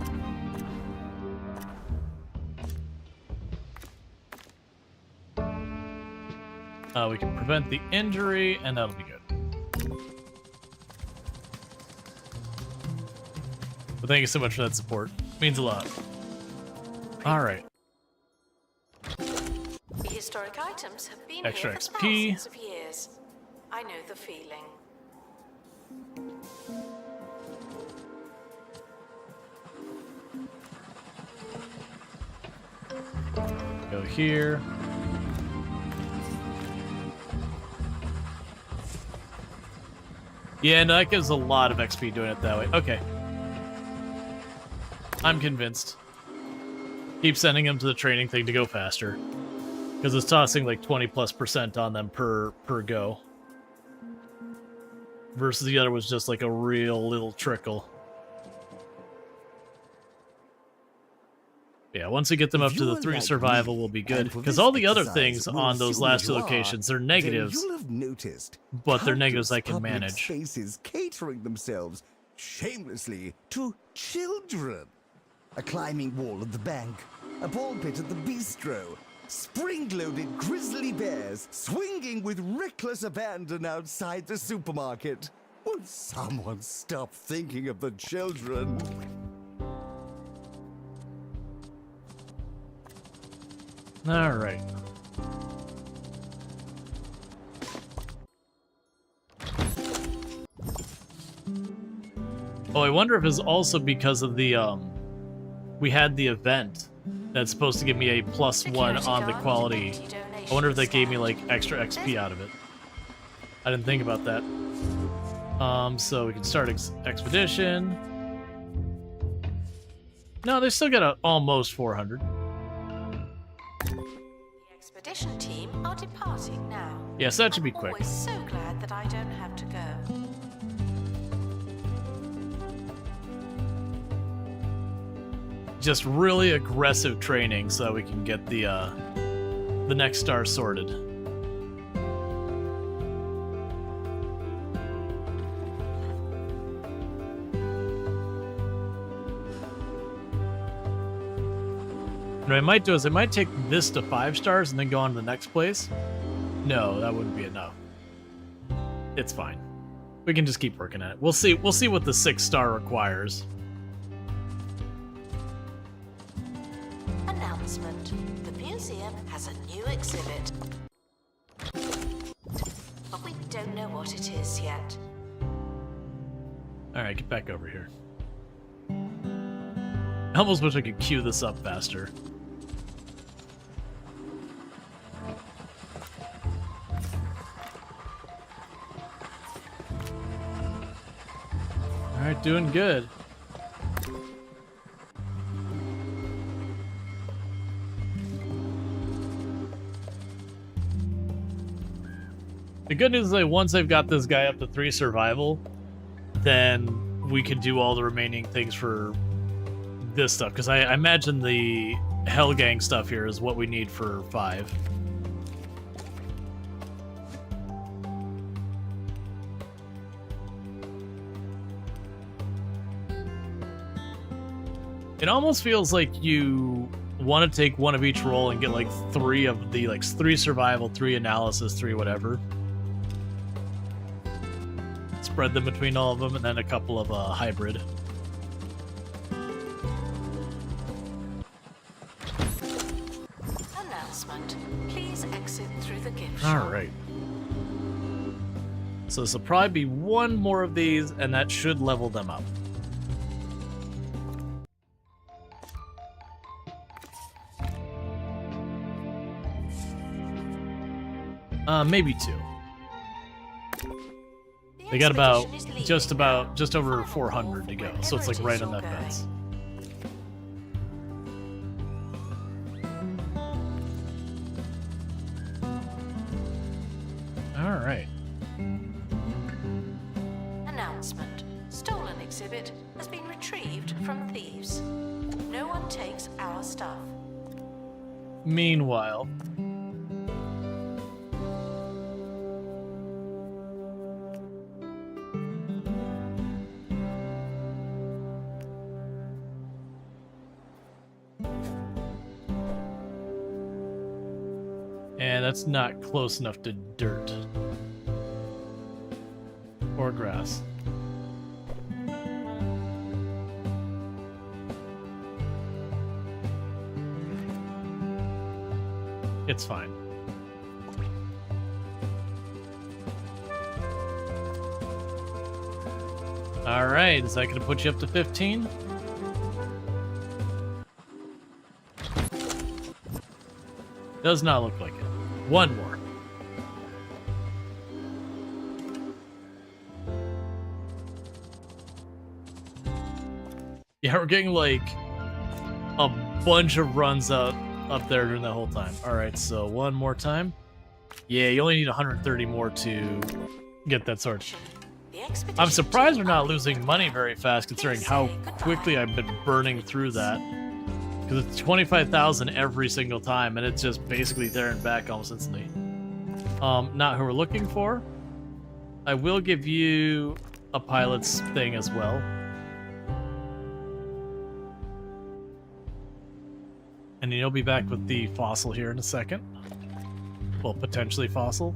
S1: We can prevent the injury, and that'll be good. But thank you so much for that support. Means a lot. Alright.
S2: Prehistoric items have been
S1: Extra
S2: here for
S1: XP.
S2: thousands of years. I know the feeling.
S1: Go here. Yeah, no, that gives a lot of XP doing it that way. Okay. I'm convinced. Keep sending them to the training thing to go faster. Because it's tossing like 20+% on them per go. Versus the other was just like a real little trickle. Yeah, once we get them up to the 3 survival, we'll be good. Because all the other things on those last 2 locations, they're negatives,
S5: You'll have noticed
S1: but they're negatives
S5: countless
S1: I can
S5: public
S1: manage.
S5: Spaces catering themselves shamelessly to children. A climbing wall at the bank, a ball pit at the bistro, spring-loaded grizzly bears swinging with reckless abandon outside the supermarket. Will someone stop thinking of the children?
S1: All right. Oh, I wonder if it's also because of the we had the event that's supposed to give me a +1 on the quality. I wonder if that gave me like extra XP out of it. I didn't think about that. So we can start expedition. No, they still got almost 400.
S2: The expedition team are departing now.
S1: Yes, that should be
S2: I'm
S1: quick.
S2: always so glad that I don't have to go.
S1: Just really aggressive training so that we can get the next star sorted. What I might do is I might take this to 5 stars and then go on to the next place. No, that wouldn't be enough. It's fine. We can just keep working at it. We'll see what the 6-star requires.
S2: Announcement. The museum has a new exhibit. But we don't know what it is yet.
S1: Alright, get back over here. I almost wish I could queue this up faster. Alright, doing good. The good news is that once I've got this guy up to 3 survival, then we can do all the remaining things for this stuff. Because I imagine the Hell Gang stuff here is what we need for 5. It almost feels like you want to take one of each role and get like 3 of the 3 survival, 3 analysis, 3 whatever. Spread them between all of them, and then a couple of hybrid.
S2: Announcement. Please exit through the gift shop.
S1: All right. So this will probably be 1 more of these, and that should level them up. Maybe 2. They got about just over 400 to go, so it's like right on that fence. All right.
S2: Announcement. Stolen exhibit has been retrieved from thieves. No one takes our stuff.
S1: Meanwhile, and that's not close enough to dirt or grass. It's fine. All right, is that going to put you up to 15? Does not look like it. 1 more. Yeah, we're getting like a bunch of runs out up there during the whole time. Alright, so one more time. Yeah, you only need 130 more to get that sword. I'm surprised we're not losing money very fast considering how quickly I've been burning through that. Because it's 25,000 every single time, and it's just basically there and back almost instantly. Not who we're looking for. I will give you a pilot's thing as well. And you'll be back with the fossil here in a second. Well, potentially fossil.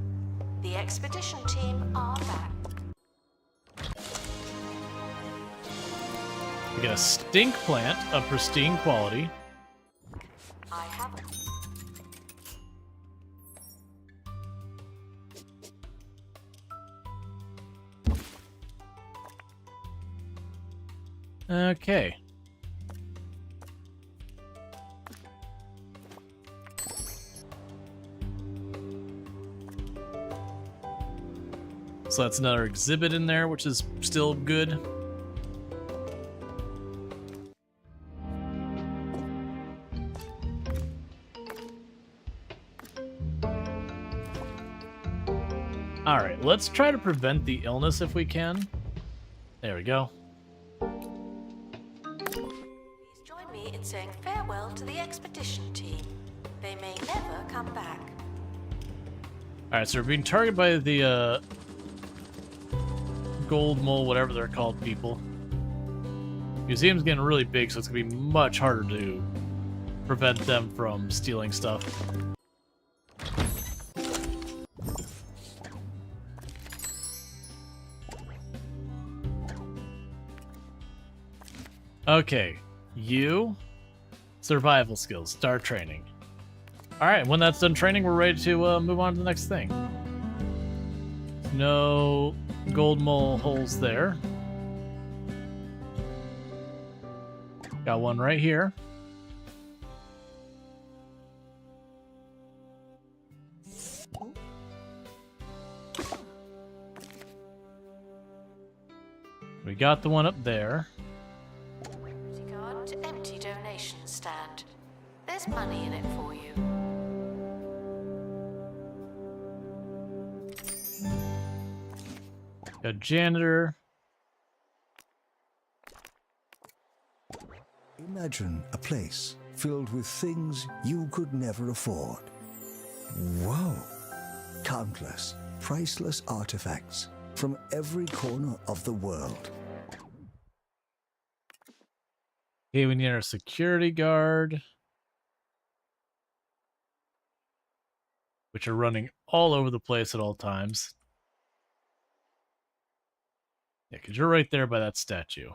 S2: The expedition team are back.
S1: We get a stink plant of pristine quality.
S2: I have it.
S1: Okay. So that's another exhibit in there, which is still good. Alright, let's try to prevent the illness if we can. There we go.
S2: Please join me in saying farewell to the expedition team. They may never come back.
S1: Alright, so we're being targeted by the gold mole, whatever they're called, people. Museum's getting really big, so it's gonna be much harder to prevent them from stealing stuff. Okay, you, survival skills, start training. Alright, when that's done training, we're ready to move on to the next thing. No gold mole holes there. Got one right here. We got the one up there.
S2: Regard to empty donation stand. There's money in it for you.
S1: Got janitor.
S5: Imagine a place filled with things you could never afford. Whoa! Countless, priceless artifacts from every corner of the world.
S1: Okay, we need our security guard, which are running all over the place at all times. Yeah, because you're right there by that statue.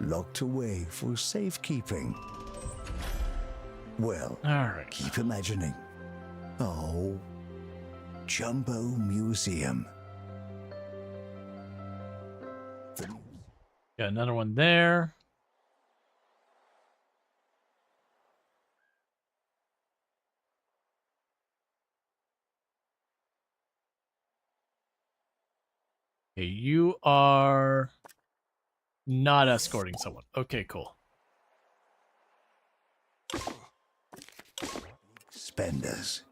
S5: Locked away for safekeeping. Well,
S1: All right.
S5: keep imagining. Oh, Jumbo Museum.
S1: Got another one there. Okay, you are not escorting someone. Okay, cool.
S5: Spenders.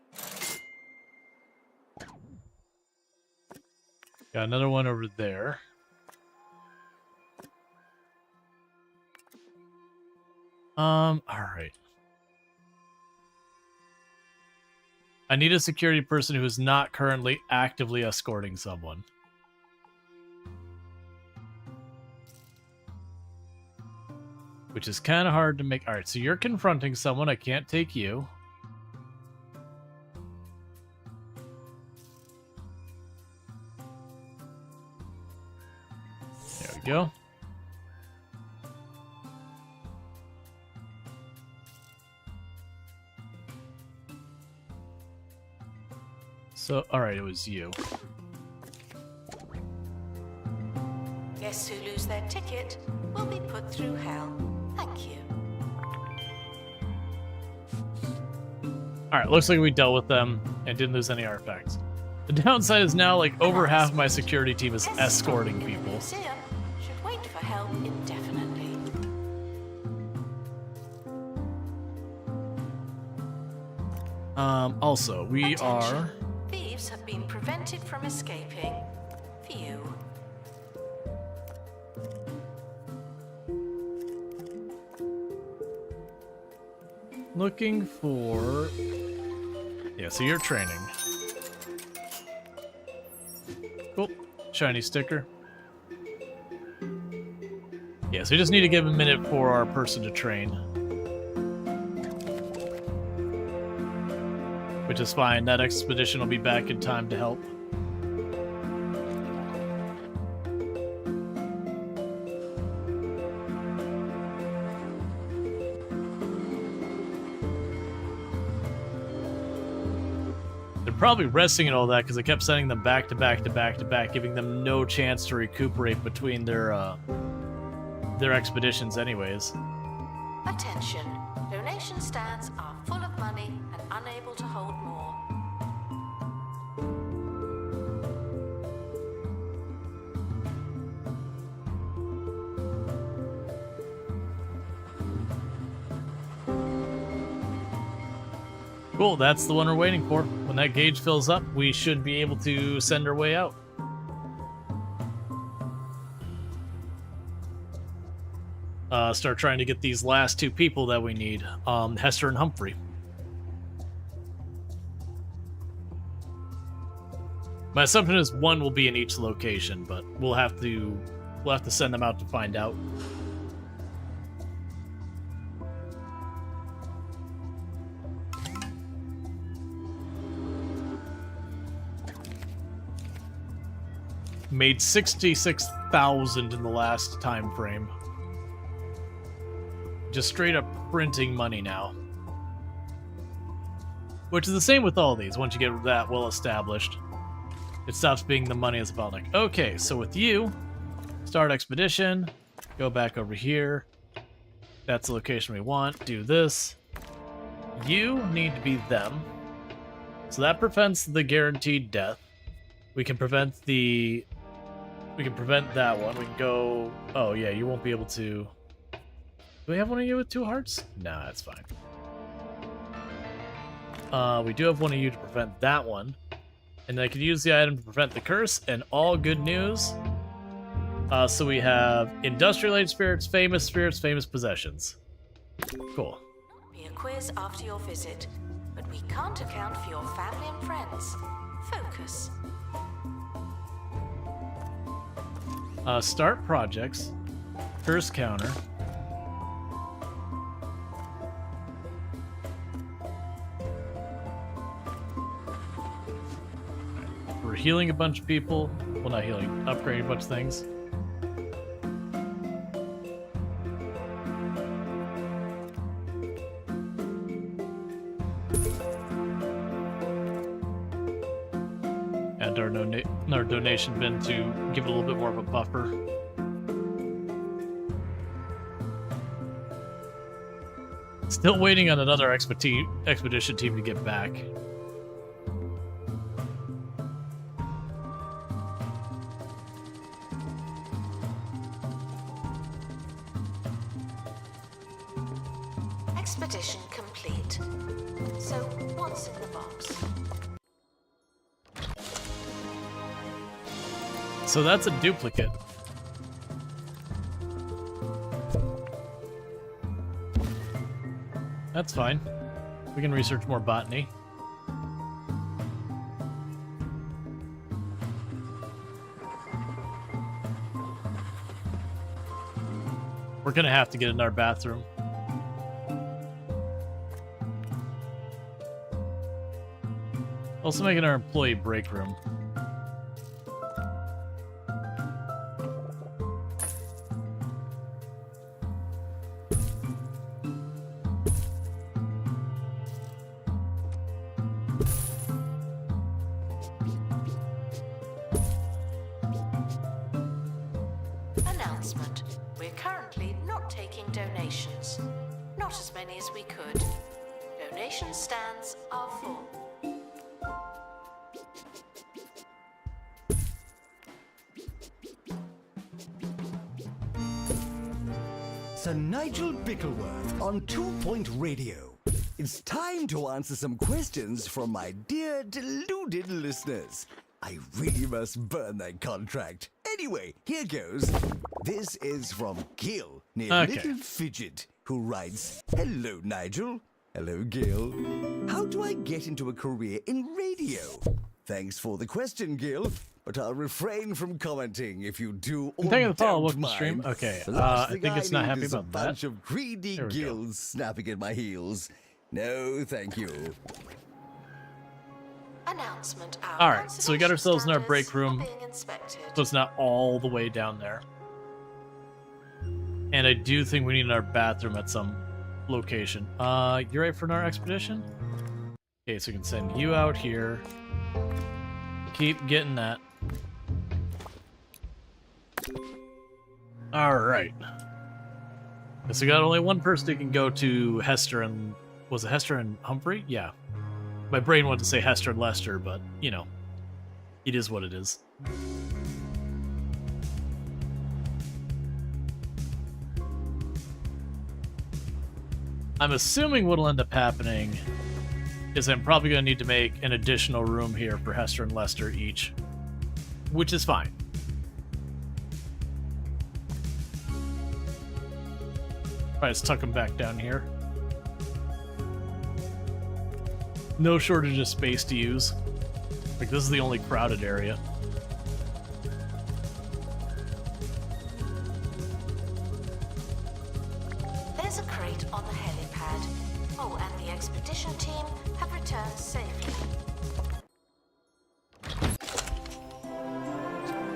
S1: Got another one over there. All right. I need a security person who is not currently actively escorting someone. Which is kind of hard to make. All right, so you're confronting someone. I can't take you. There we go. So, all right, it was you.
S2: Guests who lose their ticket will be put through hell. Thank you.
S1: All right, looks like we dealt with them and didn't lose any artifacts. The downside is now, like, over half of my
S2: Announcement.
S1: security team is
S2: Guests
S1: escorting
S2: stopping in the
S1: people.
S2: museum should wait for help indefinitely.
S1: Also, we
S2: Attention.
S1: are...
S2: Thieves have been prevented from escaping. Phew.
S1: looking for... Yeah, so you're training. Cool. Shiny sticker. Yeah, so we just need to give a minute for our person to train. Which is fine. That expedition will be back in time to help. They're probably resting and all that because I kept sending them back to back to back to back, giving them no chance to recuperate between their expeditions anyways.
S2: Attention. Donation stands are full of money and unable to hold more.
S1: Cool, that's the one we're waiting for. When that gauge fills up, we should be able to send our way out. Start trying to get these last two people that we need, Hester and Humphrey. My assumption is one will be in each location, but we'll have to send them out to find out. Made 66,000 in the last time frame. Just straight up printing money now. Which is the same with all these. Once you get that well established, it stops being the money as a bottleneck. Okay, so with you, start expedition, go back over here. That's the location we want. Do this. You need to be them. So that prevents the guaranteed death. We can prevent the... We can prevent that one. We can go... Oh, yeah, you won't be able to... Do we have one of you with 2 hearts? Nah, that's fine. We do have one of you to prevent that one. And I can use the item to prevent the curse, and all good news. So we have industrial-age spirits, famous possessions. Cool.
S2: Be a quiz after your visit, but we can't account for your family and friends. Focus.
S1: Start projects. Curse counter. We're healing a bunch of people. Well, not healing, upgrading a bunch of things. And our donation bin to give it a little bit more of a buffer. Still waiting on another expedition team to get back.
S2: Expedition complete. So, what's in the box?
S1: So that's a duplicate. That's fine. We can research more botany. We're gonna have to get another bathroom. Also making our employee break room.
S2: Announcement. We're currently not taking donations. Not as many as we could. Donation stands are full.
S5: Sir Nigel Bickleworth on 2 Point Radio. It's time to answer some questions from my dear deluded listeners. I really must burn that contract. Anyway, here goes. This is from Gil, near
S1: Okay.
S5: Little Fidget, who writes, "Hello, Nigel." Hello, Gil. How do I get into a career in radio? Thanks for the question, Gil, but I'll refrain from commenting if you do or
S1: Thank you for the follow.
S5: don't
S1: Welcome to
S5: mind.
S1: stream. Okay,
S5: The last
S1: I
S5: thing
S1: think it's not
S5: need
S1: happy
S5: is
S1: about
S5: a
S1: that.
S5: bunch of greedy
S1: There we go.
S5: gills snapping at my heels. No, thank you.
S2: Announcement.
S1: All right, so we got ourselves in our break room.
S2: Being inspected.
S1: So it's not all the way down there. And I do think we need our bathroom at some location. You ready for our expedition? Okay, so we can send you out here. Keep getting that. Alright. Guess we got only one person who can go to Hester and... Was it Hester and Humphrey? Yeah. My brain wanted to say Hester and Lester, but, you know. It is what it is. I'm assuming what'll end up happening is I'm probably going to need to make an additional room here for Hester and Lester each, which is fine. Alright, let's tuck them back down here. No shortage of space to use. Like, this is the only crowded area.
S2: There's a crate on the helipad. Oh, and the expedition team have returned safely.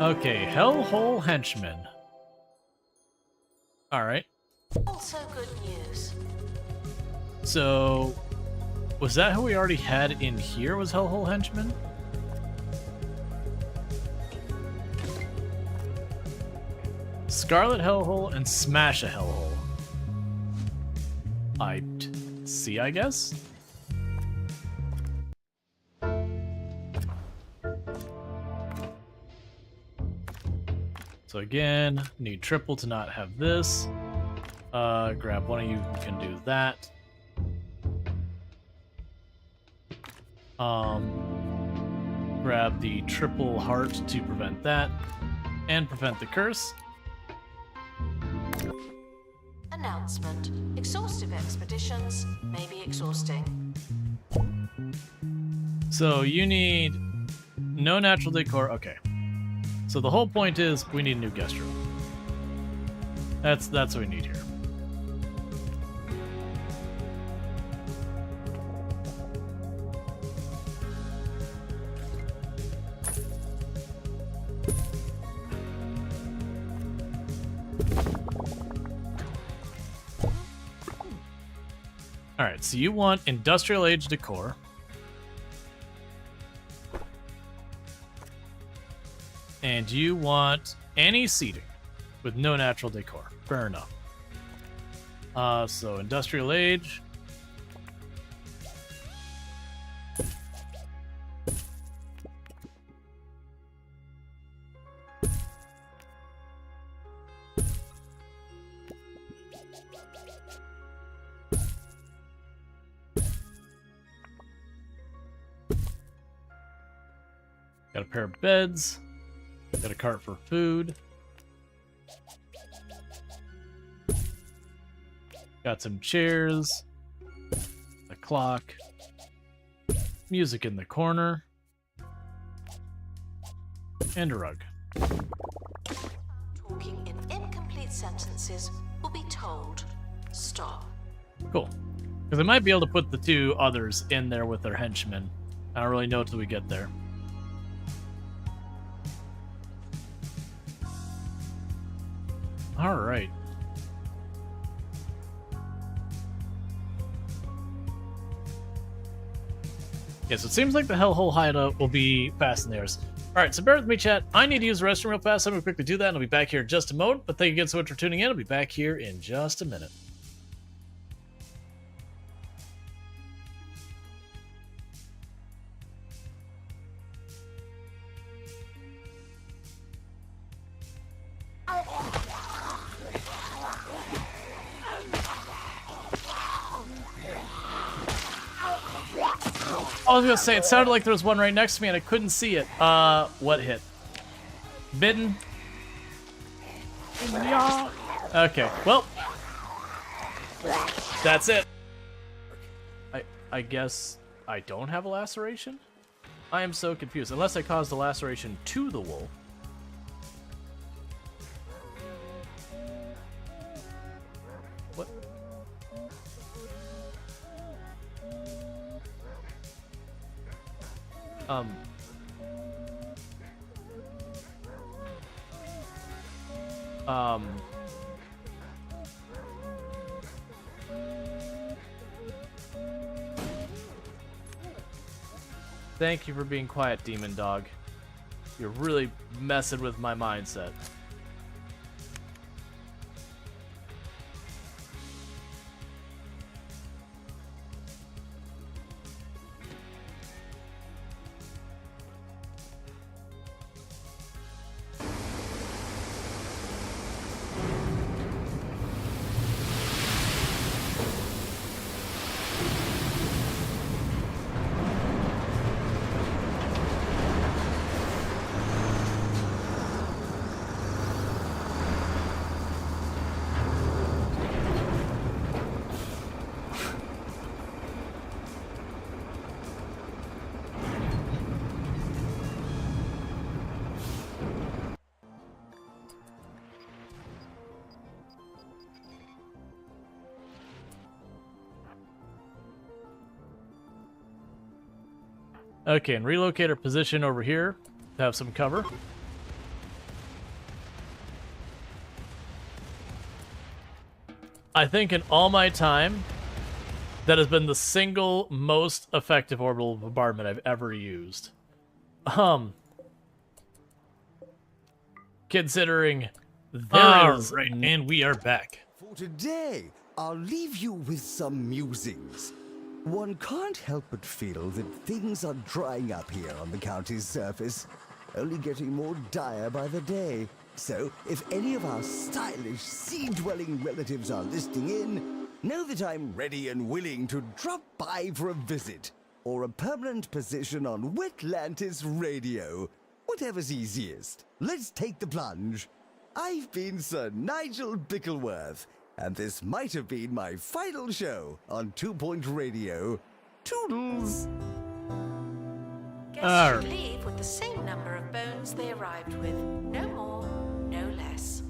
S1: Okay, Hellhole Henchman. Alright.
S2: Also good news.
S1: So, was that who we already had in here, was Hellhole Henchman? Scarlet Hellhole and Smash a Hellhole. I'd see, I guess? So again, need triple to not have this. Grab one of you who can do that. Grab the triple heart to prevent that. And prevent the curse.
S2: Announcement. Exhaustive expeditions may be exhausting.
S1: So you need no natural decor. Okay. So the whole point is we need a new guest room. That's what we need here. All right, so you want industrial age decor. And you want any seating with no natural decor. Fair enough. So industrial age. Got a pair of beds. Got a cart for food. Got some chairs. A clock. Music in the corner. And a rug.
S2: Talking in incomplete sentences will be told. Stop.
S1: Cool. Because I might be able to put the two others in there with their henchmen. I don't really know till we get there. All right. Yeah, so it seems like the Hellhole hideout will be fast and theirs. All right, so bear with me, chat. I need to use the restroom real fast. I'm going to quickly do that, and I'll be back here in just a moment. But thank you again so much for tuning in. I'll be back here in just a minute. I was gonna say, it sounded like there was one right next to me and I couldn't see it. What hit? Bitten? Yeah. Okay, well. That's it. I guess I don't have a laceration? I am so confused. Unless I caused a laceration to the wolf. What? Thank you for being quiet, demon dog. You're really messing with my mindset. Okay, and relocate our position over here to have some cover. I think in all my time, that has been the single most effective orbital bombardment I've ever used. Considering there is...
S9: Right, and we are back.
S5: For today, I'll leave you with some musings. One can't help but feel that things are drying up here on the county's surface, only getting more dire by the day. So, if any of our stylish, sea-dwelling relatives are listening in, know that I'm ready and willing to drop by for a visit, or a permanent position on Wetlantis Radio. Whatever's easiest. Let's take the plunge. I've been Sir Nigel Bickleworth, and this might have been my final show on 2 Point Radio. Toodles!
S2: Guests should leave with the same number of bones they arrived with. No more, no less.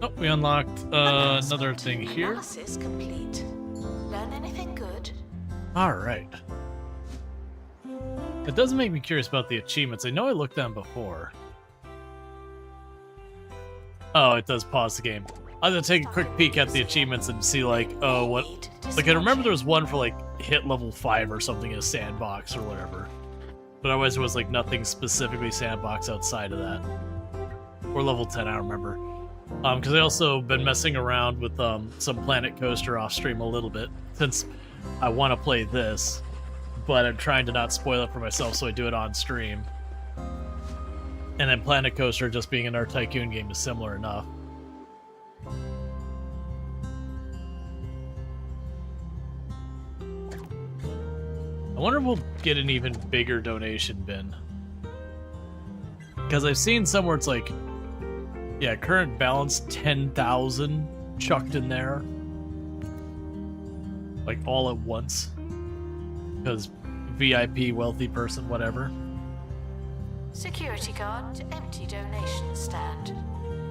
S9: Oh, we unlocked another thing here.
S2: Analysis complete. Learn anything good?
S1: Alright. It does make me curious about the achievements. I know I looked at them before. Oh, it does pause the game. I'm gonna take a quick peek at the achievements and see, like, oh, what... Like, I remember there was one for, like, hit level 5 or something in a sandbox or whatever. But otherwise there was, like, nothing specifically sandbox outside of that. Or level 10, I don't remember. Because I also been messing around with some Planet Coaster off stream a little bit, since I want to play this, but I'm trying to not spoil it for myself, so I do it on stream. And then Planet Coaster just being an Art Tycoon game is similar enough. I wonder if we'll get an even bigger donation bin. Because I've seen somewhere it's like, yeah, current balance 10,000 chucked in there. Like all at once. Because VIP, wealthy person, whatever.
S2: Security guard to empty donation stand.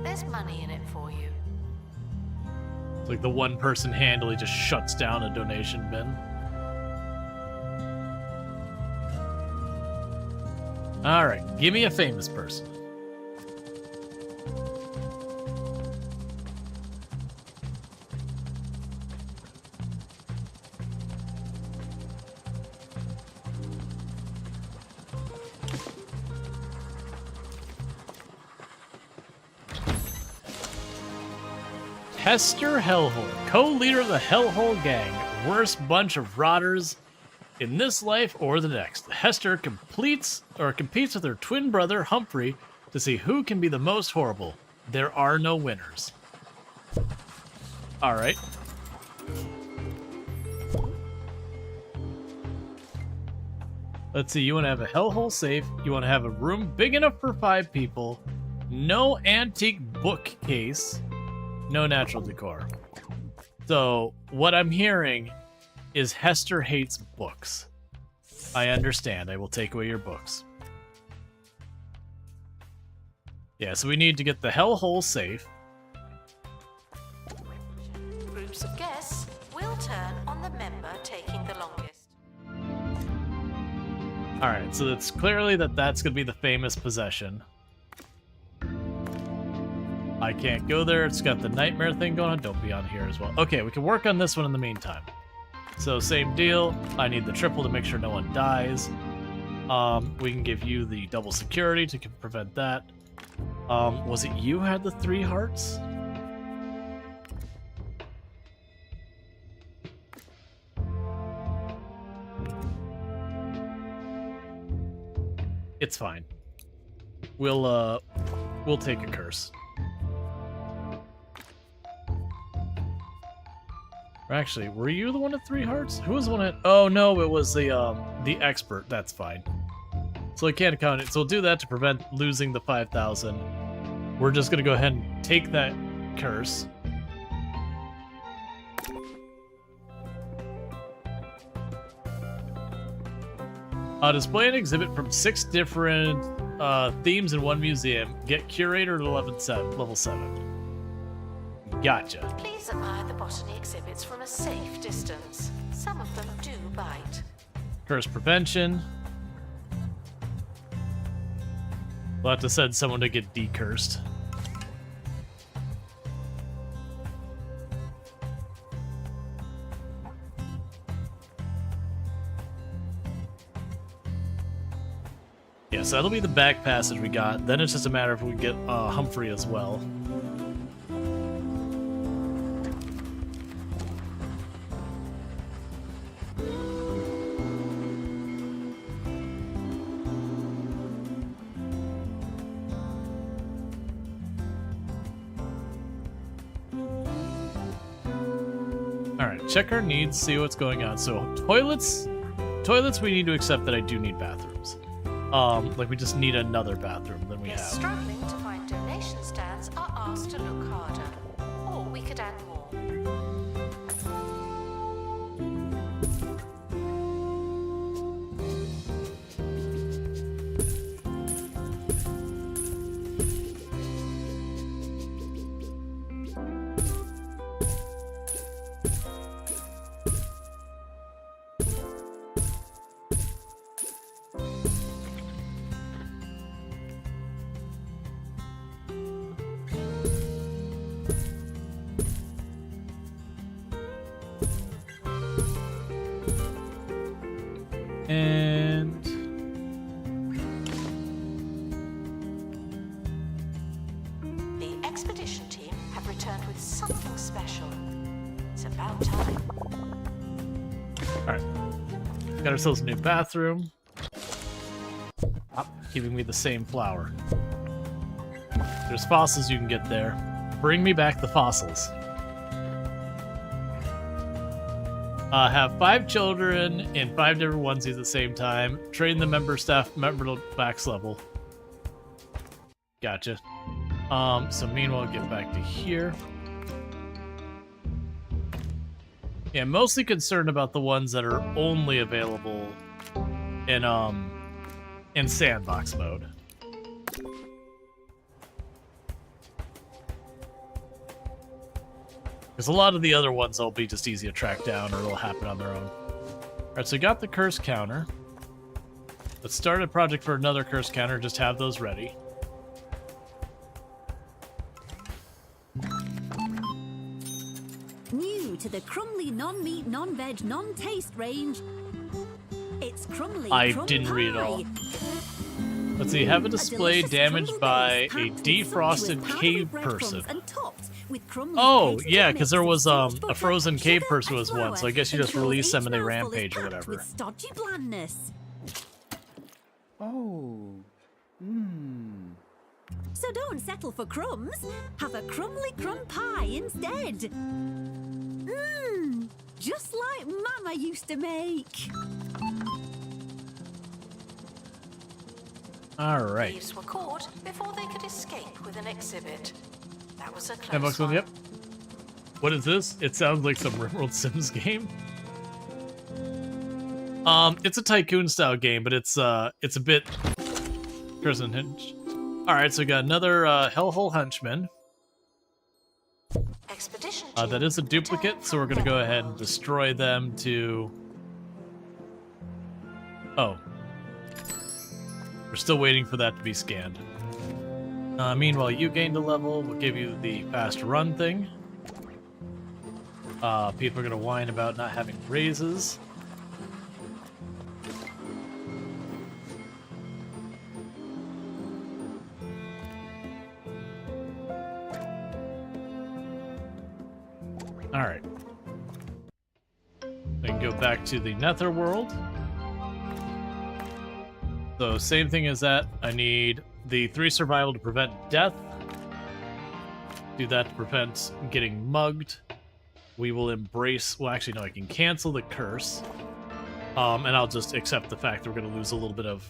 S2: There's money in it for you.
S1: It's like the one person handily just shuts down a donation bin. Alright, give me a famous person. Hester Hellhole, co-leader of the Hellhole Gang, worst bunch of rotters in this life or the next. Hester competes with her twin brother Humphrey to see who can be the most horrible. There are no winners. All right. Let's see, you want to have a hellhole safe. You want to have a room big enough for 5 people. No antique bookcase. No natural decor. So, what I'm hearing is Hester hates books. I understand. I will take away your books. Yeah, so we need to get the hellhole safe.
S2: Groups of guests will turn on the member taking the longest.
S1: Alright, so it's clearly that's going to be the famous possession. I can't go there. It's got the nightmare thing going on. Don't be on here as well. Okay, we can work on this one in the meantime. So same deal. I need the triple to make sure no one dies. We can give you the double security to prevent that. Was it you who had the 3 hearts? It's fine. We'll take a curse. Or actually, were you the one at 3 hearts? Who was the one at? Oh no, it was the expert. That's fine. So I can't count it. So we'll do that to prevent losing the 5,000. We're just gonna go ahead and take that curse. Display an exhibit from 6 different themes in one museum. Get curator at level 7. Gotcha.
S2: Please admire the botany exhibits from a safe distance. Some of them do bite.
S1: Curse prevention. We'll have to send someone to get decursed. Yeah, so that'll be the back passage we got. Then it's just a matter if we get Humphrey as well. Alright, check our needs, see what's going on. So, toilets, we need to accept that I do need bathrooms. Like we just need another bathroom than we have.
S2: Struggling to find donation stands are asked to look harder. Or we could add more.
S1: And
S2: The expedition team have returned with something special. It's about time.
S1: alright. Got ourselves a new bathroom. Giving me the same flower. There's fossils you can get there. Bring me back the fossils. Have 5 children in 5 different onesies at the same time. Train the member staff member to max level. Gotcha. So meanwhile, get back to here. Yeah, mostly concerned about the ones that are only available in sandbox mode. Because a lot of the other ones will be just easy to track down or it'll happen on their own. Alright, so we got the curse counter. Let's start a project for another curse counter, just have those ready.
S6: New to the Crumley non-meat, non-veg, non-taste range. It's Crumley
S1: I
S6: Crumb
S1: didn't read it all.
S6: Pie.
S1: Let's see, have a display
S6: delicious
S1: damaged
S6: crumble
S1: by
S6: base
S1: a
S6: packed with
S1: defrosted
S6: sumptuous
S1: cave
S6: powdery
S1: person.
S6: breadcrumbs and topped with Crumley
S1: Oh,
S6: potato
S1: yeah,
S6: mix
S1: because there
S6: with
S1: was
S6: salt
S1: a
S6: butter,
S1: frozen cave
S6: sugar,
S1: person
S6: and
S1: was one, so I
S6: flour
S1: guess you just
S6: until
S1: release
S6: each
S1: them and they
S6: mouthful is
S1: rampage or
S6: packed
S1: whatever.
S6: With stodgy blandness.
S8: Oh.
S6: So don't settle for crumbs. Have a Crumley crumb pie instead. Just like Mama used to make.
S1: All right.
S2: Thieves were caught before they could escape with an exhibit. That was a close
S1: 10 bucks
S2: one.
S1: one, yep. What is this? It sounds like some Rimworld Sims game. It's a tycoon style game, but it's a bit prison hinge. All right, so we got another Hellhole Henchman.
S2: Expedition
S1: That is a duplicate, so we're gonna go ahead and destroy them to. Oh, we're still waiting for that to be scanned. Meanwhile, you gained a level. We'll give you the fast run thing. People are gonna whine about not having raises. Alright. We can go back to the Netherworld. So, same thing as that. I need the 3 survival to prevent death. Do that to prevent getting mugged. We will embrace... Well, actually, no, I can cancel the curse. And I'll just accept the fact that we're going to lose a little bit of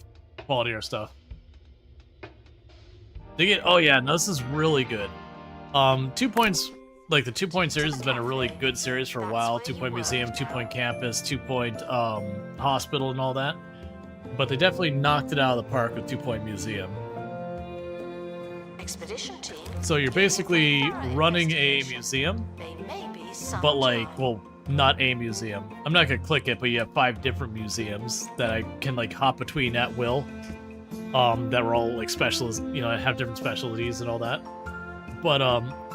S1: quality of our stuff. Oh, yeah, no, this is really good. 2 points... Like, the 2 Point series has been a really good series for a while. 2 Point Museum, 2 Point Campus, 2 Point Hospital, and all that. But they definitely knocked it out of the park with 2 Point Museum.
S2: Expedition team.
S1: So you're basically running a museum,
S2: They may be some
S1: but like,
S2: time.
S1: well, not a museum. I'm not gonna click it, but you have 5 different museums that I can like hop between at will. That were all like specialists, you know, have different specialties and all that. But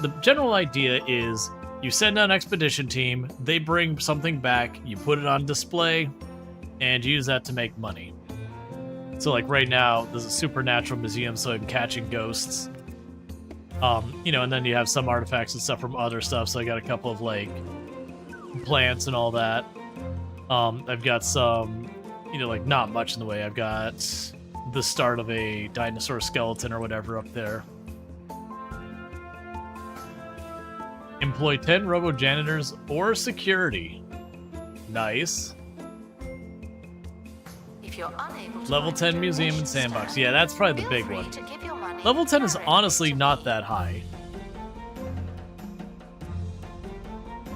S1: the general idea is you send out an expedition team, they bring something back, you put it on display, and you use that to make money. So like right now, there's a supernatural museum, so I'm catching ghosts. You know, and then you have some artifacts and stuff from other stuff, so I got a couple of like plants and all that. I've got some, you know, like not much in the way. I've got the start of a dinosaur skeleton or whatever up there. Employ 10 robo-janitors or security. Nice.
S2: If you're unable to
S1: Level
S2: find
S1: 10 museum and
S2: donations
S1: sandbox.
S2: stand,
S1: Yeah, that's probably the
S2: feel
S1: big
S2: free
S1: one.
S2: to give your money
S1: Level 10 is
S2: directly
S1: honestly
S2: to
S1: not
S2: me.
S1: that high.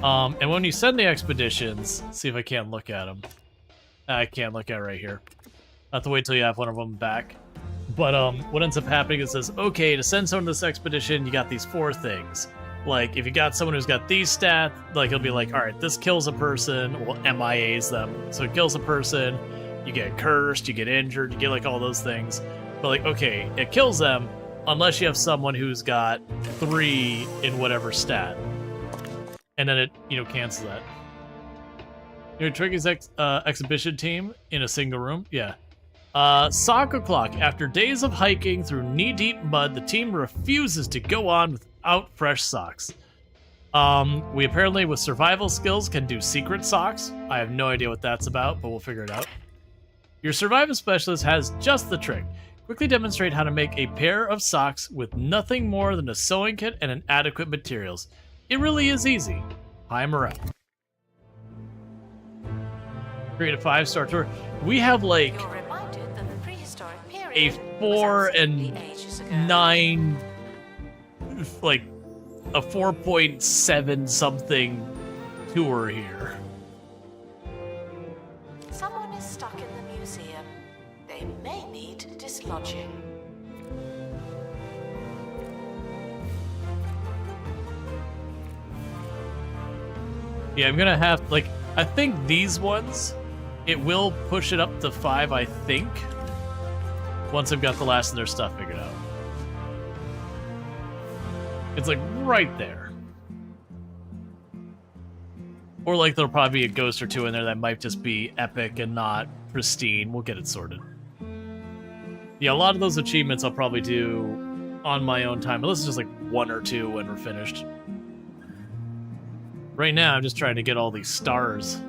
S1: And when you send the expeditions, see if I can't look at them. I can't look at it right here. I have to wait till you have one of them back. But what ends up happening is it says, okay, to send someone to this expedition, you got these 4 things. Like, if you got someone who's got these stats, like, it'll be like, all right, this kills a person, well, MIAs them. So it kills a person, you get cursed, you get injured, you get, like, all those things. But, like, okay, it kills them unless you have someone who's got 3 in whatever stat. And then it, you know, cancels that. Your Trigger's exhibition team in a single room? Yeah. Soccer clock. After days of hiking through knee-deep mud, the team refuses to go on without fresh socks. We apparently, with survival skills, can do secret socks. I have no idea what that's about, but we'll figure it out. Your survival specialist has just the trick. Quickly demonstrate how to make a pair of socks with nothing more than a sewing kit and an adequate materials. It really is easy. Hi, morale. Create a 5-star tour. We have like
S2: You're reminded that the prehistoric
S1: a
S2: period
S1: 4
S2: was
S1: and
S2: absolutely ages ago.
S1: 9, like a 4.7 something tour here.
S2: Someone is stuck in the museum. They may need dislodging.
S1: Yeah, I'm gonna have, like, I think these ones, it will push it up to 5, I think, once I've got the last of their stuff figured out. It's, like, right there. Or, like, there'll probably be a ghost or 2 in there that might just be epic and not pristine. We'll get it sorted. Yeah, a lot of those achievements I'll probably do on my own time. But this is just, like, 1 or 2 when we're finished. Right now, I'm just trying to get all these stars.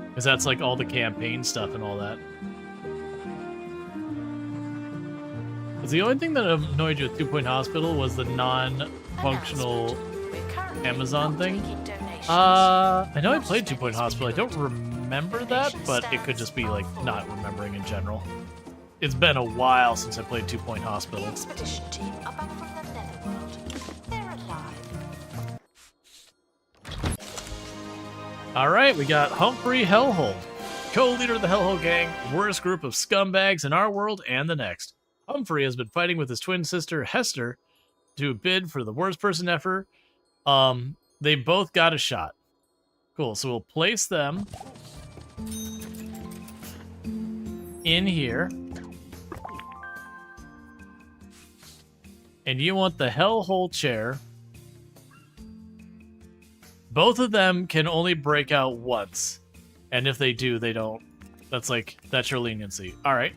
S1: Because that's like all the campaign stuff and all that. Because the only thing that annoyed you with 2 Point Hospital was the non-functional
S2: We're currently
S1: Amazon
S2: not
S1: thing.
S2: taking donations.
S1: I know I played 2 Point Hospital. I don't remember that, but it could just be like not remembering it. in general. It's been a while since I played 2 Point Hospital.
S2: The expedition team are back from the netherworld. They're alive.
S1: Alright, we got Humphrey Hellhole, co-leader of the Hellhole Gang, worst group of scumbags in our world and the next. Humphrey has been fighting with his twin sister, Hester, to bid for the worst person ever. They both got a shot. Cool, so we'll place them in here. And you want the Hellhole chair. Both of them can only break out once. And if they do, they don't. That's your leniency. Alright.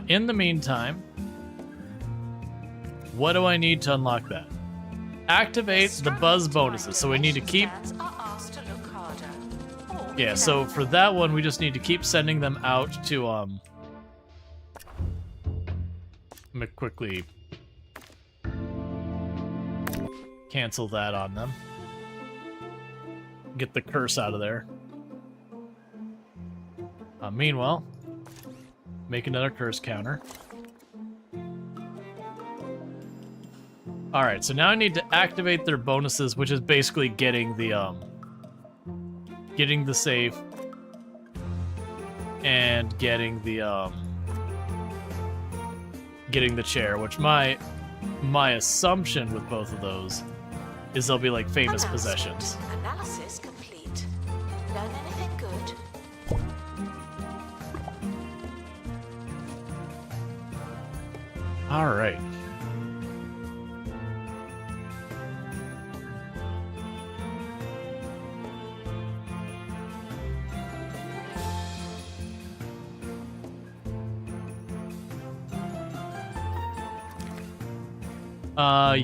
S1: In the meantime, what do I need to unlock that? Activate the buzz bonuses. So we need to keep... Yeah, so for that one, we just need to keep sending them out to, Let me quickly cancel that on them. Get the curse out of there. Meanwhile, make another curse counter. Alright, so now I need to activate their bonuses, which is basically getting the safe and getting the chair, which my assumption with both of those is they'll be like famous possessions.
S2: Analysis complete. Learn anything good?
S1: All right.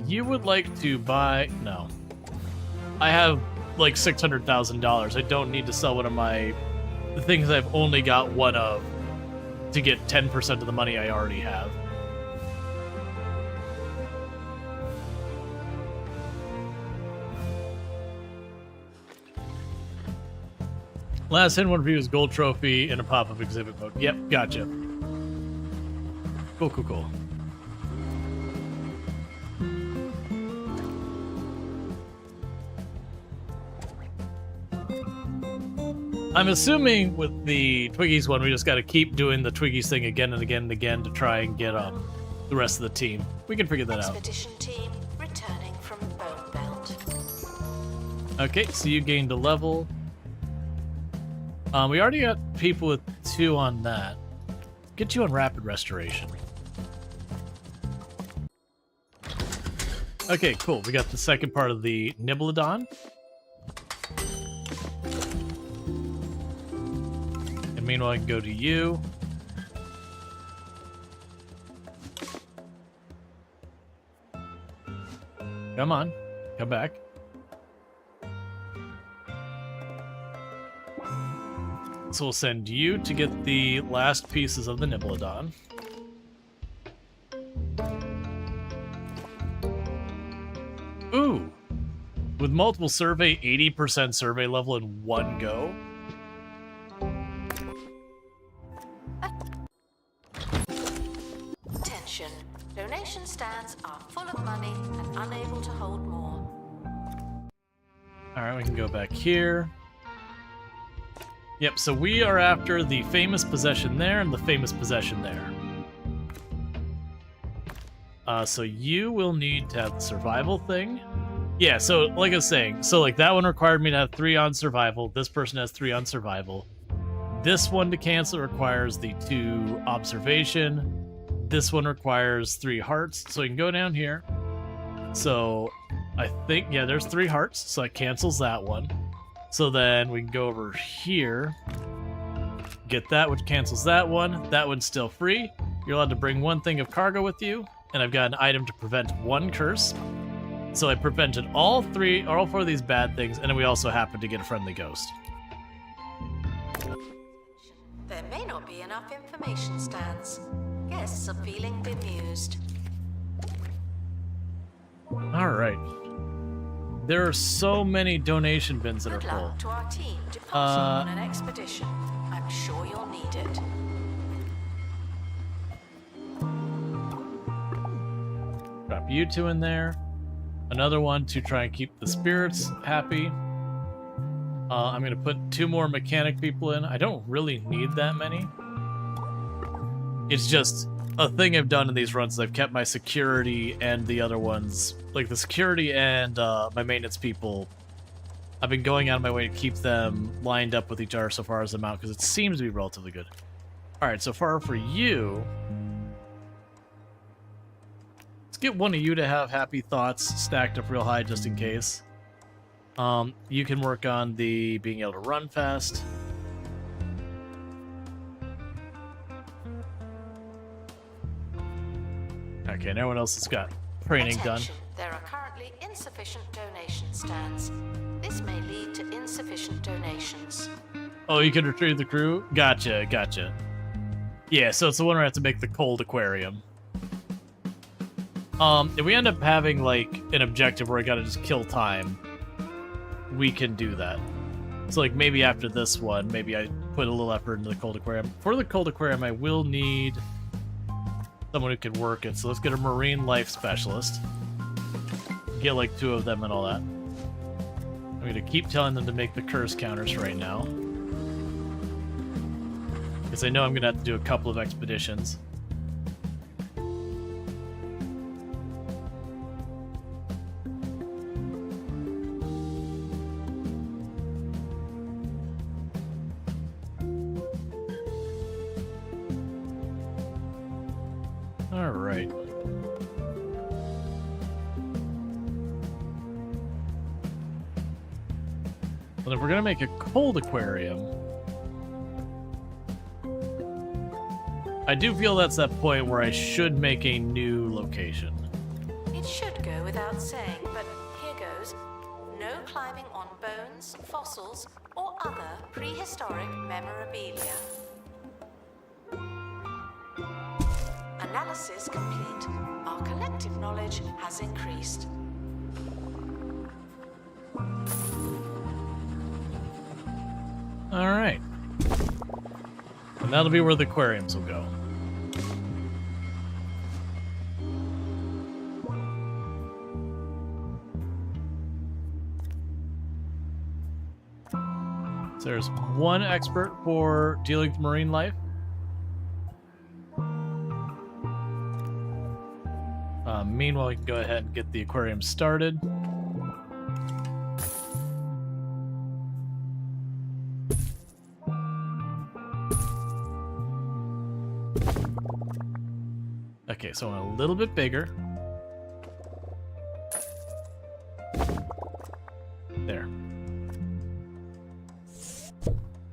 S1: You would like to buy... No. I have, like, $600,000. I don't need to sell one of my things I've only got one of to get 10% of the money I already have. Last hidden one for you is gold trophy in a pop-up exhibit mode. Yep, gotcha. Cool, cool, cool. I'm assuming with the Twiggies one, we just got to keep doing the Twiggies thing again and again and again to try and get the rest of the team. We can figure that out.
S2: Expedition team returning from Bone Belt.
S1: Okay, so you gained a level. We already got people with 2 on that. Get you on rapid restoration. Okay, cool. We got the second part of the Nibelodon. And meanwhile, I can go to you. Come on. Come back. So we'll send you to get the last pieces of the Nibelodon. Ooh! With multiple survey, 80% survey level in one go.
S2: Attention. Donation stands are full of money and unable to hold more.
S1: Alright, we can go back here. Yep, so we are after the famous possession there and the famous possession there. So you will need to have the survival thing. Yeah, so like I was saying, so like that one required me to have 3 on survival. This person has 3 on survival. This one to cancel requires the 2 observation. This one requires 3 hearts. So you can go down here. So I think, yeah, there's 3 hearts. So it cancels that one. So then we can go over here, get that, which cancels that one. That one's still free. You're allowed to bring 1 thing of cargo with you, and I've got an item to prevent 1 curse. So I prevented all 4 of these bad things, and then we also happen to get a friendly ghost.
S2: There may not be enough information stands. Guests are feeling bemused.
S1: All right. There are so many donation bins that are
S2: Good
S1: full.
S2: luck to our team departing on an expedition. I'm sure you'll need it.
S1: Drop you two in there. Another one to try and keep the spirits happy. I'm going to put 2 more mechanic people in. I don't really need that many. It's just a thing I've done in these runs is I've kept my security and the other ones, like the security and my maintenance people, I've been going out of my way to keep them lined up with each other so far as I'm out, because it seems to be relatively good. Alright, so far for you, let's get one of you to have happy thoughts stacked up real high just in case. You can work on the being able to run fast. Okay, no one else has got training done.
S2: Attention, there are currently insufficient donation stands. This may lead to insufficient donations.
S1: Oh, you can retrieve the crew? Gotcha, gotcha. Yeah, so it's the one where I have to make the cold aquarium. If we end up having, like, an objective where I gotta just kill time, we can do that. So, like, maybe after this one, maybe I put a little effort into the cold aquarium. For the cold aquarium, I will need someone who can work it. So let's get a marine life specialist. Get, like, 2 of them and all that. I'm gonna keep telling them to make the curse counters right now. Because I know I'm gonna have to do a couple of expeditions. Alright. Well, if we're gonna make a cold aquarium, I do feel that's that point where I should make a new location.
S2: It should go without saying, but here goes. No climbing on bones, fossils, or other prehistoric memorabilia. Analysis complete. Our collective knowledge has increased.
S1: Alright. And that'll be where the aquariums will go. So there's one expert for dealing with marine life. Meanwhile, we can go ahead and get the aquarium started. Okay, so a little bit bigger. There.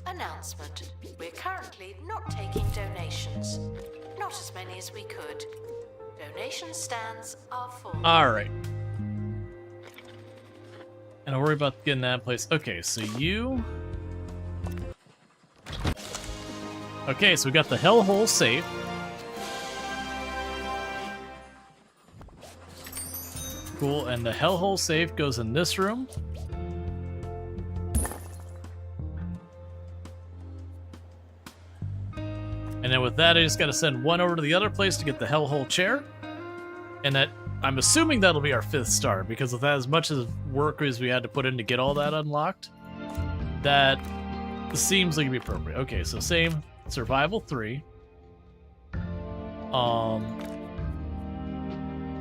S2: Announcement. We're currently not taking donations. Not as many as we could. Donation stands are full.
S1: Alright. And I'll worry about getting that in place. Okay, so you... Okay, so we got the hellhole safe. Cool, and the hellhole safe goes in this room. And then with that, I just gotta send one over to the other place to get the hellhole chair. And that, I'm assuming that'll be our 5th star, because with that, as much as work as we had to put in to get all that unlocked, that seems like it'd be appropriate. Okay, so same, survival 3.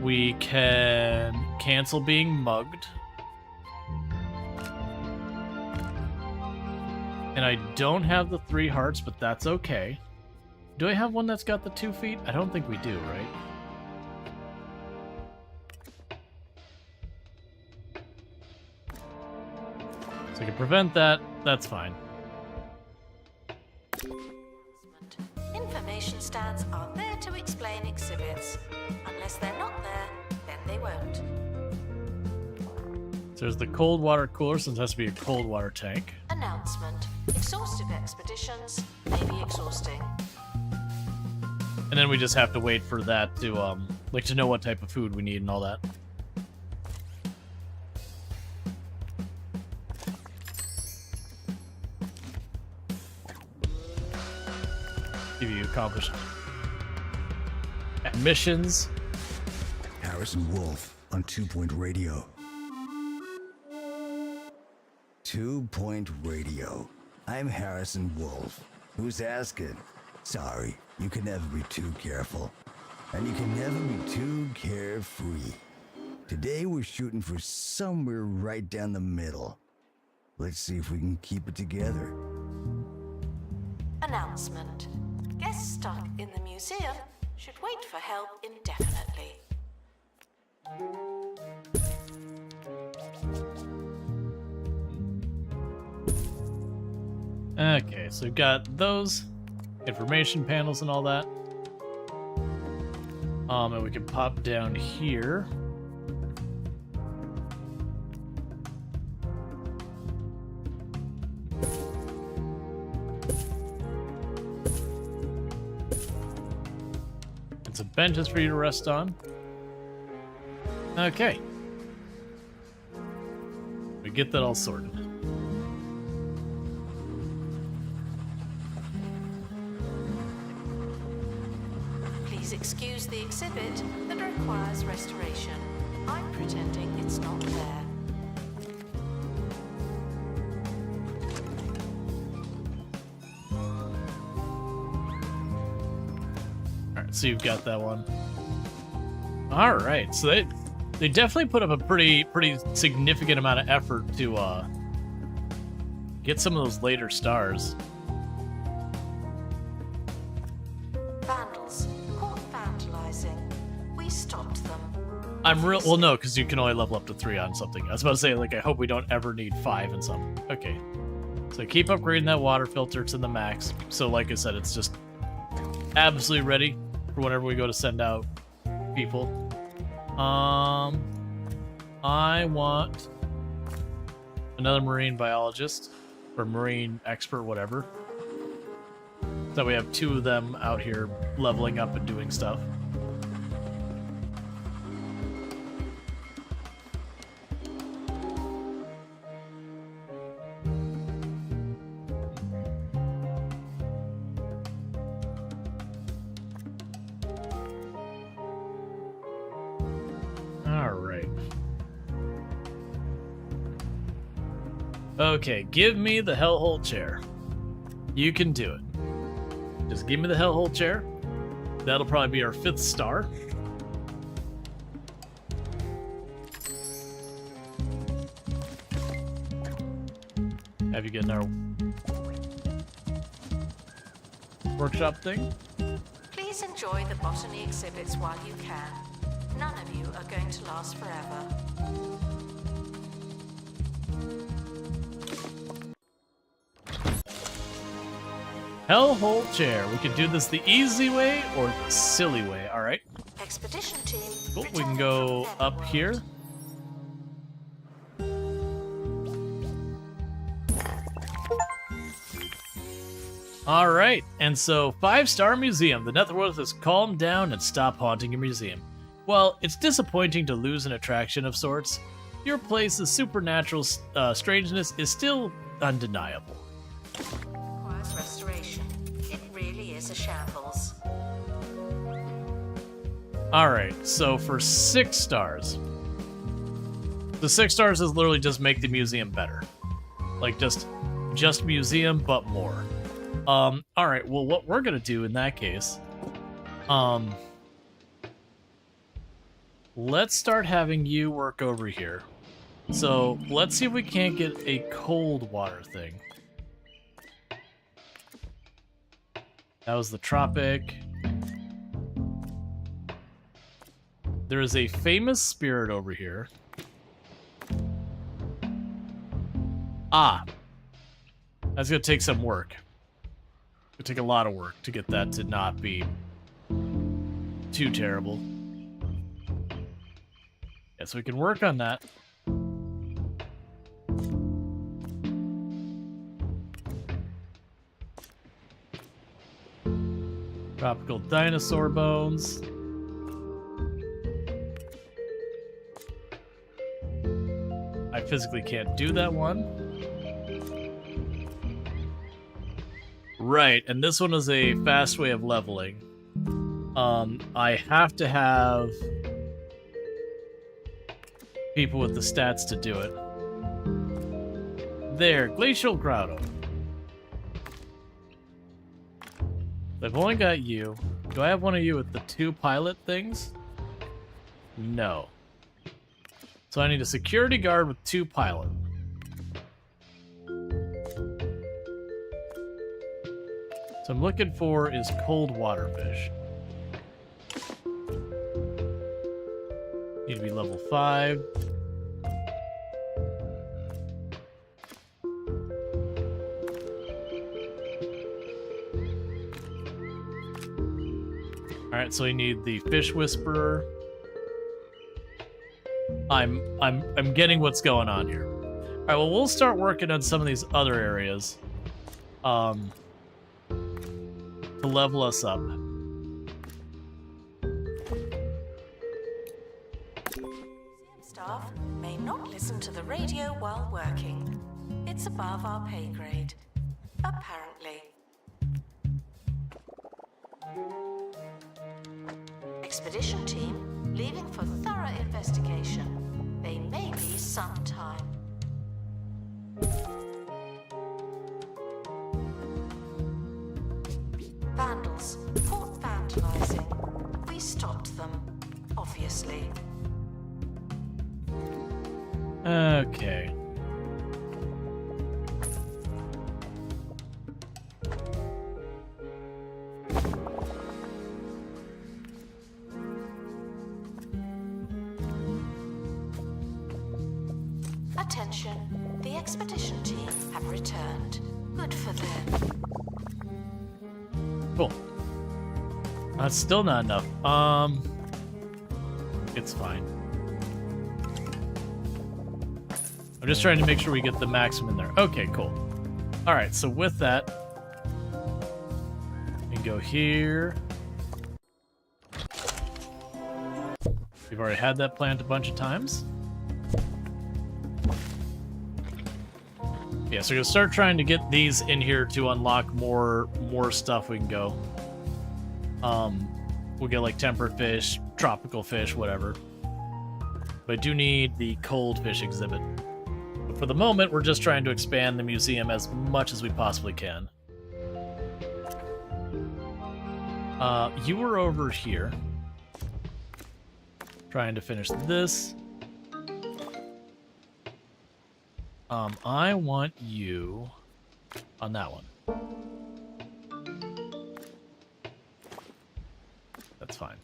S1: We can cancel being mugged. And I don't have the 3 hearts, but that's okay. Do I have one that's got the 2 feet? I don't think we do, right? So I can prevent that. That's fine.
S2: Information stands are there to explain exhibits. Unless they're not there, then they won't.
S1: So there's the cold water cooler, since it has to be a cold water tank.
S2: Announcement. Exhaustive expeditions may be exhausting.
S1: And then we just have to wait for that to, like, to know what type of food we need and all that. give you accomplished missions.
S5: Harrison Wolf on 2-Point Radio. 2-Point Radio. I'm Harrison Wolf. Who's asking? Sorry, you can never be too careful. And you can never be too carefree. Today we're shooting for somewhere right down the middle. Let's see if we can keep it together.
S2: Announcement. Guests stuck in the museum should wait for help indefinitely.
S1: Okay, so we've got those information panels and all that. And we can pop down here. And some benches for you to rest on. Okay. We get that all sorted.
S2: Please excuse the exhibit that requires restoration. I'm pretending it's not there.
S1: Alright, so you've got that one. Alright, so they definitely put up a pretty significant amount of effort to get some of those later stars.
S2: Vandals caught vandalizing. We stopped them.
S1: Well, no, because you can only level up to 3 on something. I was about to say, like, I hope we don't ever need 5 in some. Okay. So keep upgrading that water filter to the max. So, like I said, it's just absolutely ready for whenever we go to send out people. I want another marine biologist or marine expert, whatever. So we have 2 of them out here leveling up and doing stuff. Okay, give me the hellhole chair. You can do it. Just give me the hellhole chair. That'll probably be our 5th star. Have you get in our workshop thing?
S2: Please enjoy the botany exhibits while you can. None of you are going to last forever.
S1: Hellhole chair. We can do this the easy way or the silly way. All right.
S2: Expedition team.
S1: Cool. We can go up here. All right. And so 5-star museum. The Netherworld has calmed down and stopped haunting your museum. While it's disappointing to lose an attraction of sorts, your place's supernatural strangeness is still undeniable.
S2: Restoration. It really is a shambles.
S1: Alright, so for 6 stars. The 6 stars is literally just make the museum better. Like just museum, but more. Alright, well what we're gonna do in that case, let's start having you work over here. So let's see if we can't get a cold water thing. That was the tropic. There is a famous spirit over here. Ah. That's gonna take some work. It'll take a lot of work to get that to not be too terrible. Yeah, so we can work on that. Tropical dinosaur bones. I physically can't do that one. Right, and this one is a fast way of leveling. I have to have people with the stats to do it. There, Glacial Grotto. I've only got you. Do I have one of you with the 2 pilot things? No. So I need a security guard with 2 pilot. So I'm looking for is cold water fish. Need to be level 5. Alright, so we need the fish whisperer. I'm getting what's going on here. Alright, well we'll start working on some of these other areas. To level us up.
S2: Staff may not listen to the radio while working. It's above our pay grade. Apparently. Expedition team leaving for thorough investigation. They may be some time. Vandals caught vandalizing. We stopped them, obviously.
S1: Okay.
S2: Attention, the expedition team have returned. Good for them.
S1: Cool. That's still not enough. It's fine. I'm just trying to make sure we get the maximum in there. Okay, cool. All right, so with that, we can go here. We've already had that plant a bunch of times. Yeah, so we're gonna start trying to get these in here to unlock more stuff we can go. We'll get like temperate fish, tropical fish, whatever. But I do need the cold fish exhibit. But for the moment, we're just trying to expand the museum as much as we possibly can. You were over here. Trying to finish this. I want you on that one. That's fine.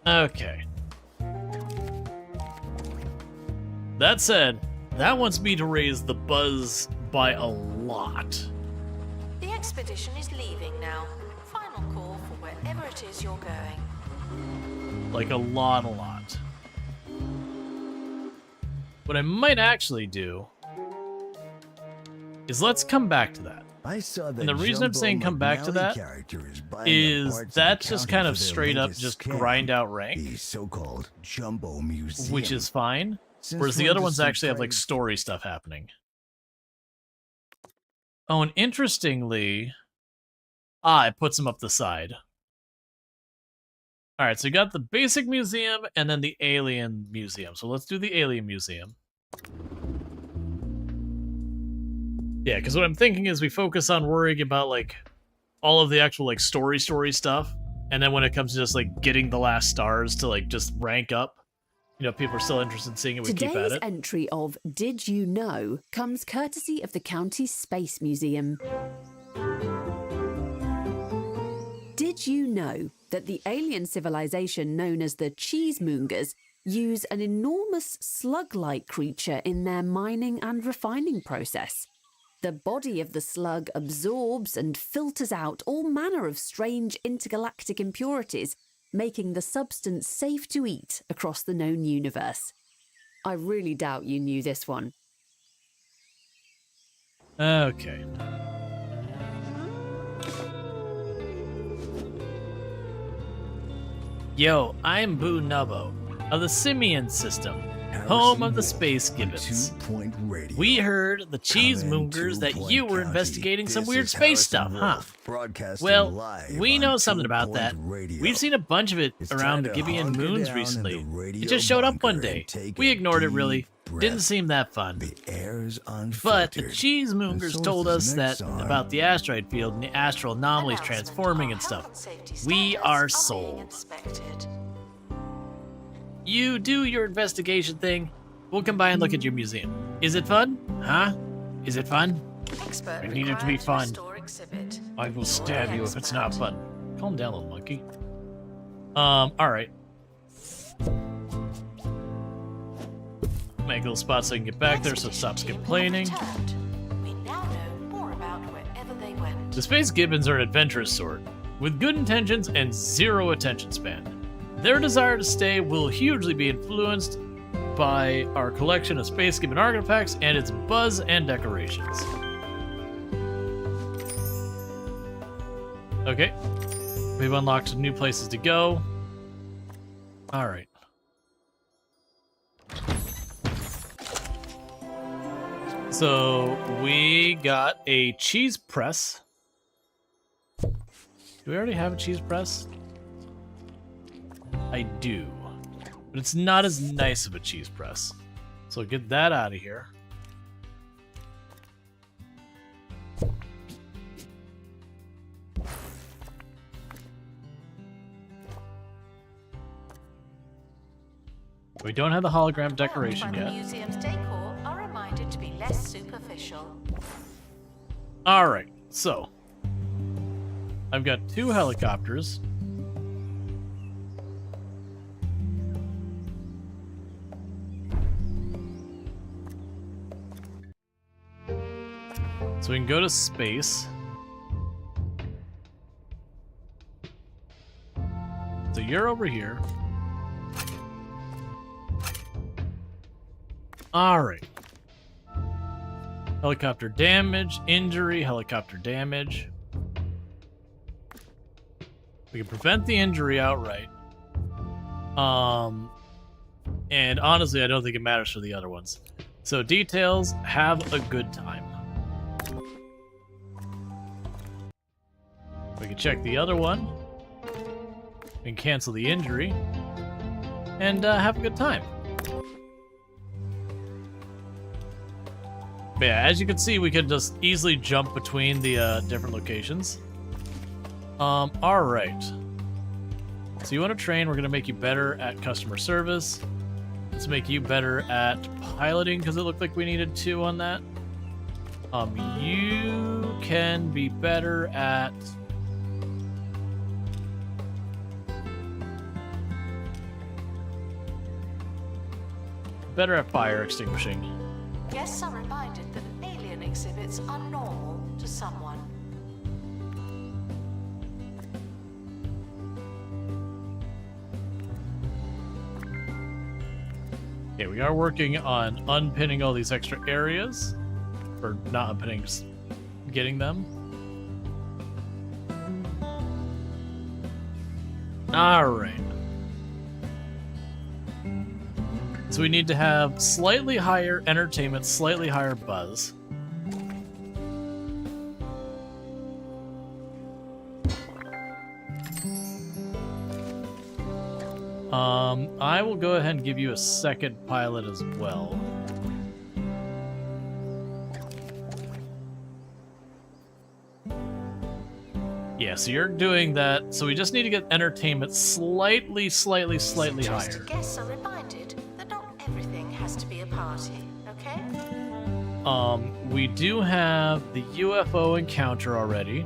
S1: Okay. That said, that wants me to raise the buzz by a lot.
S2: The expedition is leaving now. Final call for wherever it is you're going.
S1: Like a lot. What I might actually do is let's come back to that.
S5: I saw that.
S1: And the reason I'm saying come back to that is that's just kind of straight up just grind out rank.
S5: The so-called Jumbo Museum,
S1: which is fine. Whereas the other ones actually have like story stuff happening. Oh, and interestingly, it puts them up the side. All right, so you got the basic museum and then the alien museum. So let's do the alien museum. Yeah, because what I'm thinking is we focus on worrying about like all of the actual like story stuff, and then when it comes to just like getting the last stars to like just rank up, you know, people are still interested in seeing it. We keep at it.
S6: Today's entry of Did You Know comes courtesy of the county's Space Museum. Did you know that the alien civilization known as the Cheesemongers use an enormous slug-like creature in their mining and refining process? The body of the slug absorbs and filters out all manner of strange intergalactic impurities, making the substance safe to eat across the known universe. I really doubt you knew this one.
S1: Okay. Yo, I'm Boo Nubbo of the Simian system. home of the Space Gibbons.
S5: 2 Point Radio.
S1: We heard the cheesemongers that you were investigating some weird space stuff, huh? Well, we know something about that. We've seen a bunch of it around the Gibeon moons recently. It just showed up one day. We ignored it, really. Didn't seem that fun. But the cheesemongers told us that about the asteroid field and the astral anomalies transforming and stuff. We are sold. You do your investigation thing. We'll come by and look at your museum. Is it fun? Huh? Is it fun? I need it to be fun. I will stab you if it's not fun. Calm down, little monkey. Alright. Make a little spot so I can get back there so it stops complaining. The Space Gibbons are an adventurous sort, with good intentions and zero attention span. Their desire to stay will hugely be influenced by our collection of Space Gibbon artifacts and its buzz and decorations. Okay. We've unlocked some new places to go. Alright. So, we got a cheese press. Do we already have a cheese press? I do. But it's not as nice of a cheese press. So get that out of here. We don't have the hologram decoration yet.
S2: Museum's decor are reminded to be less superficial.
S1: Alright, so I've got 2 helicopters. So we can go to space. So you're over here. Alright. Helicopter damage, injury, helicopter damage. We can prevent the injury outright. And honestly, I don't think it matters for the other ones. So details, have a good time. We can check the other one. We can cancel the injury. And have a good time. But yeah, as you can see, we can just easily jump between the different locations. Alright. So you want to train, we're going to make you better at customer service. Let's make you better at piloting, because it looked like we needed 2 on that. You can be better at... better at fire extinguishing.
S2: Guests are reminded that alien exhibits are normal to someone.
S1: Okay, we are working on unpinning all these extra areas. Or not unpinning, just getting them. Alright. So we need to have slightly higher entertainment, slightly higher buzz. I will go ahead and give you a second pilot as well. Yeah, so you're doing that. So we just need to get entertainment slightly higher.
S2: Guests are reminded that not everything has to be a party, okay?
S1: We do have the UFO encounter already.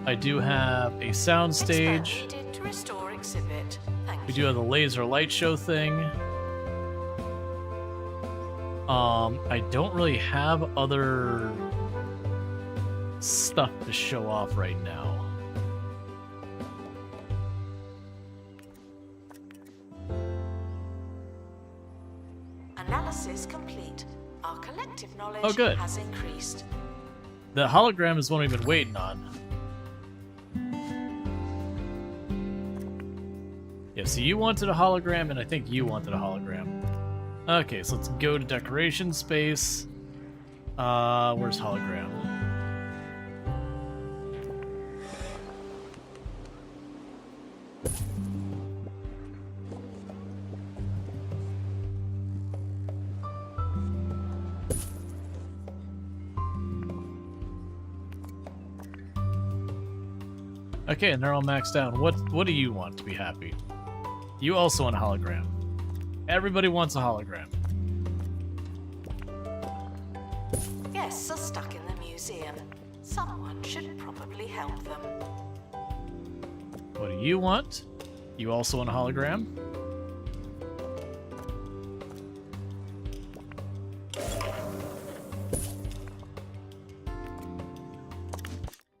S1: I do have a soundstage.
S2: Expert needed to restore exhibit. Thank
S1: We
S2: you.
S1: do have the laser light show thing. I don't really have other stuff to show off right now.
S2: Analysis complete. Our collective knowledge
S1: Oh, good.
S2: has increased.
S1: The hologram is one we've been waiting on. Yeah, so you wanted a hologram, and I think you wanted a hologram. Okay, so let's go to decoration space. Where's hologram? Okay, and they're all maxed out. What do you want to be happy? You also want a hologram. Everybody wants a hologram.
S2: Guests are stuck in the museum. Someone should probably help them.
S1: What do you want? You also want a hologram?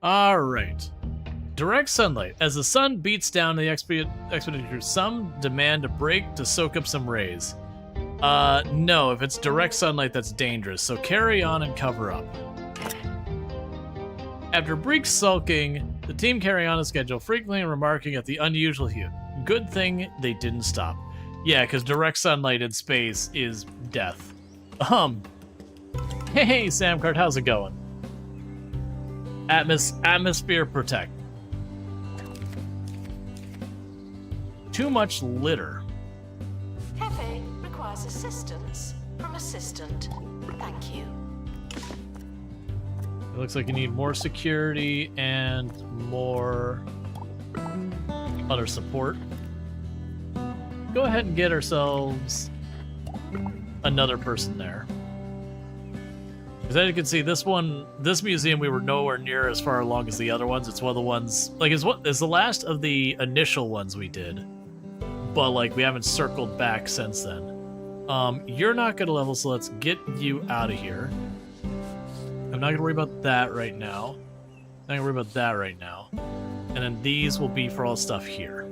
S1: All right. Direct sunlight. As the sun beats down the expedition crew, some demand a break to soak up some rays. No, if it's direct sunlight, that's dangerous, so carry on and cover up. After a brief sulking, the team carry on a schedule, frequently remarking at the unusual hue. Good thing they didn't stop. Yeah, because direct sunlight in space is death. Hey, Samcart, how's it going? Atmosphere protect. Too much litter.
S2: Cafe requires assistance from assistant. Thank you.
S1: It looks like you need more security and more other support. Go ahead and get ourselves another person there. Because as you can see, this museum, we were nowhere near as far along as the other ones. It's one of the ones, like, it's the last of the initial ones we did. But, like, we haven't circled back since then. You're not going to level, so let's get you out of here. I'm not going to worry about that right now. Not going to worry about that right now. And then these will be for all stuff here.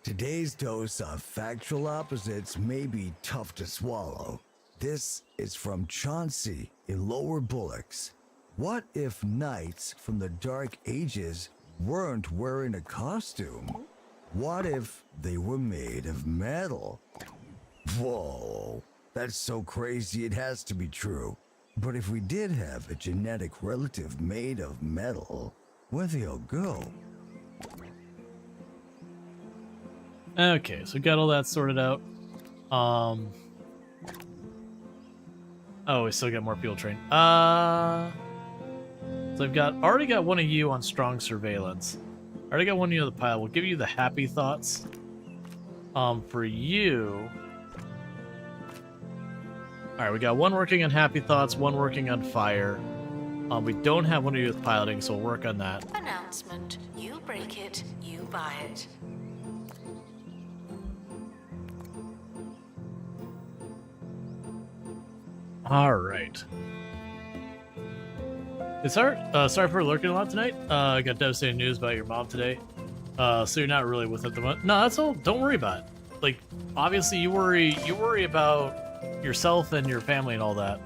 S5: Today's dose of factual opposites may be tough to swallow. This is from Chauncey in Lower Bullocks. What if knights from the Dark Ages weren't wearing a costume? What if they were made of metal? Whoa, that's so crazy it has to be true. But if we did have a genetic relative made of metal, where'd they all go?
S1: Okay, so we got all that sorted out. Oh, we still got more people trained. So I've already got one of you on strong surveillance. Already got one of you on the pile. We'll give you the happy thoughts. For you... Alright, we got one working on happy thoughts, one working on fire. We don't have one of you with piloting, so we'll work on that.
S2: Announcement. You break it, you buy it.
S1: Alright. Sorry for lurking a lot tonight. I got devastating news about your mom today. So you're not really with it the moment. No, that's all. Don't worry about it. Like, obviously you worry about yourself and your family and all that.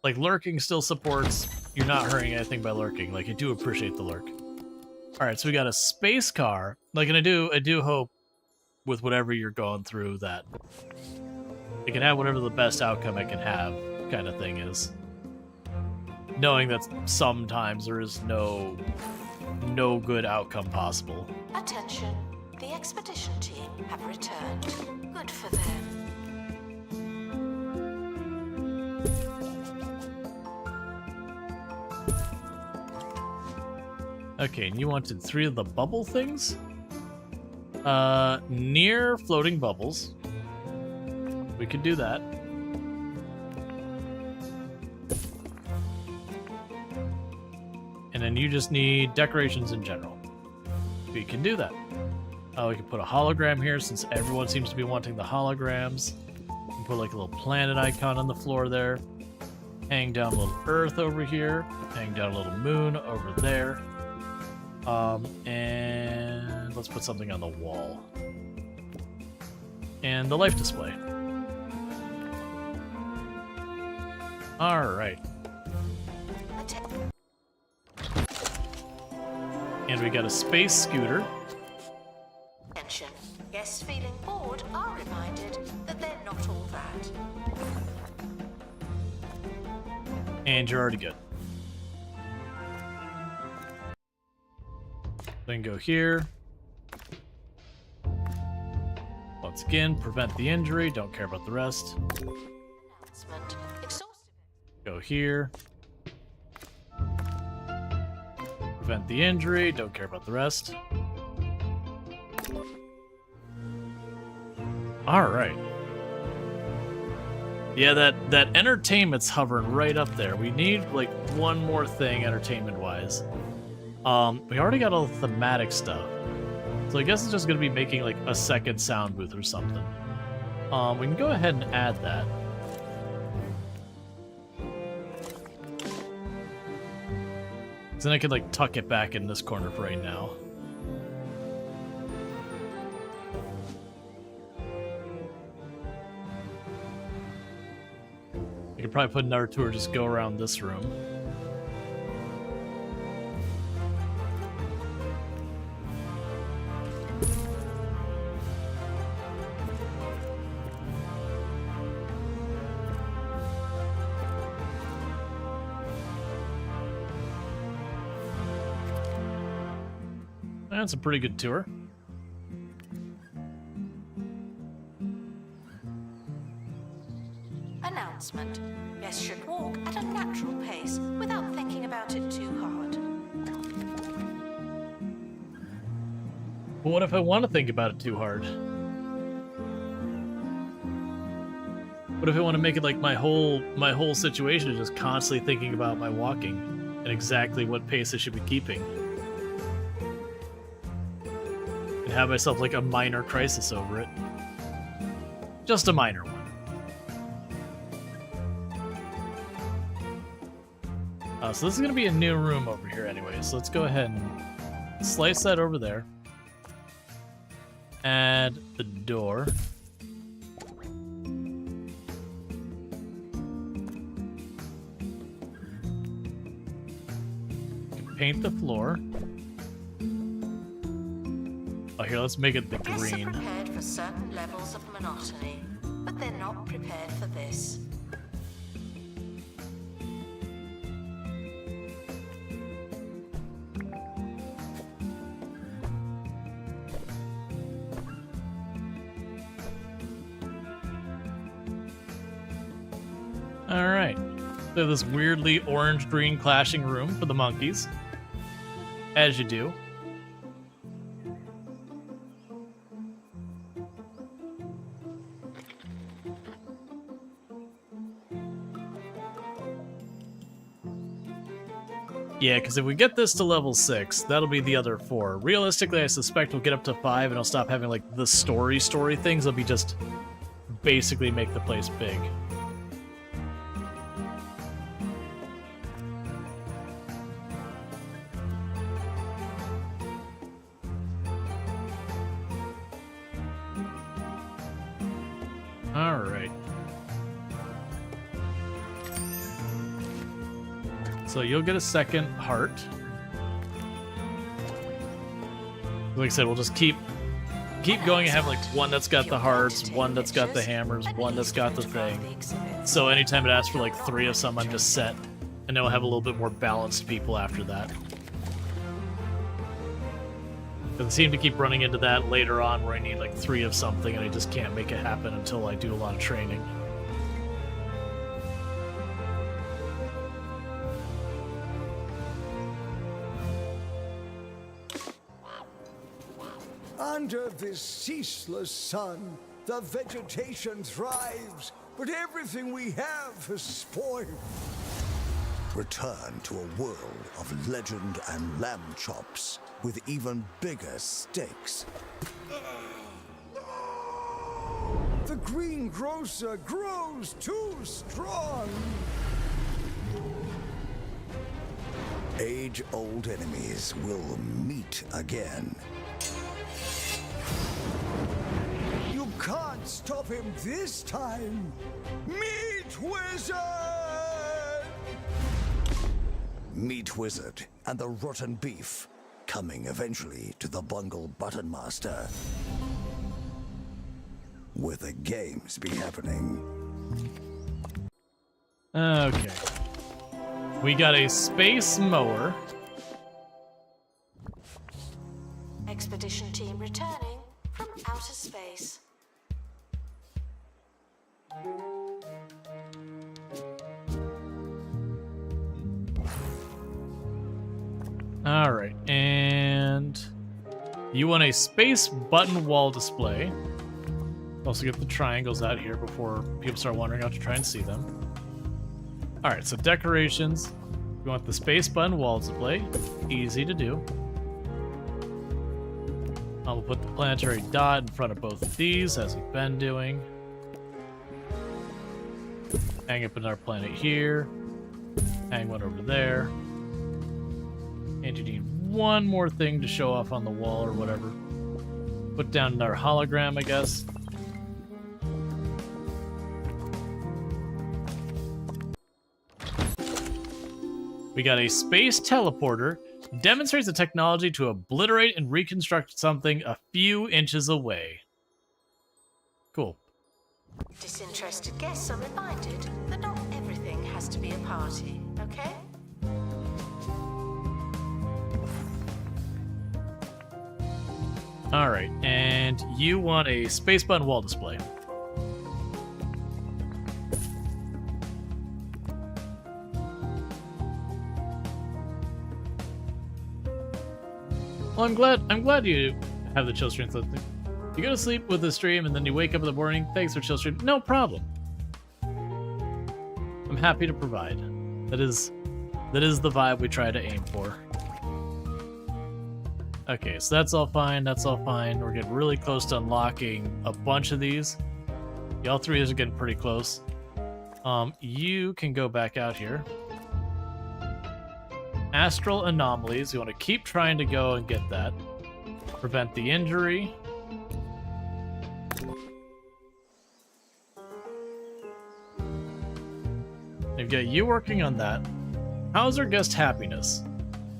S1: Like, lurking still supports. You're not hurting anything by lurking. Like, I do appreciate the lurk. Alright, so we got a space car. Like, and I do hope with whatever you're going through that it can have whatever the best outcome it can have kind of thing is. Knowing that sometimes there is no good outcome possible.
S2: Attention. The expedition team have returned. Good for them.
S1: Okay, and you wanted 3 of the bubble things? Near floating bubbles. We could do that. And then you just need decorations in general. We can do that. We can put a hologram here since everyone seems to be wanting the holograms. We can put like a little planet icon on the floor there. Hang down a little Earth over here. Hang down a little moon over there. And let's put something on the wall. And the life display. Alright. And we got a space scooter.
S2: Guests feeling bored are reminded that they're not all bad.
S1: And you're already good. Then go here. Once again, prevent the injury. Don't care about the rest.
S2: Announcement. Exhaustive.
S1: Go here. Prevent the injury. Don't care about the rest. Alright. Yeah, that entertainment's hovering right up there. We need, like, one more thing entertainment-wise. We already got all the thematic stuff. So I guess it's just going to be making, like, a second sound booth or something. We can go ahead and add that. So then I could, like, tuck it back in this corner for right now. I could probably put another tour, just go around this room. That's a pretty good tour.
S2: Announcement. Guests should walk at a natural pace without thinking about it too hard.
S1: But what if I want to think about it too hard? What if I want to make it like my whole situation is just constantly thinking about my walking and exactly what pace I should be keeping? And have myself like a minor crisis over it. Just a minor one. So this is going to be a new room over here anyway, so let's go ahead and slice that over there. Add the door. Paint the floor. Oh, here, let's make it the
S2: Guests are
S1: green.
S2: prepared for certain levels of monotony, but they're not prepared for this.
S1: Alright. So this weirdly orange-green clashing room for the monkeys. As you do. Yeah, because if we get this to level 6, that'll be the other 4. Realistically, I suspect we'll get up to 5 and I'll stop having, like, the story things. It'll be just basically make the place big. Alright. So you'll get a second heart. Like I said, we'll just keep going and have like one that's got the hearts, one that's got the hammers, one that's got the thing. So anytime it asks for like 3 of some, I'm just set. And then we'll have a little bit more balanced people after that. But I seem to keep running into that later on where I need like 3 of something and I just can't make it happen until I do a lot of training.
S5: Under this ceaseless sun, the vegetation thrives, but everything we have is spoiled. Return to a world of legend and lamb chops with even bigger stakes. The greengrocer grows too strong. Age-old enemies will meet again. You can't stop him this time! Meat Wizard! Meat Wizard and the rotten beef, coming eventually to the Bungle Button Master. where the games be happening.
S1: Okay. We got a space mower.
S2: Expedition team returning from outer space.
S1: Alright, and you want a space button wall display. Also get the triangles out here before people start wandering out to try and see them. Alright, so decorations. You want the space button wall display. Easy to do. We'll put the planetary dot in front of both of these, as we've been doing. Hang up another planet here. Hang one over there. And you need one more thing to show off on the wall or whatever. Put down another hologram, I guess. We got a space teleporter. Demonstrates the technology to obliterate and reconstruct something a few inches away. Cool.
S2: Disinterested guests are reminded that not everything has to be a party, okay?
S1: Alright, and you want a space button wall display. Well, I'm glad you have the chill stream. You go to sleep with the stream and then you wake up in the morning. Thanks for chill stream. No problem. I'm happy to provide. That is the vibe we try to aim for. Okay, so that's all fine. That's all fine. We're getting really close to unlocking a bunch of these. Y'all three are getting pretty close. You can go back out here. Astral anomalies. You want to keep trying to go and get that. Prevent the injury. We've got you working on that. How's our guest happiness?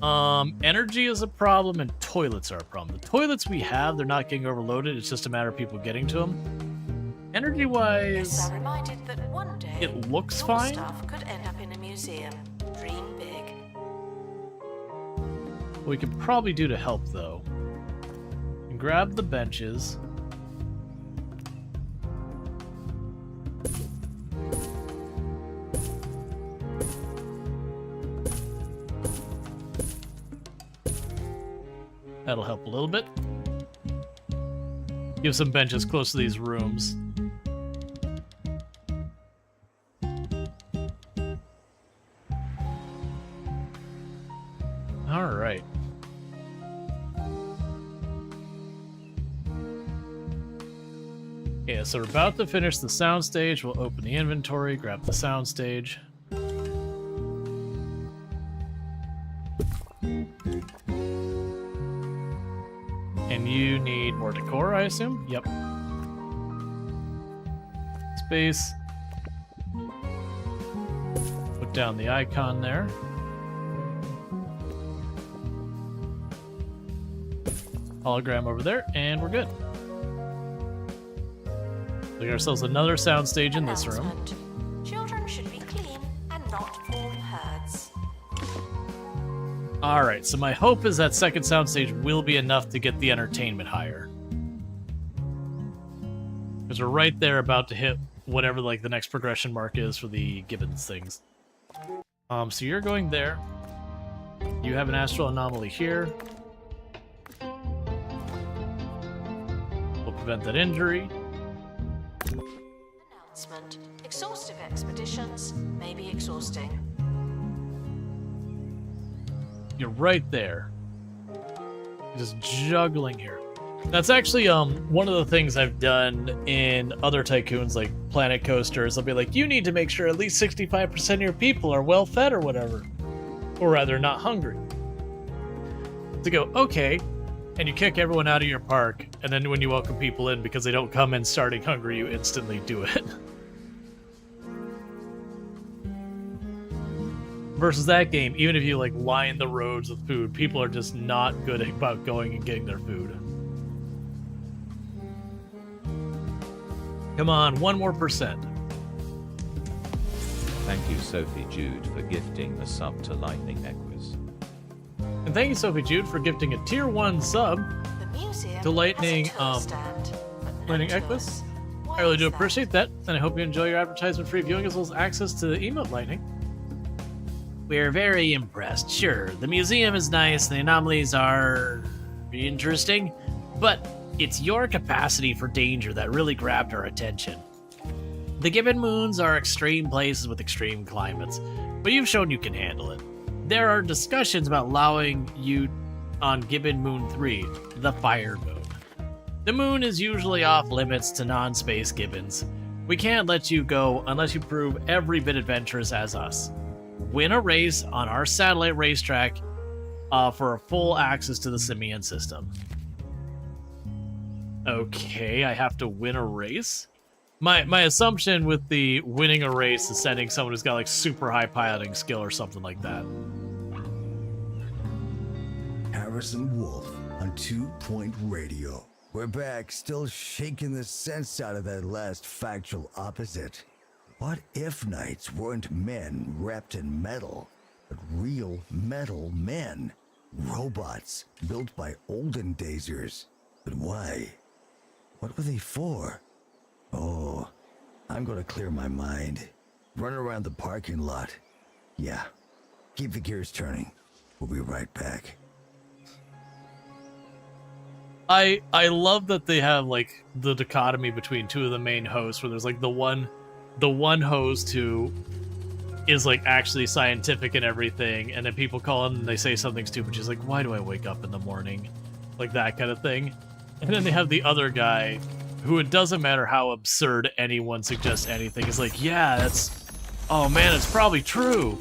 S1: Energy is a problem and toilets are a problem. The toilets we have, they're not getting overloaded. It's just a matter of people getting to them. Energy-wise,
S2: Guests are reminded that one day
S1: it looks
S2: your
S1: fine.
S2: stuff could end up in a museum. Dream big.
S1: What we could probably do to help, though, grab the benches. That'll help a little bit. Give some benches close to these rooms. All right. Yeah, so we're about to finish the soundstage. We'll open the inventory, grab the soundstage. And you need more decor, I assume? Yep. Space. Put down the icon there. Hologram over there, and we're good. We got ourselves another soundstage in this room.
S2: Announcement. Children should be clean and not form herds.
S1: Alright, so my hope is that second soundstage will be enough to get the entertainment higher. Because we're right there about to hit whatever like the next progression mark is for the Gibbons things. So you're going there. You have an astral anomaly here. We'll prevent that injury.
S2: Announcement. Exhaustive expeditions may be exhausting.
S1: You're right there. Just juggling here. That's actually one of the things I've done in other tycoons like Planet Coasters. I'll be like, you need to make sure at least 65% of your people are well fed or whatever. Or rather, not hungry. To go, okay, and you kick everyone out of your park, and then when you welcome people in because they don't come in starting hungry, you instantly do it. Versus that game, even if you like line the roads with food, people are just not good about going and getting their food. Come on, 1 more percent.
S3: Thank you, Sophie Jude, for gifting a sub to Lightning Equus.
S1: And thank you, Sophie Jude, for gifting a tier 1 sub
S2: The museum
S1: to Lightning,
S2: has a tour stand, but no
S1: Lightning
S2: tours.
S1: Equus.
S2: Why
S1: I really
S2: is
S1: do
S2: that?
S1: appreciate that, and I hope you enjoy your advertisement-free viewing as well as access to the emote Lightning. We're very impressed. Sure, the museum is nice, the anomalies are interesting, but it's your capacity for danger that really grabbed our attention. The Gibbon Moons are extreme places with extreme climates, but you've shown you can handle it. There are discussions about allowing you on Gibbon Moon 3, the Fire Moon. The moon is usually off limits to non-space gibbons. We can't let you go unless you prove every bit adventurous as us. Win a race on our satellite racetrack for a full access to the Simian system. Okay, I have to win a race? My assumption with the winning a race is sending someone who's got like super high piloting skill or something like that.
S5: Harrison Wolf on 2 Point Radio. We're back, still shaking the sense out of that last factual opposite. What if knights weren't men wrapped in metal, but real metal men? Robots built by olden daysers. But why? What were they for? Oh, I'm gonna clear my mind. Run around the parking lot. Yeah, keep the gears turning. We'll be right back.
S1: I love that they have like the dichotomy between two of the main hosts, where there's like the one host who is like actually scientific and everything, and then people call him and they say something stupid. She's like, "Why do I wake up in the morning?" Like that kind of thing. And then they have the other guy who, it doesn't matter how absurd anyone suggests anything, is like, "Yeah, that's, oh man, it's probably true."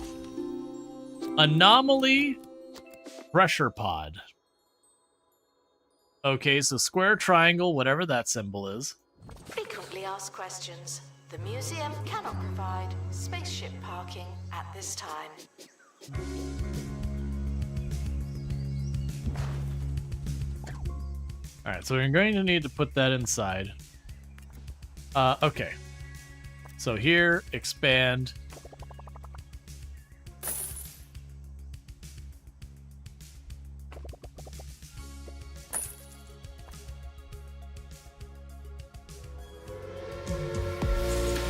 S1: Anomaly pressure pod. Okay, so square, triangle, whatever that symbol is.
S2: Frequently asked questions. The museum cannot provide spaceship parking at this time.
S1: Alright, so we're going to need to put that inside. Okay. So here, expand.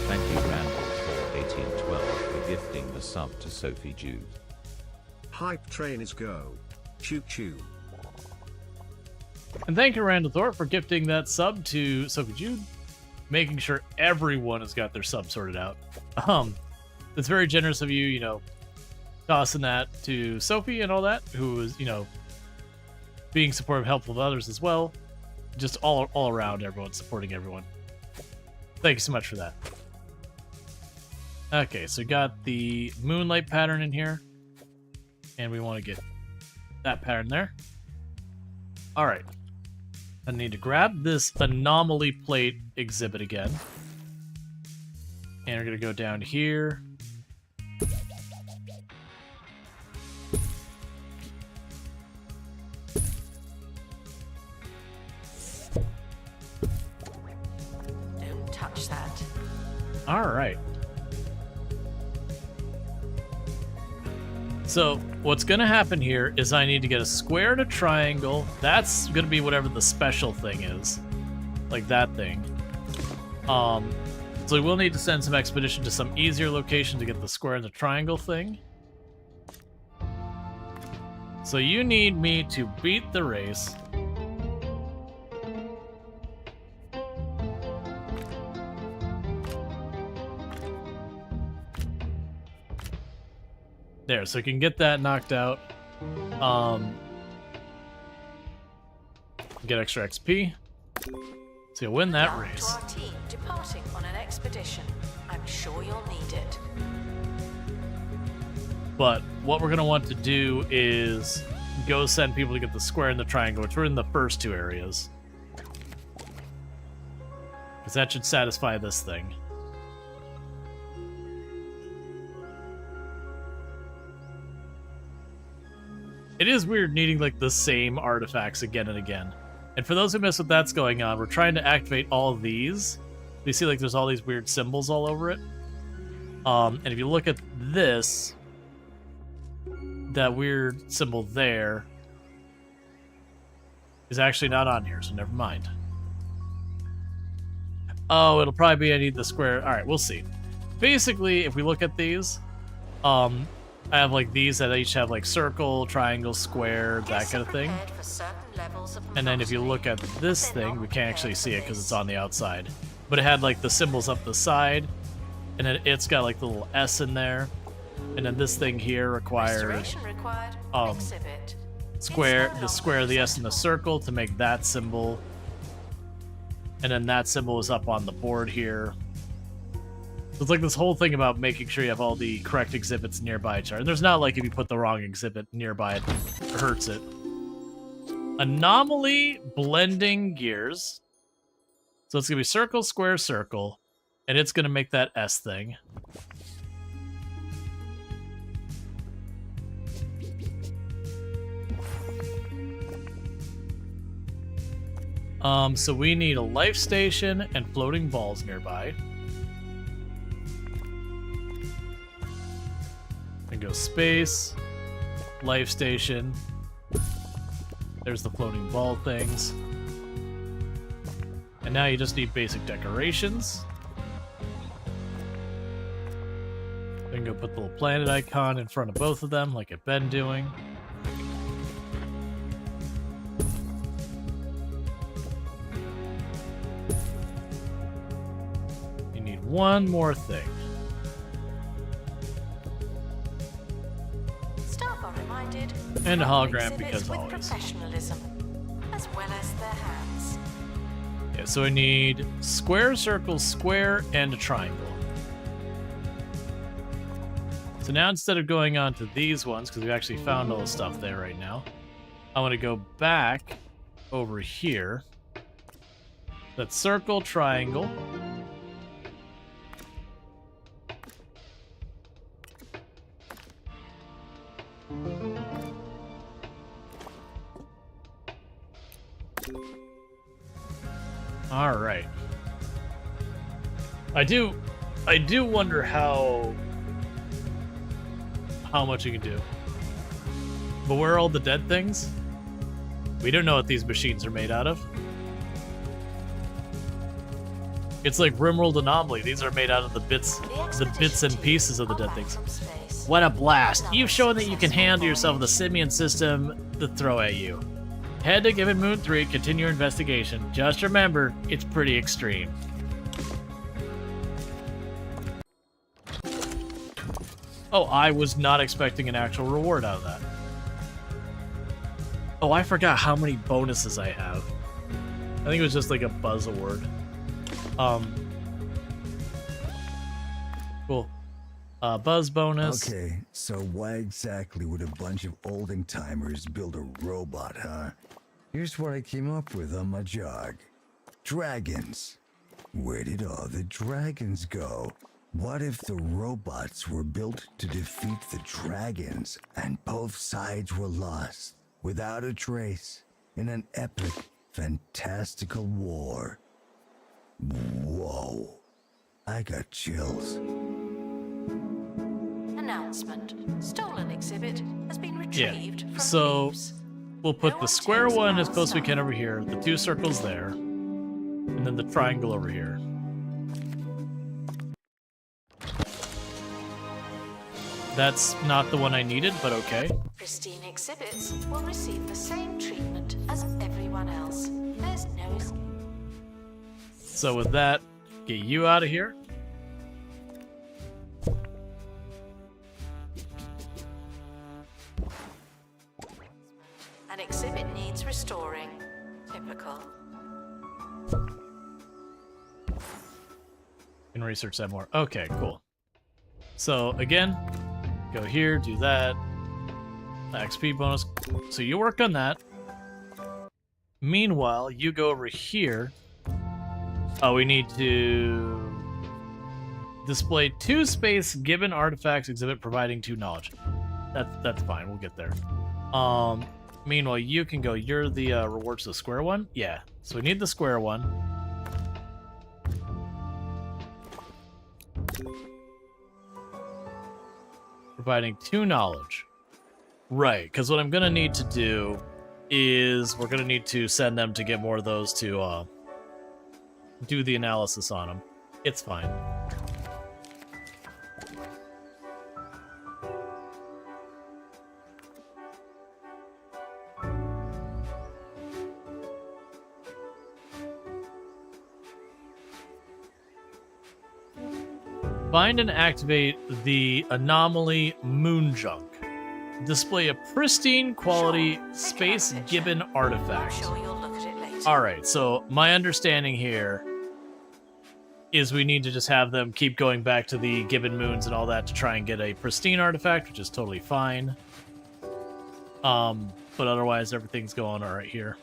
S3: Thank you, Randall, for 1812 for gifting the sub to Sophie Jude.
S4: Hype train is go. Choo choo.
S1: And thank you, Randall Thorpe, for gifting that sub to Sophie Jude, making sure everyone has got their sub sorted out. It's very generous of you, you know, tossing that to Sophie and all that, who is, you know, being supportive, helpful of others as well. Just all around, everyone supporting everyone. Thank you so much for that. Okay, so we got the moonlight pattern in here, and we want to get that pattern there. All right. I need to grab this anomaly plate exhibit again. And we're going to go down here.
S2: Don't touch that.
S1: All right. So what's going to happen here is I need to get a square and a triangle. That's going to be whatever the special thing is. Like that thing. So we will need to send some expedition to some easier location to get the square and the triangle thing. So you need me to beat the race. There, so you can get that knocked out. Get extra XP. So you'll win that
S2: Welcome
S1: race.
S2: to our team departing on an expedition. I'm sure you'll need it.
S1: But what we're going to want to do is go send people to get the square and the triangle, which we're in the first two areas. Because that should satisfy this thing. It is weird needing like the same artifacts again and again. And for those who miss what that's going on, we're trying to activate all of these You see, like, there's all these weird symbols all over it. And if you look at this, that weird symbol there is actually not on here, so never mind. Oh, it'll probably be I need the square. All right, we'll see. Basically, if we look at these, I have like these that each have like circle, triangle, square, that kind of thing. And then if you look at this thing, we can't actually see it because it's on the outside. But it had like the symbols up the side, and then it's got like the little S in there. And then this thing here required square, the square, the S, and the circle to make that symbol. And then that symbol is up on the board here. So it's like this whole thing about making sure you have all the correct exhibits nearby each other. And there's not like if you put the wrong exhibit nearby, it hurts it. Anomaly blending gears. So it's going to be circle, square, circle. And it's going to make that S thing. So we need a life station and floating balls nearby. And go space, life station. There's the floating ball things. And now you just need basic decorations. Then go put the little planet icon in front of both of them, like I've been doing. You need one more thing.
S2: Staff are reminded.
S1: And a hologram,
S2: exhibits
S1: because
S2: with
S1: always.
S2: Professionalism, as well as their hands.
S1: Yeah, so I need square, circle, square, and a triangle. So now instead of going on to these ones, because we actually found all the stuff there right now, I want to go back over here. That's circle, triangle. All right. I do wonder how much you can do. But where are all the dead things? We don't know what these machines are made out of. It's like Rimworld Anomaly. These are made out of the bits and pieces of the dead things. What a blast! You've shown that you can handle yourself with a simian system to throw at you. Head to Given Moon 3, continue your investigation. Just remember, it's pretty extreme. Oh, I was not expecting an actual reward out of that. Oh, I forgot how many bonuses I have. I think it was just like a buzz award. Cool. Buzz bonus.
S5: Okay, so why exactly would a bunch of olding timers build a robot, huh? Here's what I came up with on my jog. Dragons. Where did all the dragons go? What if the robots were built to defeat the dragons and both sides were lost without a trace in an epic, fantastical war? Whoa. I got chills.
S2: Announcement. Stolen exhibit has been retrieved from
S1: so
S2: thieves.
S1: we'll put
S2: No
S1: the square
S2: attempts
S1: one
S2: are
S1: as close as we
S2: allowed.
S1: can over here, the two circles there, and then the triangle over here. That's not the one I needed, but okay.
S2: Pristine exhibits will receive the same treatment as everyone else. There's no escape.
S1: So with that, get you out of here.
S2: An exhibit needs restoring. Typical.
S1: Can research that more. Okay, cool. So again, go here, do that. XP bonus. So you work on that. Meanwhile, you go over here. Oh, we need to display 2 space given artifacts exhibit providing 2 knowledge. That's fine. We'll get there. Meanwhile, you can go. You're the rewards to the square one. Yeah. So we need the square one. providing 2 knowledge. Right, because what I'm going to need to do is we're going to need to send them to get more of those to do the analysis on them. It's fine. Find and activate the anomaly moon junk. Display a pristine quality space gibbon artifact.
S2: I'm sure you'll look at it later.
S1: Alright, so my understanding here is we need to just have them keep going back to the gibbon moons and all that to try and get a pristine artifact, which is totally fine. But otherwise everything's going alright here.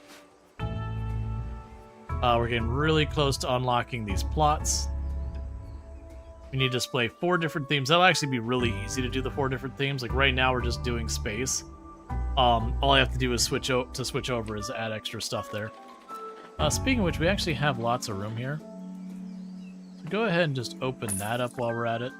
S1: We're getting really close to unlocking these plots. We need to display 4 different themes. That'll actually be really easy to do the 4 different themes. Like right now we're just doing space. All I have to do is switch over is add extra stuff there. Speaking of which, we actually have lots of room here. So go ahead and just open that up while we're at it.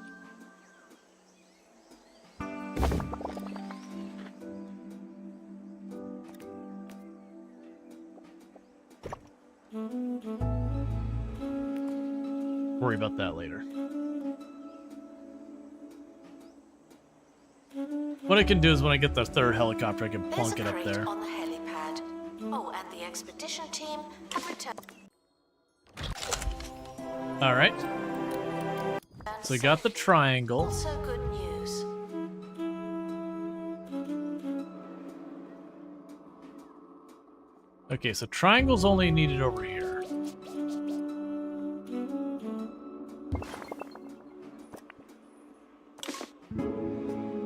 S1: Worry about that later. What I can do is when I get the 3rd helicopter, I can plunk it up there.
S2: On the helipad. Oh, and the expedition team have returned.
S1: Alright. So we got the triangle.
S2: Also good news.
S1: Okay, so triangle's only needed over here.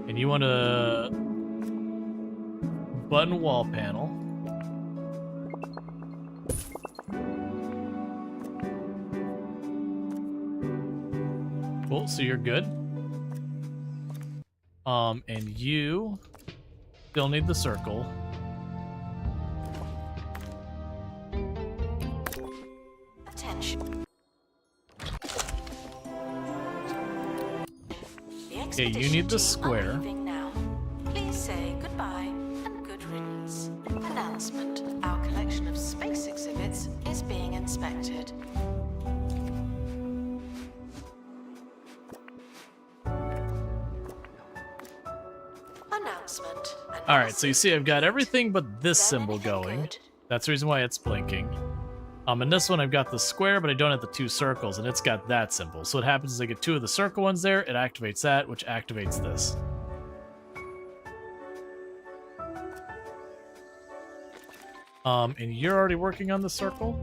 S1: And you want a button wall panel. Cool, so you're good. And you still need the circle.
S2: Attention.
S1: Okay, you need the square.
S2: Now. Please say goodbye and good riddance. Announcement. Our collection of space exhibits is being inspected. Announcement.
S1: Alright, so you see I've got everything but this
S2: Is there
S1: symbol
S2: anything
S1: going.
S2: good?
S1: That's the reason why it's blinking. And this one I've got the square, but I don't have the 2 circles, and it's got that symbol. So what happens is I get 2 of the circle ones there, it activates that, which activates this. And you're already working on the circle?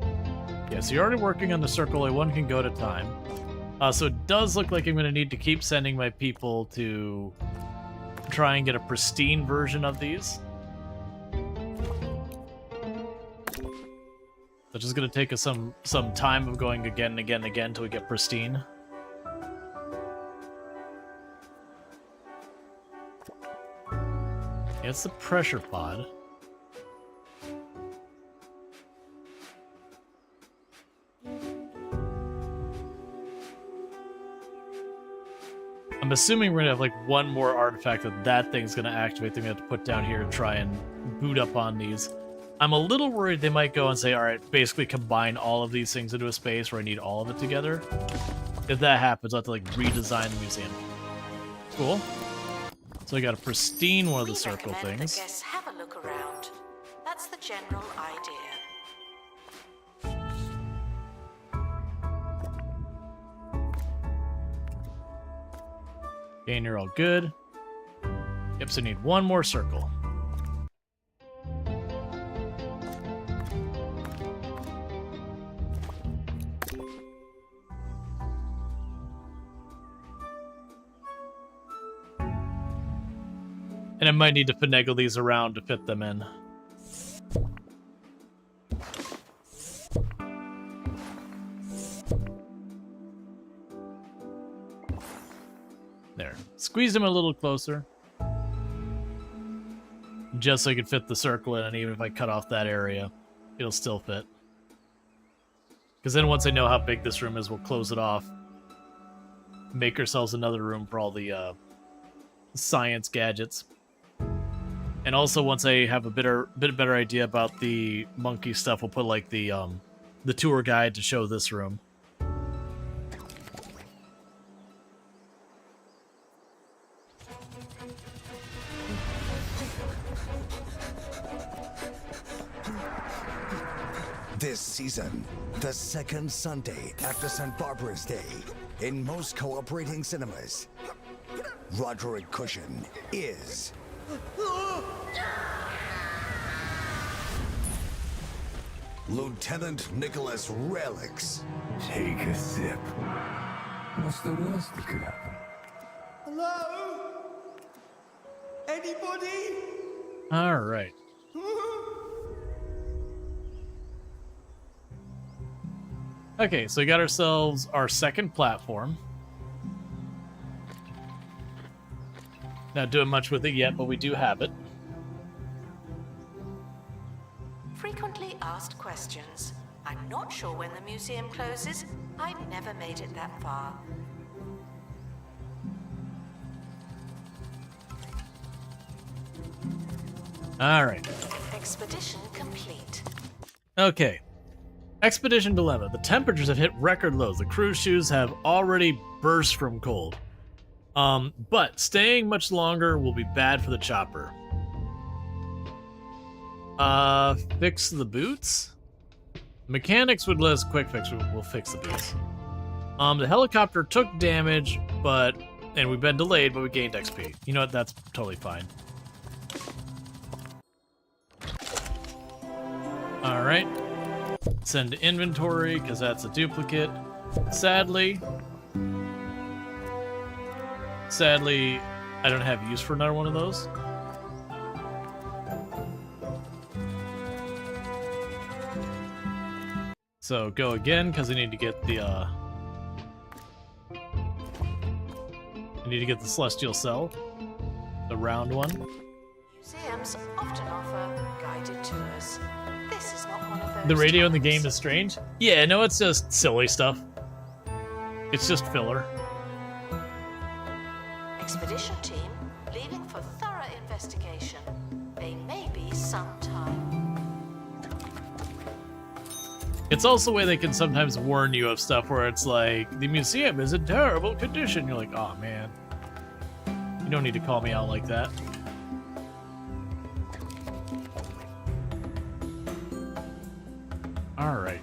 S1: Yeah, so you're already working on the circle, only one can go at a time. So it does look like I'm going to need to keep sending my people to try and get a pristine version of these. So just going to take us some time of going again and again and again until we get pristine. Yeah, it's the pressure pod. I'm assuming we're going to have like one more artifact that thing's going to activate that we have to put down here to try and boot up on these. I'm a little worried they might go and say, alright, basically combine all of these things into a space where I need all of it together. If that happens, I'll have to like redesign the museum. Cool. So I got a pristine one of the circle
S2: recommend
S1: things.
S2: The guests have a look around. That's the general idea.
S1: Okay, and you're all good. Yep, so I need one more circle. And I might need to finagle these around to fit them in. There. Squeeze them a little closer. Just so I can fit the circle in, and even if I cut off that area, it'll still fit. Because then once I know how big this room is, we'll close it off. Make ourselves another room for all the science gadgets. And also, once I have a bit better idea about the monkey stuff, we'll put like the tour guide to show this room.
S5: This season, the second Sunday after St. Barbara's Day, in most cooperating cinemas, Roderick Cushion is Lieutenant Nicholas Relics.
S7: Take a sip. What's the worst that could happen?
S8: Hello? Anybody?
S1: All right. Okay, so we got ourselves our second platform. Not doing much with it yet, but we do have it.
S2: Frequently asked questions. I'm not sure when the museum closes. I've never made it that far.
S1: All right.
S2: Expedition complete.
S1: Okay. Expedition Dilemma. The temperatures have hit record lows. The cruise shoes have already burst from cold. But staying much longer will be bad for the chopper. Fix the boots? Mechanics would let us quick fix. We'll fix the boots. The helicopter took damage, and we've been delayed, but we gained XP. You know what? That's totally fine. All right. Send to inventory, because that's a duplicate. Sadly, I don't have use for another one of those. So go again, because I need to get the celestial cell, the round one.
S2: Museums often offer guided tours. This is not one of those.
S1: The radio in the
S2: times.
S1: game is strange. Yeah, no, it's just silly stuff. It's just filler.
S2: Expedition team leaving for thorough investigation. They may be sometime.
S1: It's also a way they can sometimes warn you of stuff where it's like, the museum is in terrible condition. You're like, oh man. You don't need to call me out like that. Alright.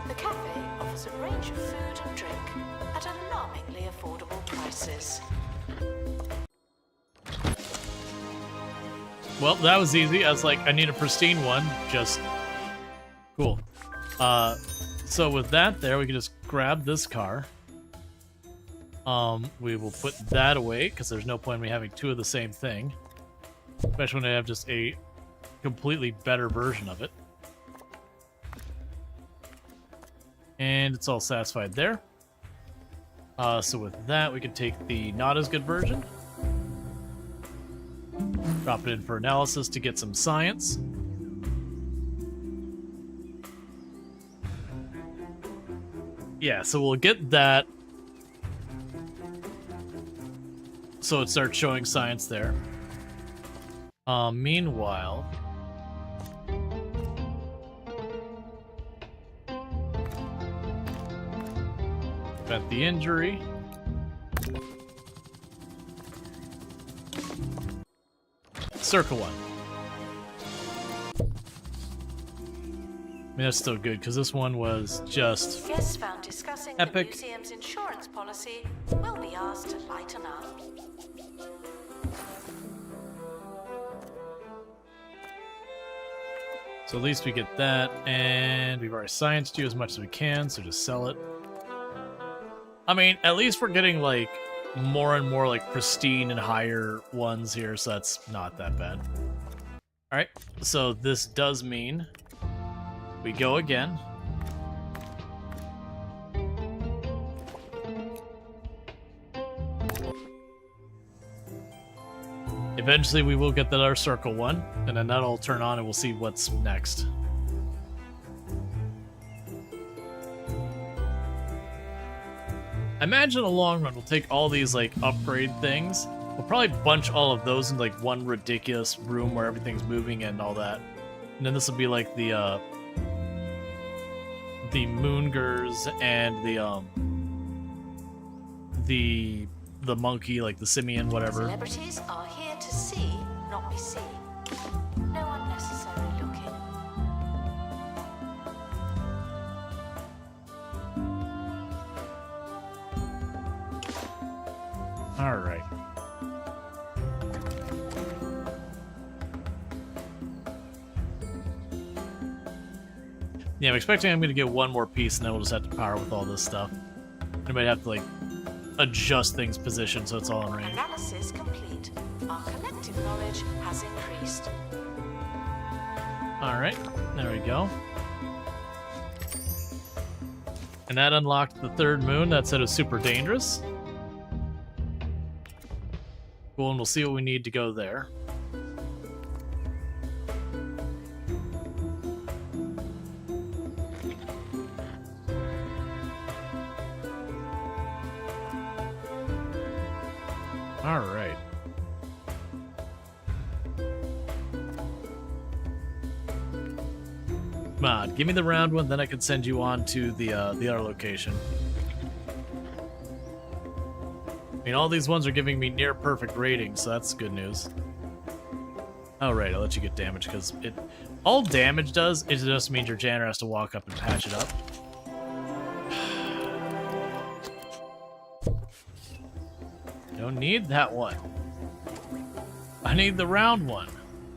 S2: The cafe offers a range of food and drink at alarmingly affordable prices.
S1: Well, that was easy. I was like, I need a pristine one. Just cool. So with that there, we can just grab this car. We will put that away, because there's no point in me having two of the same thing. Especially when I have just a completely better version of it. And it's all satisfied there. So with that, we can take the not as good version. Drop it in for analysis to get some science. Yeah, so we'll get that. So it starts showing science there. Meanwhile... Prevent the injury. Circle one. I mean, that's still good, because this one was just
S2: Guests found discussing
S1: epic.
S2: the museum's insurance policy will be asked to lighten up.
S1: So at least we get that, and we've already scienced you as much as we can, so just sell it. I mean, at least we're getting, like, more and more like pristine and higher ones here, so that's not that bad. Alright, so this does mean we go again. Eventually we will get that other circle one, and then that'll turn on and we'll see what's next. I imagine in the long run we'll take all these like upgrade things. We'll probably bunch all of those in like one ridiculous room where everything's moving and all that. And then this will be like the Moongers and the monkey, like the simian, whatever.
S2: Celebrities are here to see, not be seen. No unnecessary looking.
S1: All right. Yeah, I'm expecting I'm going to get one more piece, and then we'll just have to power with all this stuff. I might have to, like, adjust things position so it's all in range.
S2: Analysis complete. Our collective knowledge has increased.
S1: Alright, there we go. And that unlocked the third moon. That said it was super dangerous. Cool, and we'll see what we need to go there. Alright. Come on, give me the round one, then I can send you on to the other location. I mean, all these ones are giving me near perfect ratings, so that's good news. Alright, I'll let you get damage, because all damage does is it just means your janitor has to walk up and patch it up. Don't need that one. I need the round one.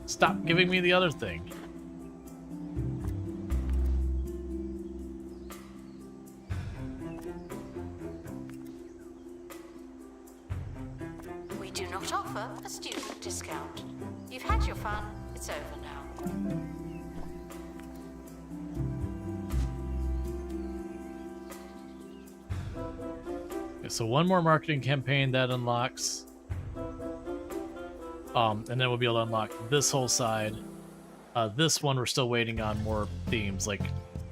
S1: Stop giving me the other thing.
S2: We do not offer a student discount. You've had your fun. It's over now.
S1: So one more marketing campaign that unlocks. And then we'll be able to unlock this whole side. This one we're still waiting on more themes. Like,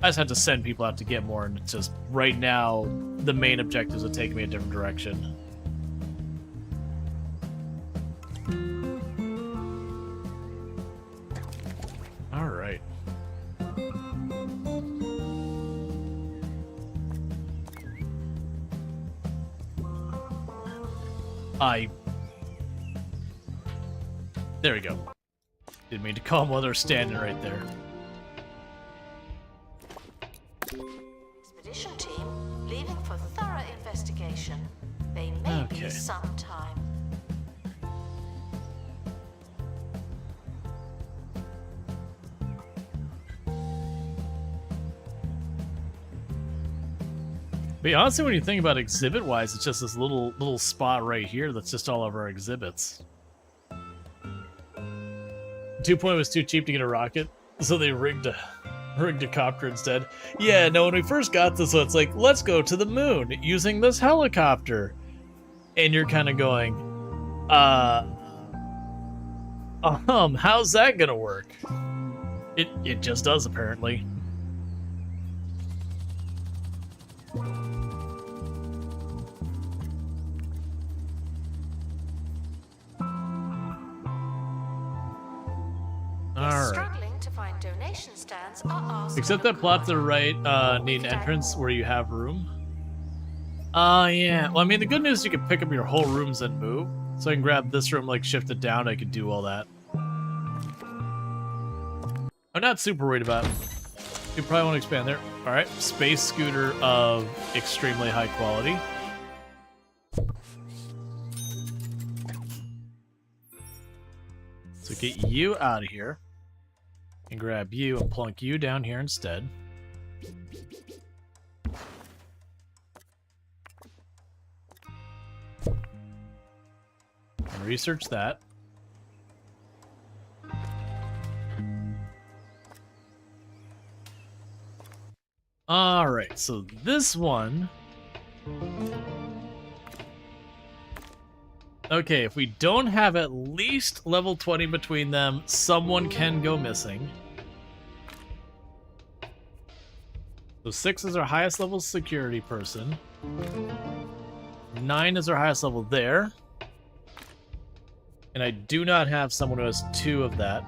S1: I just had to send people out to get more, and it's just, right now, the main objectives would take me a different direction. Alright. There we go. Didn't mean to call them while they're standing right there.
S2: Expedition team leaving for thorough investigation. They may be some time.
S1: But honestly, when you think about exhibit-wise, it's just this little spot right here that's just all of our exhibits. 2 was too cheap to get a rocket, so they rigged a copter instead. Yeah, no, when we first got this, so it's like, let's go to the moon using this helicopter. And you're kind of going, how's that gonna work? It just does, apparently.
S2: Struggling to find donation stands are asked.
S1: Except that plot to the right need an entrance where you have room. Yeah. Well, I mean, the good news is you can pick up your whole rooms and move. So I can grab this room, like, shift it down, I could do all that. I'm not super worried about it. You probably want to expand there. Alright, space scooter of extremely high quality. So get you out of here. And grab you and plunk you down here instead. research that. Alright, so this one... Okay, if we don't have at least level 20 between them, someone can go missing. So 6 is our highest level security person. 9 is our highest level there. And I do not have someone who has 2 of that.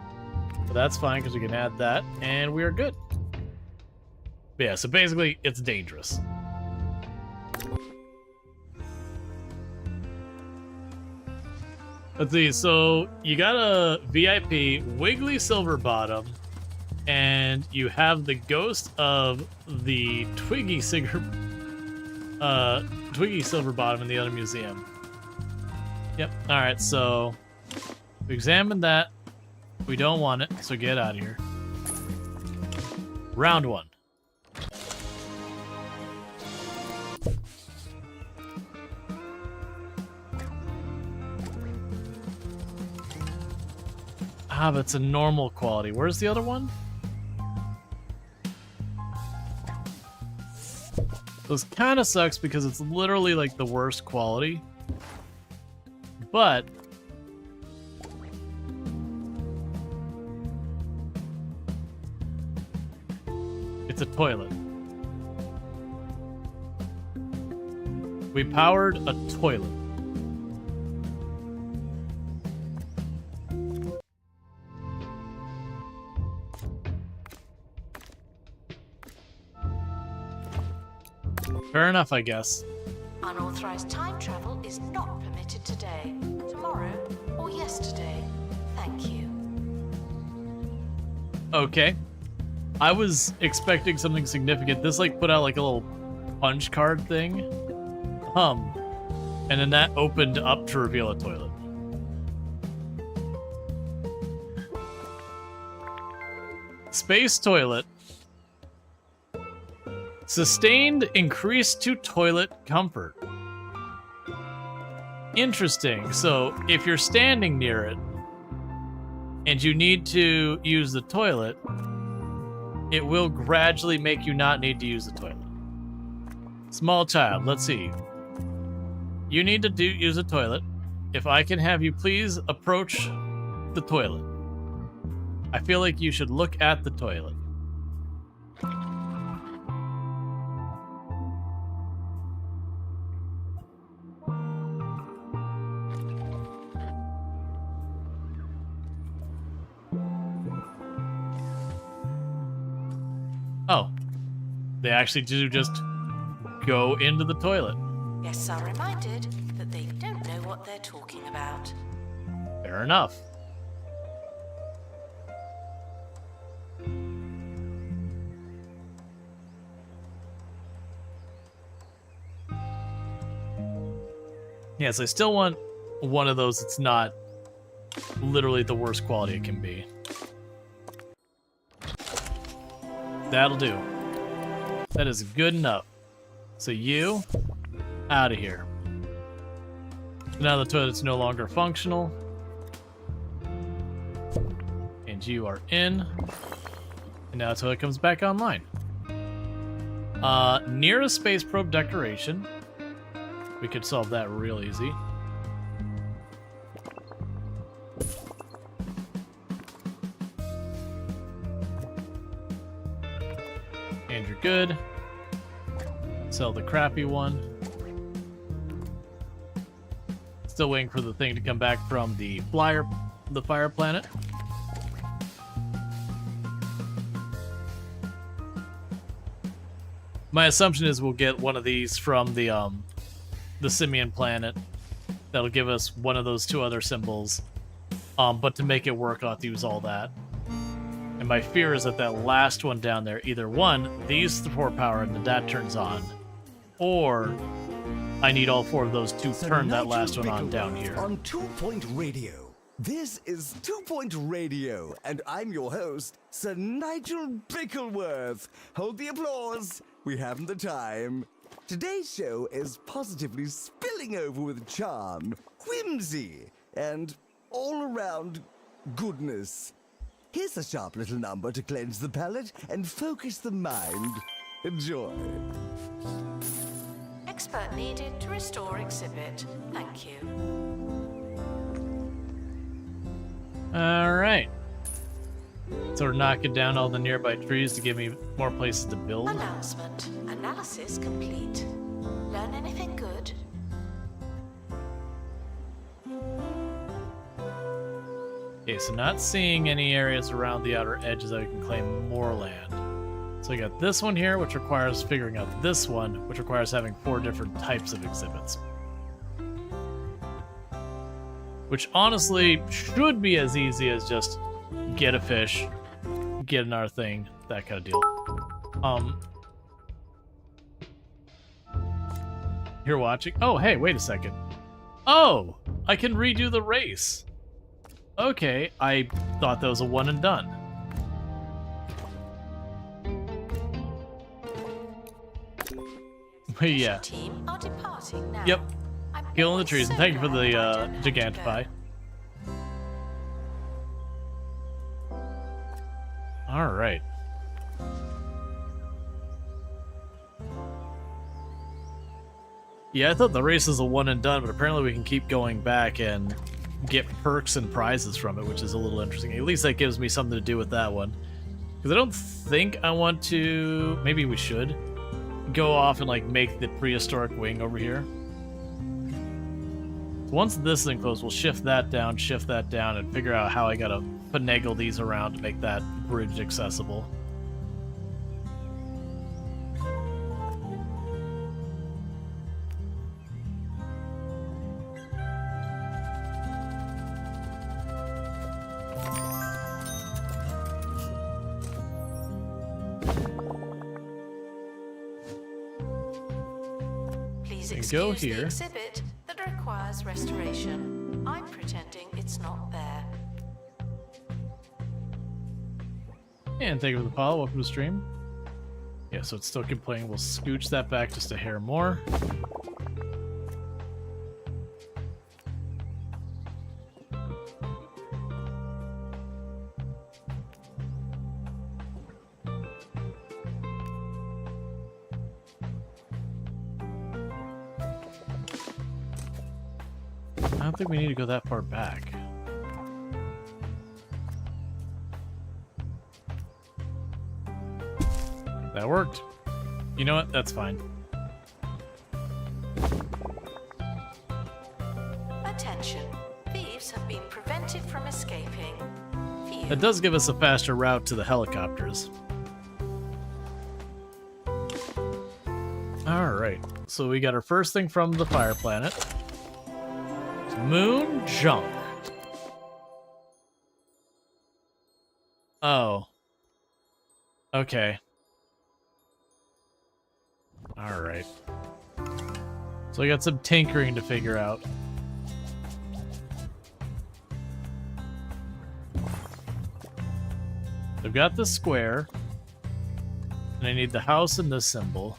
S1: But that's fine because we can add that, and we are good. But yeah, so basically, it's dangerous. Let's see, so you got a VIP Wiggly Silver Bottom, and you have the ghost of the Twiggy Silver Bottom in the other museum. Yep, alright, so we examined that. We don't want it, so get out of here. Round 1. Ah, but it's a normal quality. Where's the other one? This kind of sucks because it's literally like the worst quality. But it's a toilet. We powered a toilet. Fair enough, I guess.
S2: Unauthorized time travel is not permitted today, tomorrow, or yesterday. Thank you.
S1: Okay. I was expecting something significant. This like put out like a little punch card thing. And then that opened up to reveal a toilet. Space toilet. Sustained increase to toilet comfort. Interesting. So if you're standing near it and you need to use the toilet, it will gradually make you not need to use the toilet. Small child, let's see. You need to use a toilet. If I can have you please approach the toilet. I feel like you should look at the toilet. Oh, they actually do just go into the toilet.
S2: Guests are reminded that they don't know what they're talking about.
S1: Fair enough. Yes, I still want one of those that's not literally the worst quality it can be. That'll do. That is good enough. So you, out of here. Now the toilet's no longer functional. And you are in. And now the toilet comes back online. Near a space probe decoration. We could solve that real easy. And you're good. Sell the crappy one. Still waiting for the thing to come back from the fire planet. My assumption is we'll get one of these from the Simian planet. That'll give us one of those 2 other symbols. But to make it work, I'll have to use all that. And my fear is that that last one down there, either one, these 4 power and that turns on, or I need all 4 of those to turn that last one on down here.
S5: On 2 Point Radio. This is 2 Point Radio, and I'm your host, Sir Nigel Bickleworth. Hold the applause. We haven't the time. Today's show is positively spilling over with charm, whimsy, and all-around goodness. Here's a sharp little number to cleanse the palate and focus the mind. Enjoy.
S2: Expert needed to restore exhibit. Thank you.
S1: Alright. So we're knocking down all the nearby trees to give me more places to build.
S2: Announcement. Analysis complete. Learn anything good?
S1: Okay, so not seeing any areas around the outer edges that I can claim more land. So I got this one here, which requires figuring out this one, which requires having 4 different types of exhibits. Which honestly should be as easy as just get a fish, get another thing, that kind of deal. You're watching? Oh, hey, wait a second. Oh, I can redo the race. Okay, I thought that was a one and done. But yeah.
S2: Team are departing now.
S1: Yep.
S2: I'm
S1: Killing the
S2: always
S1: trees,
S2: so
S1: and thank you for
S2: glad
S1: the
S2: I don't have to
S1: Gigantify. Alright. Yeah, I thought the race was a one and done, but apparently we can keep going back and get perks and prizes from it, which is a little interesting. At least that gives me something to do with that one. Because I don't think I want to... Maybe we should go off and like make the prehistoric wing over here. Once this thing closes, we'll shift that down, and figure out how I gotta finagle these around to make that bridge accessible.
S2: Please
S1: And
S2: excuse
S1: go
S2: the
S1: here.
S2: exhibit that requires restoration. I'm pretending it's not there.
S1: And thank you for the follow. Welcome to the stream. Yeah, so it's still complaining. We'll scooch that back just a hair more. I don't think we need to go that far back. That worked. You know what? That's fine.
S2: Attention. Thieves have been prevented from escaping. Phew.
S1: That does give us a faster route to the helicopters. Alright, so we got our first thing from the fire planet. Moon junk. Oh. Okay. Alright. So I got some tinkering to figure out. I've got the square. And I need the house and this symbol.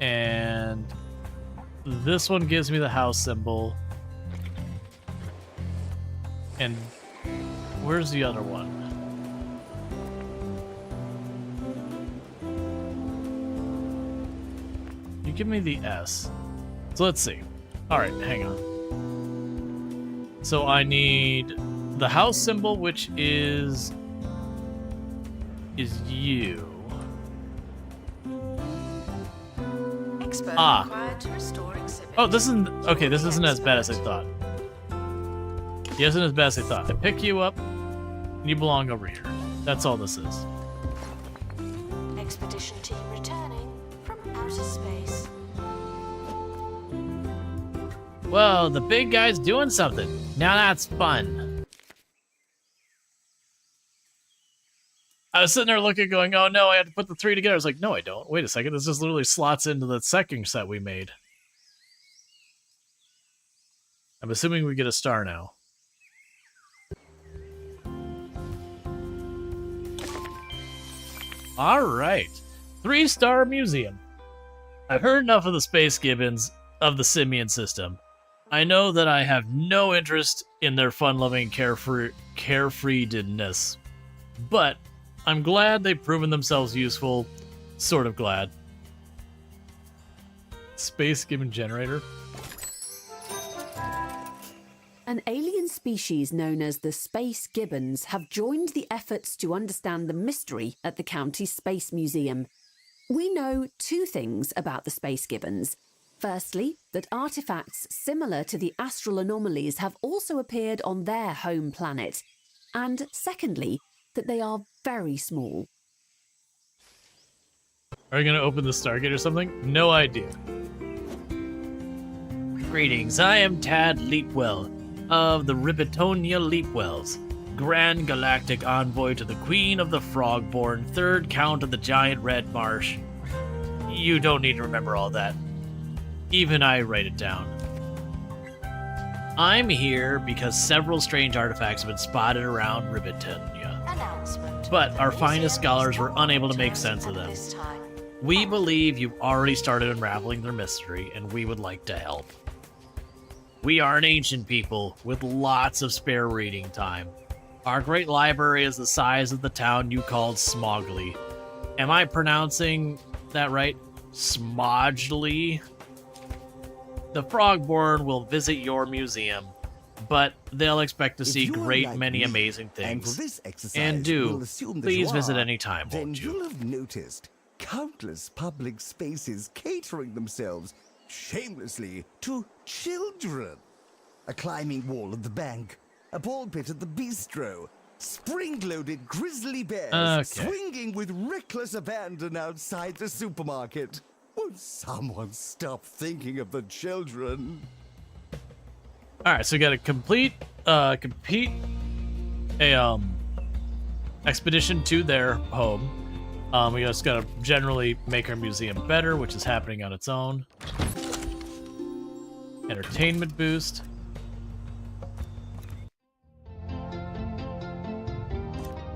S1: And this one gives me the house symbol. And where's the other one? You give me the S. So let's see. Alright, hang on. So I need the house symbol, which is you.
S2: Expert
S1: Ah.
S2: required to restore exhibit.
S1: Oh, this isn't... Okay, this isn't as bad as I thought. It isn't as bad as I thought. I pick you up, and you belong over here. That's all this is.
S2: Expedition team returning from outer space.
S1: Whoa, the big guy's doing something. Now that's fun. I was sitting there looking, going, oh no, I had to put the 3 together. I was like, no, I don't. Wait a second, this just literally slots into the second set we made. I'm assuming we get a star now. Alright. 3-star museum. I've heard enough of the space gibbons of the simian system. I know that I have no interest in their fun-loving carefreedness, but I'm glad they've proven themselves useful. Sort of glad. Space Gibbon Generator.
S6: An alien species known as the Space Gibbons have joined the efforts to understand the mystery at the county Space Museum. We know two things about the Space Gibbons. Firstly, that artifacts similar to the astral anomalies have also appeared on their home planet. And secondly, that they are very small.
S1: Are you going to open the Stargate or something? No idea. Greetings, I am Tad Leapwell of the Ribitonia Leapwells, Grand Galactic Envoy to the Queen of the Frogborn, third Count of the Giant Red Marsh. You don't need to remember all that. Even I write it down. I'm here because several strange artifacts have been spotted around Ribitonia, but our finest scholars were unable to make sense of them. We believe you've already started unraveling their mystery, and we would like to help. We are an ancient people with lots of spare reading time. Our great library is the size of the town you called Smogley. Am I pronouncing that right? Smodgley? The Frogborn will visit your museum, but they'll expect to see great many amazing things. And please visit any time, won't you?
S5: You'll have noticed countless public spaces catering themselves shamelessly to children. A climbing wall at the bank, a ball pit at the bistro, spring-loaded grizzly bears swinging with reckless abandon outside the supermarket. Won't someone stop thinking of the children?
S1: All right, so we got to compete expedition to their home. We just got to generally make our museum better, which is happening on its own. Entertainment boost.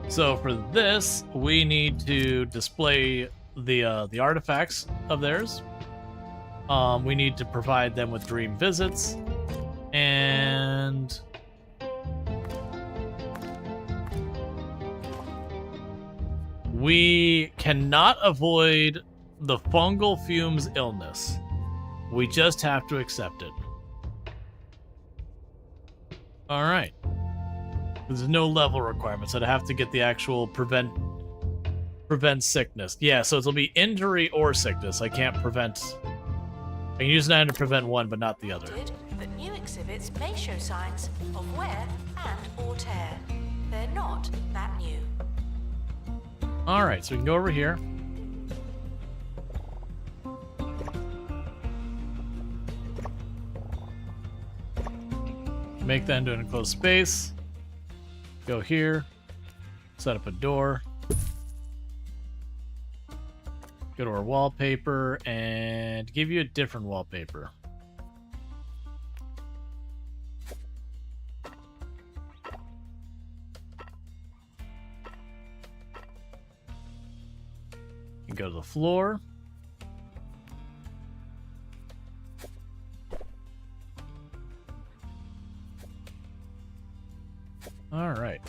S1: So for this, we need to display the artifacts of theirs. We need to provide them with dream visits, and we cannot avoid the fungal fumes illness. We just have to accept it. All right. There's no level requirements. I'd have to get the actual prevent sickness. Yeah, so it'll be injury or sickness. I can't prevent. I can use 9 to prevent one, but not the other.
S2: But new exhibits may show signs of wear and or tear. They're not that new.
S1: All right, so we can go over here. Make that into an enclosed space. Go here. Set up a door. Go to our wallpaper and give you a different wallpaper. You go to the floor. All right.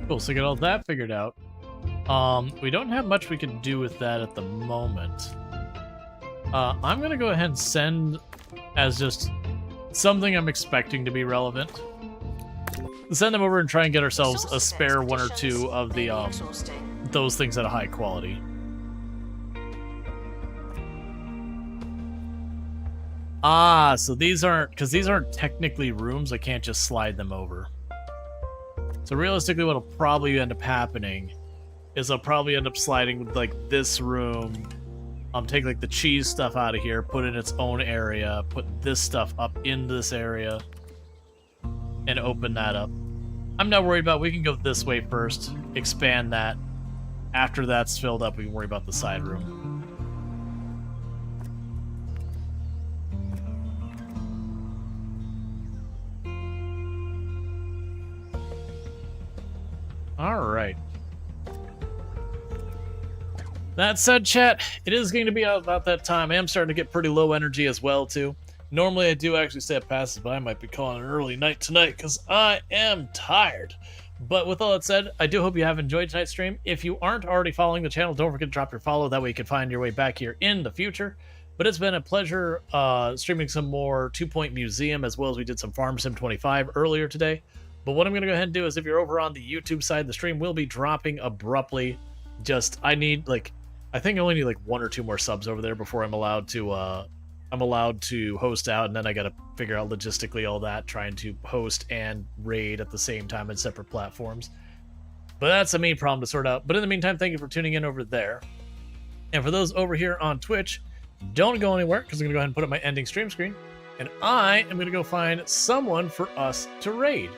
S1: Cool, so get all that figured out. We don't have much we can do with that at the moment. I'm gonna go ahead and send as just something I'm expecting to be relevant. Send them over and try and get ourselves a spare one or two of the those things at a high quality. Ah, so these aren't, because these aren't technically rooms, I can't just slide them over. So realistically what'll probably end up happening is I'll probably end up sliding with like this room, take like the cheese stuff out of here, put it in its own area, put this stuff up into this area, and open that up. I'm not worried about, we can go this way first, expand that. After that's filled up, we can worry about the side room. All right. That said, chat, it is going to be about that time. I am starting to get pretty low energy as well, too. Normally, I do actually stay up passes, but I might be calling an early night tonight because I am tired. But with all that said, I do hope you have enjoyed tonight's stream. If you aren't already following the channel, don't forget to drop your follow. That way you can find your way back here in the future. But it's been a pleasure streaming some more 2 Point Museum, as well as we did some Farm Sim 25 earlier today. But what I'm going to go ahead and do is, if you're over on the YouTube side, the stream will be dropping abruptly. I need, like, I think I only need, like, 1 or 2 more subs over there before I'm allowed to host out, and then I gotta figure out logistically all that, trying to host and raid at the same time in separate platforms. But that's the main problem to sort out. But in the meantime, thank you for tuning in over there. And for those over here on Twitch, don't go anywhere, because I'm gonna go ahead and put up my ending stream screen, and I am gonna go find someone for us to raid.